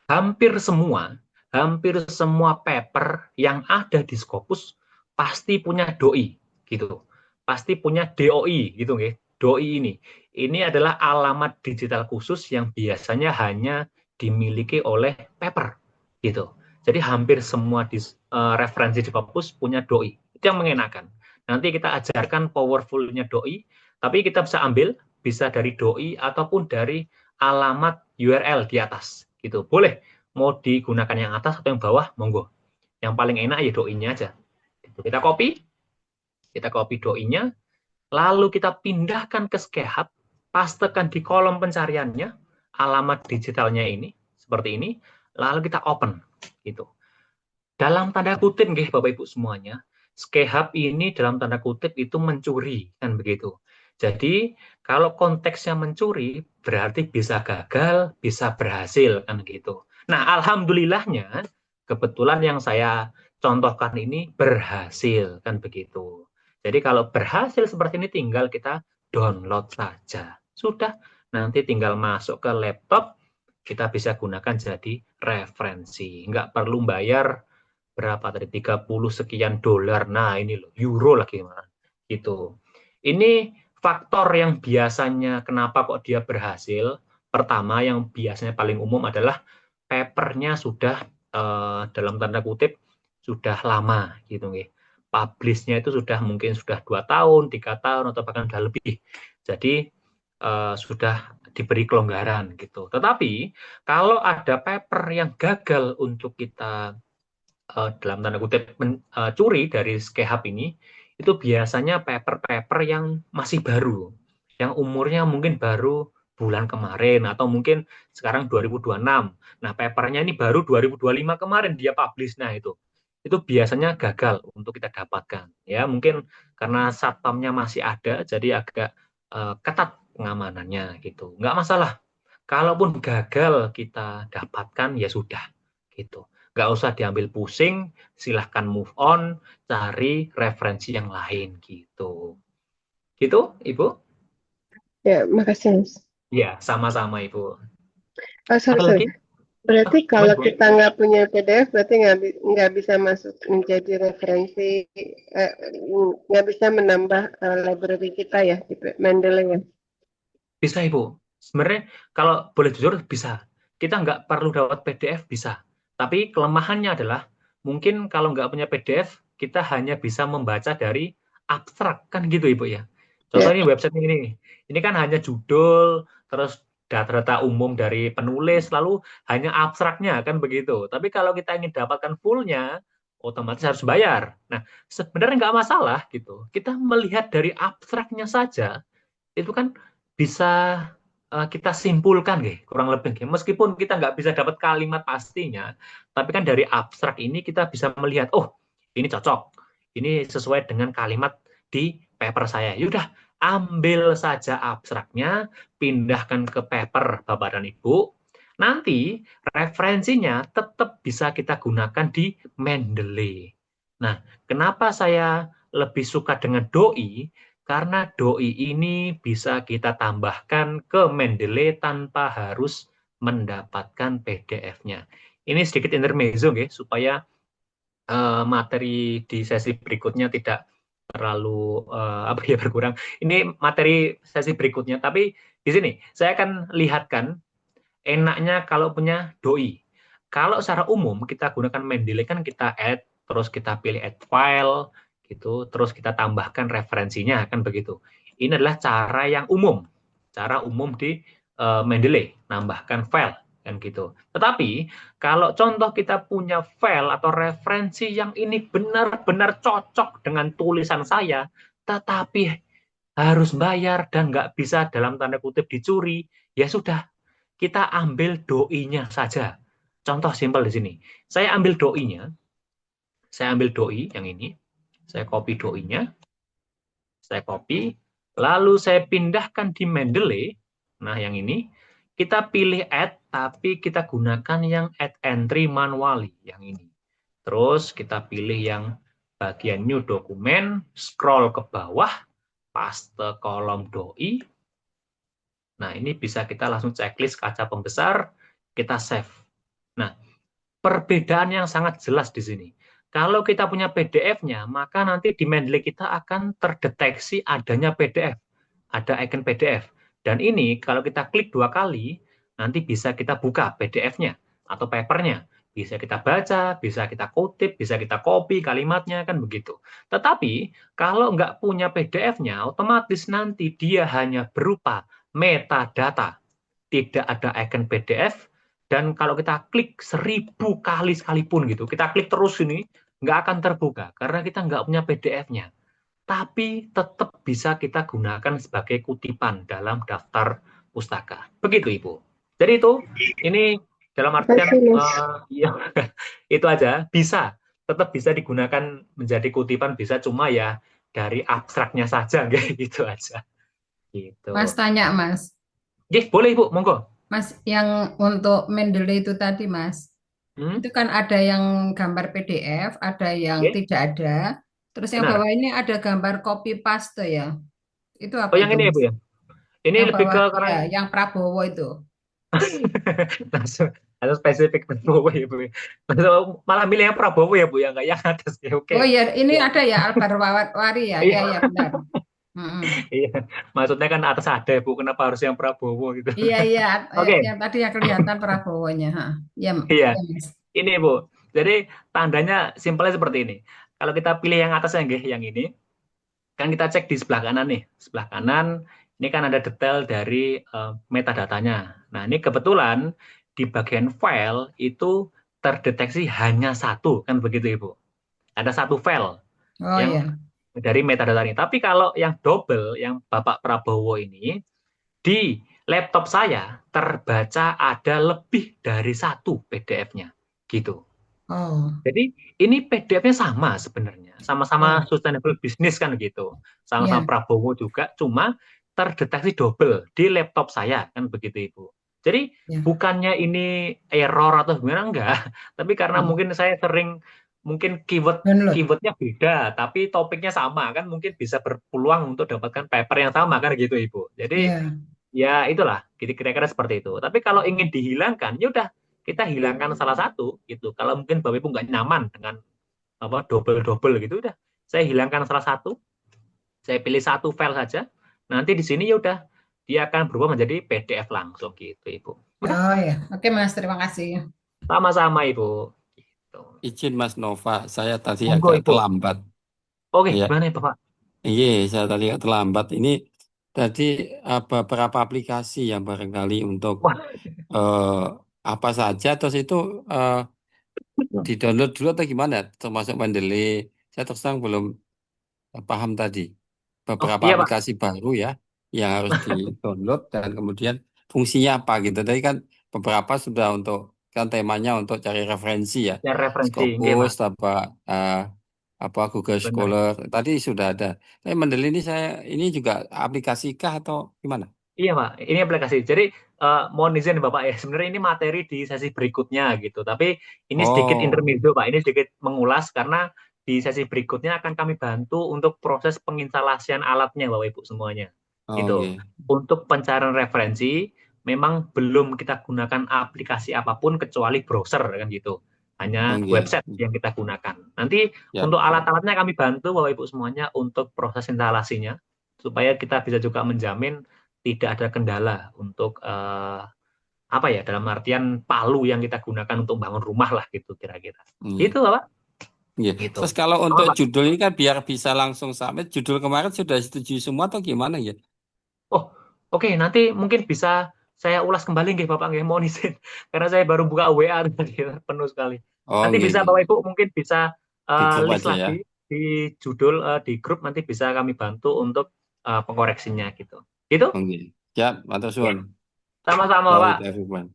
[SPEAKER 5] hampir semua hampir semua paper yang ada di Scopus pasti punya doi gitu. Pasti punya DOI gitu nggih. Doi ini adalah alamat digital khusus yang biasanya hanya dimiliki oleh paper gitu. Jadi hampir semua referensi di Scopus punya doi. Itu yang mengenakan. Nanti kita ajarkan powerful-nya doi, tapi kita bisa ambil bisa dari doi ataupun dari alamat URL di atas gitu. Boleh mau digunakan yang atas atau yang bawah, monggo. Yang paling enak ya doi-nya aja. Kita copy doi-nya, lalu kita pindahkan ke Skehab, pastekan di kolom pencariannya alamat digitalnya ini seperti ini, lalu kita open gitu. Dalam tanda kutip nggih Bapak Ibu semuanya, Skehab ini dalam tanda kutip itu mencuri kan begitu. Jadi kalau konteksnya mencuri berarti bisa gagal, bisa berhasil kan gitu. Nah, alhamdulillahnya kebetulan yang saya contohkan ini berhasil kan begitu. Jadi kalau berhasil seperti ini tinggal kita download saja. Sudah, nanti tinggal masuk ke laptop, kita bisa gunakan jadi referensi. Nggak perlu bayar berapa tadi 30 sekian dolar. Nah, ini loh, euro lagi gitu. Ini faktor yang biasanya kenapa kok dia berhasil. Pertama yang biasanya paling umum adalah papernya sudah dalam tanda kutip sudah lama gitu nggih. Publish-nya itu sudah mungkin sudah 2 tahun, 3 tahun atau bahkan sudah lebih. Jadi sudah diberi kelonggaran gitu. Tetapi kalau ada paper yang gagal untuk kita dalam tanda kutip curi dari Skehab ini, itu biasanya paper-paper yang masih baru, yang umurnya mungkin baru bulan kemarin atau mungkin sekarang 2026. Nah, papernya ini baru 2025 kemarin dia publish. Nah, itu biasanya gagal untuk kita dapatkan. Ya, mungkin karena satpamnya masih ada, jadi agak ketat pengamanannya gitu. Nggak masalah. Kalaupun gagal kita dapatkan, ya sudah gitu. Nggak usah diambil pusing, silahkan move on, cari referensi yang lain gitu. Gitu, Ibu?
[SPEAKER 9] Ya, makasih, Mas.
[SPEAKER 5] Ya, sama-sama, Ibu.
[SPEAKER 9] Sorry,
[SPEAKER 5] Apa
[SPEAKER 9] sorry.
[SPEAKER 5] lagi?
[SPEAKER 9] Berarti kalau
[SPEAKER 5] Gimana, Bu?
[SPEAKER 9] kita nggak punya PDF, berarti nggak bisa masuk menjadi referensi, nggak bisa menambah library kita ya di Mendeley ya.
[SPEAKER 5] Bisa, Ibu. Sebenarnya kalau boleh jujur bisa. Kita nggak perlu dapat PDF, bisa. Tapi kelemahannya adalah mungkin kalau nggak punya PDF, kita hanya bisa membaca dari abstrak, kan gitu Ibu ya. Contohnya website ini. Ini kan hanya judul, terus data-data umum dari penulis, lalu hanya abstraknya, kan begitu. Tapi kalau kita ingin dapatkan full-nya, otomatis harus bayar. Nah, sebenarnya nggak masalah gitu. Kita melihat dari abstraknya saja, itu kan bisa kita simpulkan kurang lebih. Meskipun kita nggak bisa dapat kalimat pastinya, tapi kan dari abstrak ini kita bisa melihat, oh ini cocok, ini sesuai dengan kalimat di paper saya. Yaudah, ambil saja abstraknya, pindahkan ke paper Bapak dan Ibu. Nanti referensinya tetap bisa kita gunakan di Mendeley. Nah, kenapa saya lebih suka dengan doi? Karena doi ini bisa kita tambahkan ke Mendeley tanpa harus mendapatkan PDF-nya. Ini sedikit intermezzo supaya materi di sesi berikutnya tidak terlalu berkurang. Ini materi sesi berikutnya, tapi di sini saya akan lihatkan enaknya kalau punya doi. Kalau secara umum kita gunakan Mendeley kan kita add, terus kita pilih add file, gitu, terus kita tambahkan referensinya, kan begitu. Ini adalah cara yang umum, cara umum di Mendeley, nambahkan file, kan gitu. Tetapi kalau contoh kita punya file atau referensi yang ini benar-benar cocok dengan tulisan saya, tetapi harus bayar dan nggak bisa dalam tanda kutip dicuri, ya sudah, kita ambil doi-nya saja. Contoh simpel di sini. Saya ambil doi-nya, saya ambil doi yang ini, saya copy doi-nya, saya copy, lalu saya pindahkan di Mendeley. Nah, yang ini kita pilih add, tapi kita gunakan yang add entry manually, yang ini. Terus kita pilih yang bagian new dokumen, scroll ke bawah, paste kolom doi. Nah, ini bisa kita langsung checklist kaca pembesar, kita save. Nah, perbedaan yang sangat jelas di sini. Kalau kita punya PDF-nya, maka nanti di Mendeley kita akan terdeteksi adanya PDF, ada icon PDF. Dan ini kalau kita klik 2 kali, nanti bisa kita buka PDF-nya atau papernya. Bisa kita baca, bisa kita kutip, bisa kita copy kalimatnya, kan begitu. Tetapi kalau nggak punya PDF-nya, otomatis nanti dia hanya berupa metadata. Tidak ada icon PDF, dan kalau kita klik 1000 kali sekalipun gitu, kita klik terus ini, nggak akan terbuka, karena kita nggak punya PDF-nya. Tapi tetap bisa kita gunakan sebagai kutipan dalam daftar pustaka. Begitu, Ibu. Jadi ini dalam artian,
[SPEAKER 9] Makasih, Mas.
[SPEAKER 5] ya, itu aja, tetap bisa digunakan menjadi kutipan, bisa, cuma ya dari abstraknya saja, kayak gitu aja. Gitu.
[SPEAKER 8] Mas tanya, Mas.
[SPEAKER 5] Boleh, Ibu, monggo.
[SPEAKER 8] Mas, yang untuk Mendeley itu tadi, Mas, itu kan ada yang gambar PDF, ada yang tidak ada. Terus yang
[SPEAKER 5] Benar.
[SPEAKER 8] bawah ini ada gambar copy paste ya. Itu apa
[SPEAKER 5] yang
[SPEAKER 8] itu,
[SPEAKER 5] ini ya,
[SPEAKER 8] Mas?
[SPEAKER 5] Bu ya? Ini
[SPEAKER 8] Yang
[SPEAKER 5] lebih ke
[SPEAKER 8] bawah,
[SPEAKER 5] karena
[SPEAKER 8] ya, yang Prabowo itu.
[SPEAKER 5] langsung spesifik Prabowo ya, Bu. Malah milih yang Prabowo ya, Bu, ya, nggak yang atas ya. Oke.
[SPEAKER 8] Oh iya, ini
[SPEAKER 5] Ya.
[SPEAKER 8] ada ya Albar Wari ya. Iya, iya benar.
[SPEAKER 5] Iya, maksudnya kan atas ada ya, Bu. Kenapa harus yang Prabowo gitu?
[SPEAKER 8] Iya, iya.
[SPEAKER 5] Oke.
[SPEAKER 8] Yang tadi yang kelihatan Prabowo-nya. Ya,
[SPEAKER 5] Iya.
[SPEAKER 8] ya, Mas.
[SPEAKER 5] Ini, Bu. Jadi tandanya simpelnya seperti ini. Kalau kita pilih yang atas yang ini, kan kita cek di sebelah kanan nih. Sebelah kanan ini kan ada detail dari metadatanya. Nah, ini kebetulan di bagian file itu terdeteksi hanya satu, kan begitu, Ibu. Ada satu file
[SPEAKER 8] Oh
[SPEAKER 5] yang
[SPEAKER 8] iya.
[SPEAKER 5] dari metadata ini. Tapi kalau yang double, yang Bapak Prabowo ini, di laptop saya terbaca ada lebih dari satu PDF-nya, gitu.
[SPEAKER 8] Oh.
[SPEAKER 5] Jadi ini PDF-nya sama sebenarnya, sama-sama
[SPEAKER 8] Oh.
[SPEAKER 5] sustainable business kan gitu, sama-sama
[SPEAKER 8] Ya.
[SPEAKER 5] Prabowo juga, cuma terdeteksi double di laptop saya, kan begitu, Ibu. Jadi
[SPEAKER 8] Ya.
[SPEAKER 5] bukannya ini error atau gimana, enggak, tapi karena mungkin saya sering, mungkin
[SPEAKER 8] Download.
[SPEAKER 5] keywordnya beda, tapi topiknya sama, kan mungkin bisa berpeluang untuk dapatkan paper yang sama, kan gitu, Ibu. Jadi
[SPEAKER 8] Ya.
[SPEAKER 5] ya itulah, kira-kira seperti itu. Tapi kalau ingin dihilangkan, ya udah kita hilangkan salah satu gitu. Kalau mungkin Bapak Ibu nggak nyaman dengan apa double gitu, udah saya hilangkan salah satu, saya pilih satu file saja. Nanti di sini ya udah dia akan berubah menjadi PDF langsung gitu, Ibu.
[SPEAKER 8] Oh ya, oke Mas, terima kasih.
[SPEAKER 5] Sama-sama, Ibu. Gitu.
[SPEAKER 10] Izin Mas Nova, saya tadi
[SPEAKER 5] Monggo,
[SPEAKER 10] agak
[SPEAKER 5] Ibu.
[SPEAKER 10] terlambat.
[SPEAKER 5] Oke,
[SPEAKER 10] Ya.
[SPEAKER 5] gimana ya, Bapak?
[SPEAKER 10] Iya, saya tadi agak terlambat. Ini tadi beberapa aplikasi yang barangkali untuk
[SPEAKER 5] Wah,
[SPEAKER 10] apa saja, terus itu di-download dulu atau gimana? Termasuk Mendeley. Saya terus terang belum paham tadi.
[SPEAKER 5] oh
[SPEAKER 10] Beberapa
[SPEAKER 5] iya, Pak.
[SPEAKER 10] aplikasi baru ya yang harus di-download dan kemudian fungsinya apa gitu. Tadi kan beberapa sudah untuk kan temanya untuk cari referensi ya.
[SPEAKER 5] Ya referensi, nggih, Pak.
[SPEAKER 10] Scopus apa Google
[SPEAKER 5] Benar.
[SPEAKER 10] Scholar tadi sudah ada. Tapi Mendeley ini ini juga aplikasi kah atau gimana?
[SPEAKER 5] Iya, Pak, ini aplikasi. Jadi mohon izin Bapak ya, sebenarnya ini materi di sesi berikutnya gitu. Tapi ini sedikit
[SPEAKER 10] Oh,
[SPEAKER 5] intermezzo, Pak. Ini sedikit mengulas karena di sesi berikutnya akan kami bantu untuk proses penginstalasian alatnya, Bapak Ibu semuanya. Gitu.
[SPEAKER 10] oke.
[SPEAKER 5] Untuk pencarian referensi, memang belum kita gunakan aplikasi apapun kecuali browser kan gitu. Hanya
[SPEAKER 10] Oke.
[SPEAKER 5] website yang kita gunakan. Nanti
[SPEAKER 10] Ya,
[SPEAKER 5] untuk
[SPEAKER 10] ya.
[SPEAKER 5] alat-alatnya kami bantu Bapak Ibu semuanya untuk proses instalasinya supaya kita bisa juga menjamin tidak ada kendala untuk apa ya, dalam artian palu yang kita gunakan untuk bangun rumah lah gitu kira-kira.
[SPEAKER 10] Iya.
[SPEAKER 5] Itu Bapak.
[SPEAKER 10] Iya.
[SPEAKER 5] Gitu.
[SPEAKER 10] Terus kalau
[SPEAKER 5] Oh,
[SPEAKER 10] untuk
[SPEAKER 5] Pak.
[SPEAKER 10] judul ini kan biar bisa langsung sampai judul kemarin sudah setuju semua atau gimana ya?
[SPEAKER 5] Oh, oke, nanti mungkin bisa saya ulas kembali nggih Bapak nggih, mohon izin karena saya baru buka WA tadi penuh sekali.
[SPEAKER 10] Oh,
[SPEAKER 5] Nanti bisa Bapak Ibu mungkin bisa
[SPEAKER 10] di grup
[SPEAKER 5] list
[SPEAKER 10] aja ya.
[SPEAKER 5] lagi di judul di grup, nanti bisa kami bantu untuk pengoreksinya gitu. Gitu?
[SPEAKER 10] Oke. Ya, matur suwun.
[SPEAKER 5] Sama-sama, Pak.
[SPEAKER 10] Baik, everyone.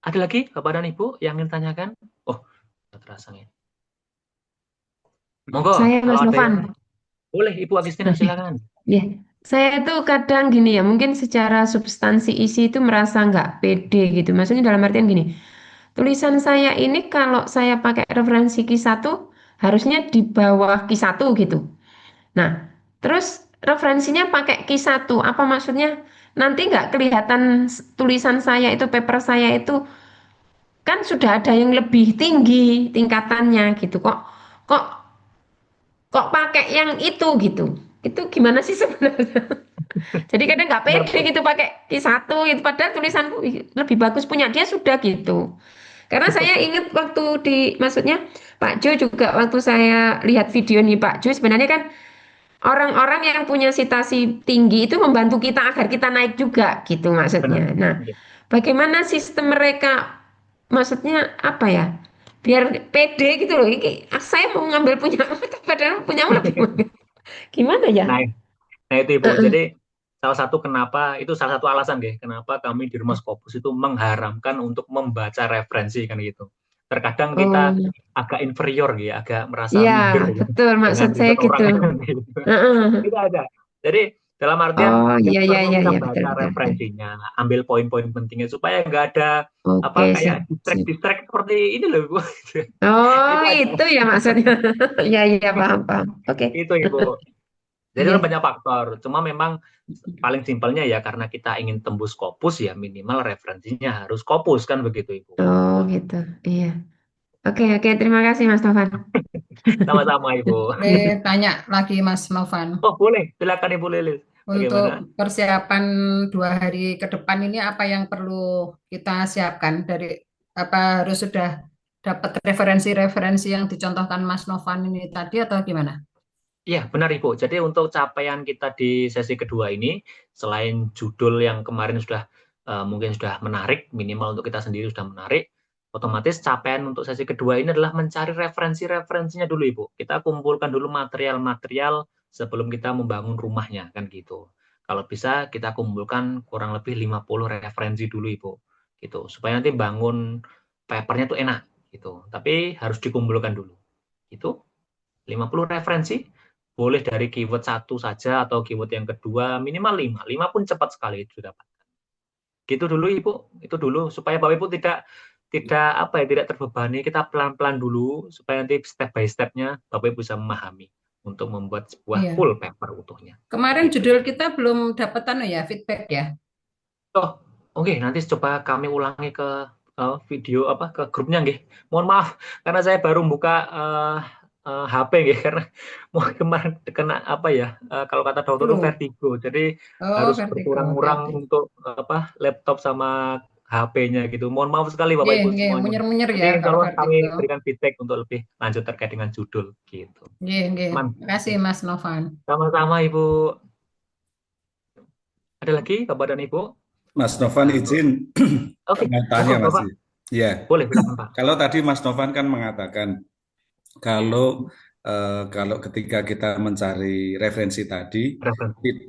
[SPEAKER 5] Ada lagi Bapak dan Ibu yang ingin tanyakan? Oh, nggak terasa ya. Monggo,
[SPEAKER 6] Saya
[SPEAKER 5] kalau
[SPEAKER 6] Mas
[SPEAKER 5] ada
[SPEAKER 6] Novan.
[SPEAKER 5] yang boleh Ibu Agustina silakan.
[SPEAKER 6] Ya, saya tuh kadang gini ya, mungkin secara substansi isi itu merasa nggak pede gitu. Maksudnya dalam artian gini, tulisan saya ini kalau saya pakai referensi Q1 harusnya di bawah Q1 gitu. Nah, terus referensinya pakai Q1, apa maksudnya? Nanti nggak kelihatan tulisan saya itu, paper saya itu kan sudah ada yang lebih tinggi tingkatannya gitu kok kok pakai yang itu gitu. Itu gimana sih sebenarnya? Jadi kadang nggak
[SPEAKER 5] Benar,
[SPEAKER 6] pede gitu pakai Q1 gitu padahal tulisanku lebih bagus punya dia sudah gitu. Karena saya ingat waktu maksudnya Pak Jo juga waktu saya lihat video nih Pak Jo sebenarnya kan orang-orang yang punya citasi tinggi itu membantu kita agar kita naik juga gitu
[SPEAKER 5] benar.
[SPEAKER 6] maksudnya. Nah,
[SPEAKER 5] Iya.
[SPEAKER 6] bagaimana sistem mereka maksudnya apa ya? Biar pede gitu loh. Saya mau ngambil punya padahal punyamu lebih bagus. Gimana ya?
[SPEAKER 5] Nah, nah itu Ibu. Jadi salah satu salah satu alasan deh kenapa kami di Rumah Scopus itu mengharamkan untuk membaca referensi kan gitu. Terkadang kita
[SPEAKER 6] Oh,
[SPEAKER 5] agak inferior gitu, agak merasa
[SPEAKER 6] iya,
[SPEAKER 5] minder gitu,
[SPEAKER 6] betul
[SPEAKER 5] dengan
[SPEAKER 6] maksud saya
[SPEAKER 5] riset
[SPEAKER 6] gitu.
[SPEAKER 5] orang gitu. Tidak ada. Jadi dalam artian
[SPEAKER 6] Oh,
[SPEAKER 5] nggak
[SPEAKER 6] iya iya
[SPEAKER 5] perlu
[SPEAKER 6] iya
[SPEAKER 5] kita
[SPEAKER 6] iya betul
[SPEAKER 5] baca
[SPEAKER 6] betul.
[SPEAKER 5] referensinya, ambil poin-poin pentingnya supaya nggak ada
[SPEAKER 6] Oke,
[SPEAKER 5] kayak
[SPEAKER 6] sip, sip.
[SPEAKER 5] distract seperti ini loh Bu.
[SPEAKER 6] Oh,
[SPEAKER 5] Itu aja.
[SPEAKER 6] itu ya maksudnya. Iya iya paham paham. Oke.
[SPEAKER 5] Itu Ibu. Jadi
[SPEAKER 6] Iya.
[SPEAKER 5] ada banyak faktor. Cuma memang paling simpelnya ya karena kita ingin tembus Scopus ya minimal referensinya harus Scopus kan begitu Ibu.
[SPEAKER 6] Oh, gitu. Iya. Oke, oke, terima kasih Mas Tovan.
[SPEAKER 5] Sama-sama Ibu.
[SPEAKER 8] Boleh tanya lagi Mas Novan.
[SPEAKER 5] Oh boleh, silakan Ibu Lilis. Bagaimana?
[SPEAKER 8] Untuk persiapan 2 hari ke depan ini apa yang perlu kita siapkan apa harus sudah dapat referensi-referensi yang dicontohkan Mas Novan ini tadi atau gimana?
[SPEAKER 5] Iya, benar Ibu. Jadi untuk capaian kita di sesi kedua ini, selain judul yang kemarin sudah mungkin sudah menarik, minimal untuk kita sendiri sudah menarik, otomatis capaian untuk sesi kedua ini adalah mencari referensi-referensinya dulu Ibu. Kita kumpulkan dulu material-material sebelum kita membangun rumahnya, kan gitu. Kalau bisa kita kumpulkan kurang lebih 50 referensi dulu Ibu. Gitu, supaya nanti bangun papernya tuh enak gitu. Tapi harus dikumpulkan dulu. Itu 50 referensi boleh dari keyword 1 saja atau keyword yang kedua minimal 5. 5 pun cepat sekali itu dapat. Gitu dulu Ibu, itu dulu supaya Bapak Ibu tidak terbebani, kita pelan-pelan dulu supaya nanti step by step-nya Bapak Ibu bisa memahami untuk membuat sebuah
[SPEAKER 8] Iya.
[SPEAKER 5] full paper utuhnya.
[SPEAKER 8] Kemarin
[SPEAKER 5] Gitu.
[SPEAKER 8] judul kita belum dapat feedback ya.
[SPEAKER 5] Oh, oke, nanti coba kami ulangi ke video ke grupnya nggih. Mohon maaf karena saya baru buka HP nggih karena mau kemarin kena kalau kata dokter itu
[SPEAKER 8] Flu.
[SPEAKER 5] vertigo. Jadi
[SPEAKER 8] Oh,
[SPEAKER 5] harus
[SPEAKER 8] vertigo.
[SPEAKER 5] berkurang-kurang
[SPEAKER 8] Hati-hati.
[SPEAKER 5] untuk laptop sama HP-nya gitu. Mohon maaf sekali Bapak
[SPEAKER 8] Nggih,
[SPEAKER 5] Ibu
[SPEAKER 8] nggih,
[SPEAKER 5] semuanya.
[SPEAKER 8] munyer-munyer
[SPEAKER 5] Nanti
[SPEAKER 8] ya
[SPEAKER 5] insya
[SPEAKER 8] kalau
[SPEAKER 5] Allah kami
[SPEAKER 8] vertigo.
[SPEAKER 5] berikan feedback untuk lebih lanjut terkait dengan judul gitu.
[SPEAKER 8] Nggih, nggih.
[SPEAKER 5] Aman.
[SPEAKER 8] Terima kasih Mas Novan.
[SPEAKER 5] Sama-sama Ibu. Ada lagi Bapak dan Ibu?
[SPEAKER 4] Mas Novan izin
[SPEAKER 5] Oke,
[SPEAKER 4] tanya
[SPEAKER 5] Bapak.
[SPEAKER 4] Mas. Ya.
[SPEAKER 5] Boleh silakan Pak.
[SPEAKER 4] Kalau tadi Mas Novan kan mengatakan kalau ketika kita mencari referensi tadi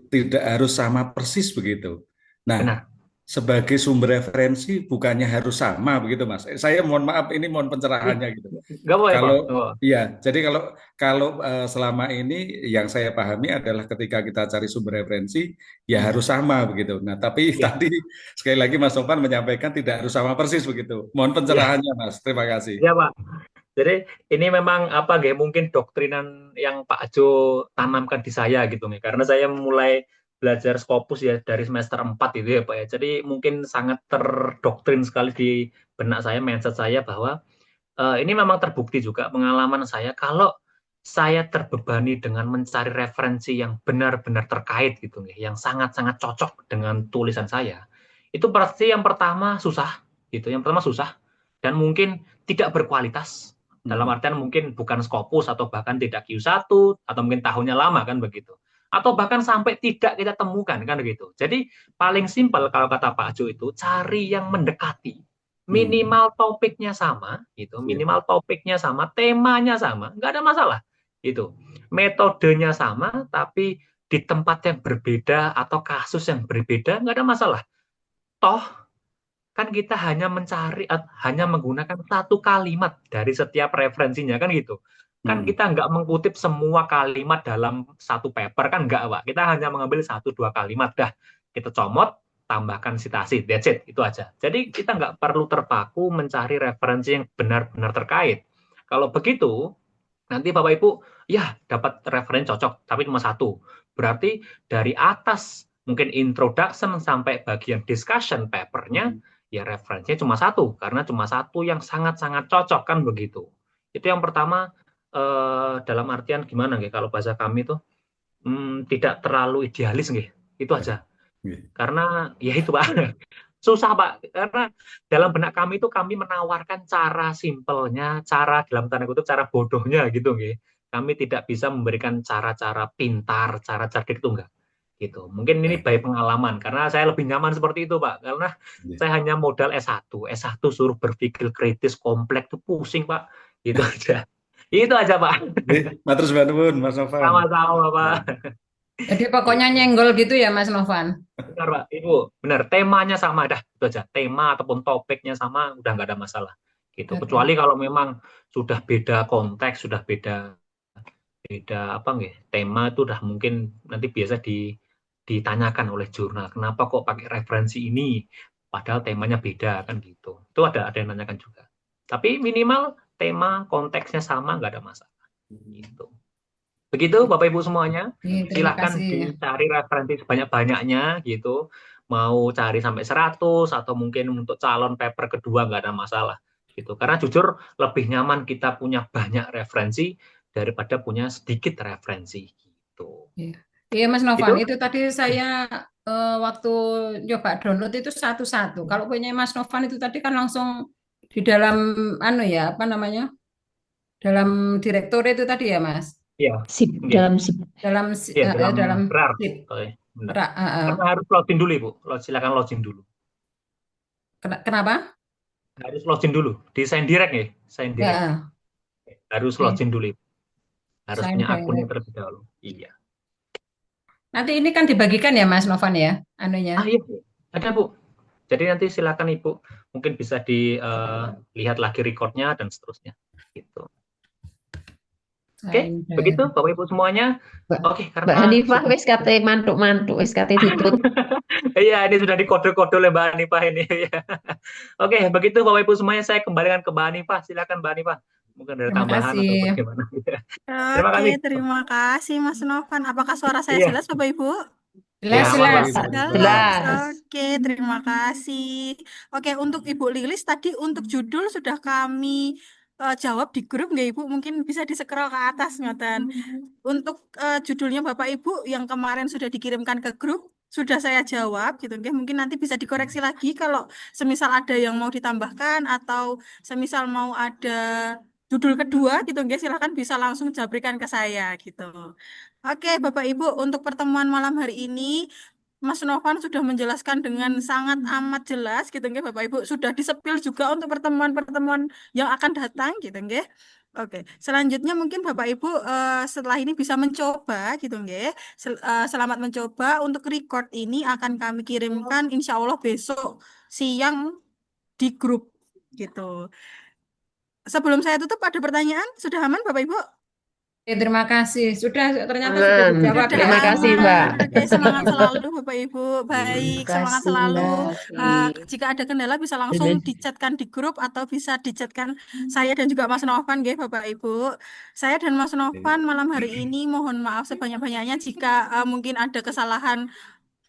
[SPEAKER 4] tidak harus sama persis begitu. Nah,
[SPEAKER 5] Benar.
[SPEAKER 4] sebagai sumber referensi bukannya harus sama begitu Mas. Saya mohon maaf ini mohon pencerahannya gitu.
[SPEAKER 5] Nggak boleh
[SPEAKER 4] Kalau
[SPEAKER 5] Pak.
[SPEAKER 4] iya, jadi kalau selama ini yang saya pahami adalah ketika kita cari sumber referensi ya harus sama begitu. Nah, tapi tadi sekali lagi Mas Novan menyampaikan tidak harus sama persis begitu. Mohon pencerahannya Mas. Terima kasih.
[SPEAKER 5] Iya Pak. Jadi ini memang mungkin doktrinan yang Pak Jo tanamkan di saya gitu nih. Karena saya mulai belajar Scopus ya dari semester 4 itu ya Pak ya. Jadi mungkin sangat terdoktrin sekali di benak saya, mindset saya bahwa ini memang terbukti juga pengalaman saya kalau saya terbebani dengan mencari referensi yang benar-benar terkait gitu nih, yang sangat-sangat cocok dengan tulisan saya. Itu pasti yang pertama susah gitu. Yang pertama susah dan mungkin tidak berkualitas. Dalam artian mungkin bukan Scopus atau bahkan tidak Q1 atau mungkin tahunnya lama kan begitu. Atau bahkan sampai tidak kita temukan kan begitu. Jadi paling simpel kalau kata Pak Jo itu cari yang mendekati. Minimal topiknya sama gitu, minimal topiknya sama, temanya sama, nggak ada masalah. Itu. Metodenya sama tapi di tempat yang berbeda atau kasus yang berbeda nggak ada masalah. Toh kan kita hanya menggunakan satu kalimat dari setiap referensinya kan gitu. Kan kita nggak mengutip semua kalimat dalam satu paper kan nggak Pak. Kita hanya mengambil 1-2 kalimat dah kita comot, tambahkan citasi, that's it, itu aja. Jadi kita nggak perlu terpaku mencari referensi yang benar-benar terkait. Kalau begitu nanti Bapak Ibu ya dapat referensi cocok tapi cuma satu. Berarti dari atas mungkin introduction sampai bagian discussion papernya Ya referensinya cuma satu, karena cuma satu yang sangat-sangat cocok kan begitu. Itu yang pertama, dalam artian gimana nggih, kalau bahasa kami tuh tidak terlalu idealis nggih, itu aja. Karena ya itu Pak, susah Pak, karena dalam benak kami itu kami menawarkan cara simpelnya, cara dalam tanda kutip cara bodohnya gitu nggih. Kami tidak bisa memberikan cara-cara pintar, cara cerdik itu enggak. Gitu. Mungkin ini baik pengalaman karena saya lebih nyaman seperti itu Pak, karena saya hanya modal S1 suruh berpikir kritis kompleks tuh pusing Pak, gitu aja. Itu aja Pak.
[SPEAKER 4] Matur nuwun Mas Novan.
[SPEAKER 5] Sama-sama Pak.
[SPEAKER 8] Jadi pokoknya nyenggol gitu ya Mas Novan.
[SPEAKER 5] Benar Pak, Ibu, benar. Temanya sama, dah itu aja. Tema ataupun topiknya sama, udah nggak ada masalah. Gitu. Kecuali kalau memang sudah beda konteks, sudah beda apa nggih, tema itu udah mungkin nanti biasa ditanyakan oleh jurnal, kenapa kok pakai referensi ini, padahal temanya beda kan gitu. Itu ada yang nanyakan juga. Tapi minimal tema konteksnya sama, nggak ada masalah. Gitu. Begitu Bapak Ibu semuanya,
[SPEAKER 8] Terima
[SPEAKER 5] silakan
[SPEAKER 8] kasih.
[SPEAKER 5] dicari referensi sebanyak-banyaknya gitu. Mau cari sampai 100 atau mungkin untuk calon paper kedua nggak ada masalah gitu. Karena jujur lebih nyaman kita punya banyak referensi daripada punya sedikit referensi gitu.
[SPEAKER 8] Iya Mas Novan,
[SPEAKER 5] Gitu?
[SPEAKER 8] itu tadi saya waktu coba download itu satu-satu. Kalau punya Mas Novan itu tadi kan langsung di dalam apa namanya? Dalam direktur itu tadi ya Mas.
[SPEAKER 5] Iya.
[SPEAKER 6] Sip,
[SPEAKER 5] Iya.
[SPEAKER 8] dalam
[SPEAKER 5] Iya,
[SPEAKER 8] dalam
[SPEAKER 5] RAR.
[SPEAKER 8] sip.
[SPEAKER 5] Benar. Karena harus login dulu Ibu. Silakan login dulu.
[SPEAKER 8] Kenapa?
[SPEAKER 5] Harus login dulu. Di Sign Direct ya, Sign Direct. Harus login dulu Ibu. Harus
[SPEAKER 8] Sign
[SPEAKER 5] punya akunnya
[SPEAKER 8] Direct.
[SPEAKER 5] terlebih dahulu. Iya.
[SPEAKER 8] Nanti ini kan dibagikan ya Mas Novan ya, anunya.
[SPEAKER 5] Iya, ada Bu. Jadi nanti silakan Ibu, mungkin bisa dilihat lagi recordnya dan seterusnya. Gitu. Oke, begitu Bapak Ibu semuanya. Oke,
[SPEAKER 6] Mbak Hanifah wis kate mantuk-mantuk, wis kate ditutup.
[SPEAKER 5] Iya, ini sudah dikode-kode oleh Mbak Hanifah ini. Oke, begitu Bapak Ibu semuanya, saya kembalikan ke Mbak Hanifah. Silakan Mbak Hanifah. Mungkin ada
[SPEAKER 8] Terima
[SPEAKER 5] tambahan atau
[SPEAKER 8] kasih.
[SPEAKER 5] bagaimana. Terima kasih.
[SPEAKER 1] Oke, terima kasih Mas Novan. Apakah suara saya
[SPEAKER 5] Iya.
[SPEAKER 1] jelas Bapak Ibu?
[SPEAKER 8] Jelas,
[SPEAKER 5] Ya,
[SPEAKER 8] jelas.
[SPEAKER 1] Jelas. Oke, terima kasih. Oke, untuk Ibu Lilis tadi untuk judul sudah kami jawab di grup nggak Ibu? Mungkin bisa di-scroll ke atas ngoten. Untuk judulnya Bapak Ibu yang kemarin sudah dikirimkan ke grup sudah saya jawab gitu nggih. Mungkin nanti bisa dikoreksi lagi kalau semisal ada yang mau ditambahkan atau semisal mau ada judul kedua gitu nggih, silahkan bisa langsung jabrikan ke saya gitu. Oke, Bapak Ibu, untuk pertemuan malam hari ini Mas Novan sudah menjelaskan dengan sangat amat jelas gitu nggih Bapak Ibu, sudah disepil juga untuk pertemuan-pertemuan yang akan datang gitu nggih. Oke, selanjutnya mungkin Bapak Ibu setelah ini bisa mencoba gitu nggih. Selamat mencoba. Untuk record ini akan kami kirimkan insya Allah besok siang di grup gitu. Sebelum saya tutup ada pertanyaan? Sudah aman Bapak Ibu?
[SPEAKER 8] Terima kasih. Ternyata sudah dijawab ya.
[SPEAKER 6] Terima kasih, Mbak.
[SPEAKER 1] Oke, semangat selalu Bapak Ibu. Baik, semangat selalu. Jika ada kendala bisa langsung dicatkan di grup atau bisa dicatkan saya dan juga Mas Novan nggih Bapak Ibu. Saya dan Mas Novan malam hari ini mohon maaf sebanyak-banyaknya jika mungkin ada kesalahan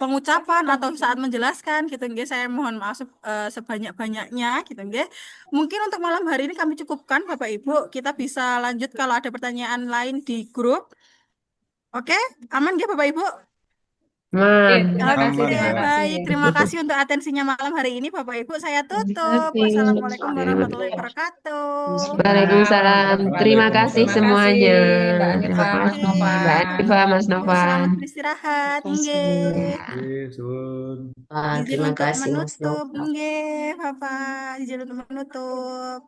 [SPEAKER 1] pengucapan atau saat menjelaskan gitu nggih, saya mohon maaf sebanyak-banyaknya gitu nggih. Mungkin untuk malam hari ini kami cukupkan Bapak Ibu, kita bisa lanjut kalau ada pertanyaan lain di grup. Oke, aman nggih Bapak Ibu?
[SPEAKER 8] Terima kasih,
[SPEAKER 1] Oke,
[SPEAKER 8] terima kasih.
[SPEAKER 1] baik. Terima kasih untuk atensinya malam hari ini Bapak Ibu. Saya tutup. Wassalamualaikum warahmatullahi wabarakatuh.
[SPEAKER 6] Waalaikumsalam. Terima kasih semuanya.
[SPEAKER 8] Mbak Hanifah, Mas Novan.
[SPEAKER 6] Mbak Hanifah, Mas Novan.
[SPEAKER 1] Selamat beristirahat. Nggih. Izin
[SPEAKER 7] Terima
[SPEAKER 1] untuk
[SPEAKER 7] kasih Mas
[SPEAKER 1] menutup.
[SPEAKER 7] Novan.
[SPEAKER 1] Nggih, Bapak. Izin untuk menutup.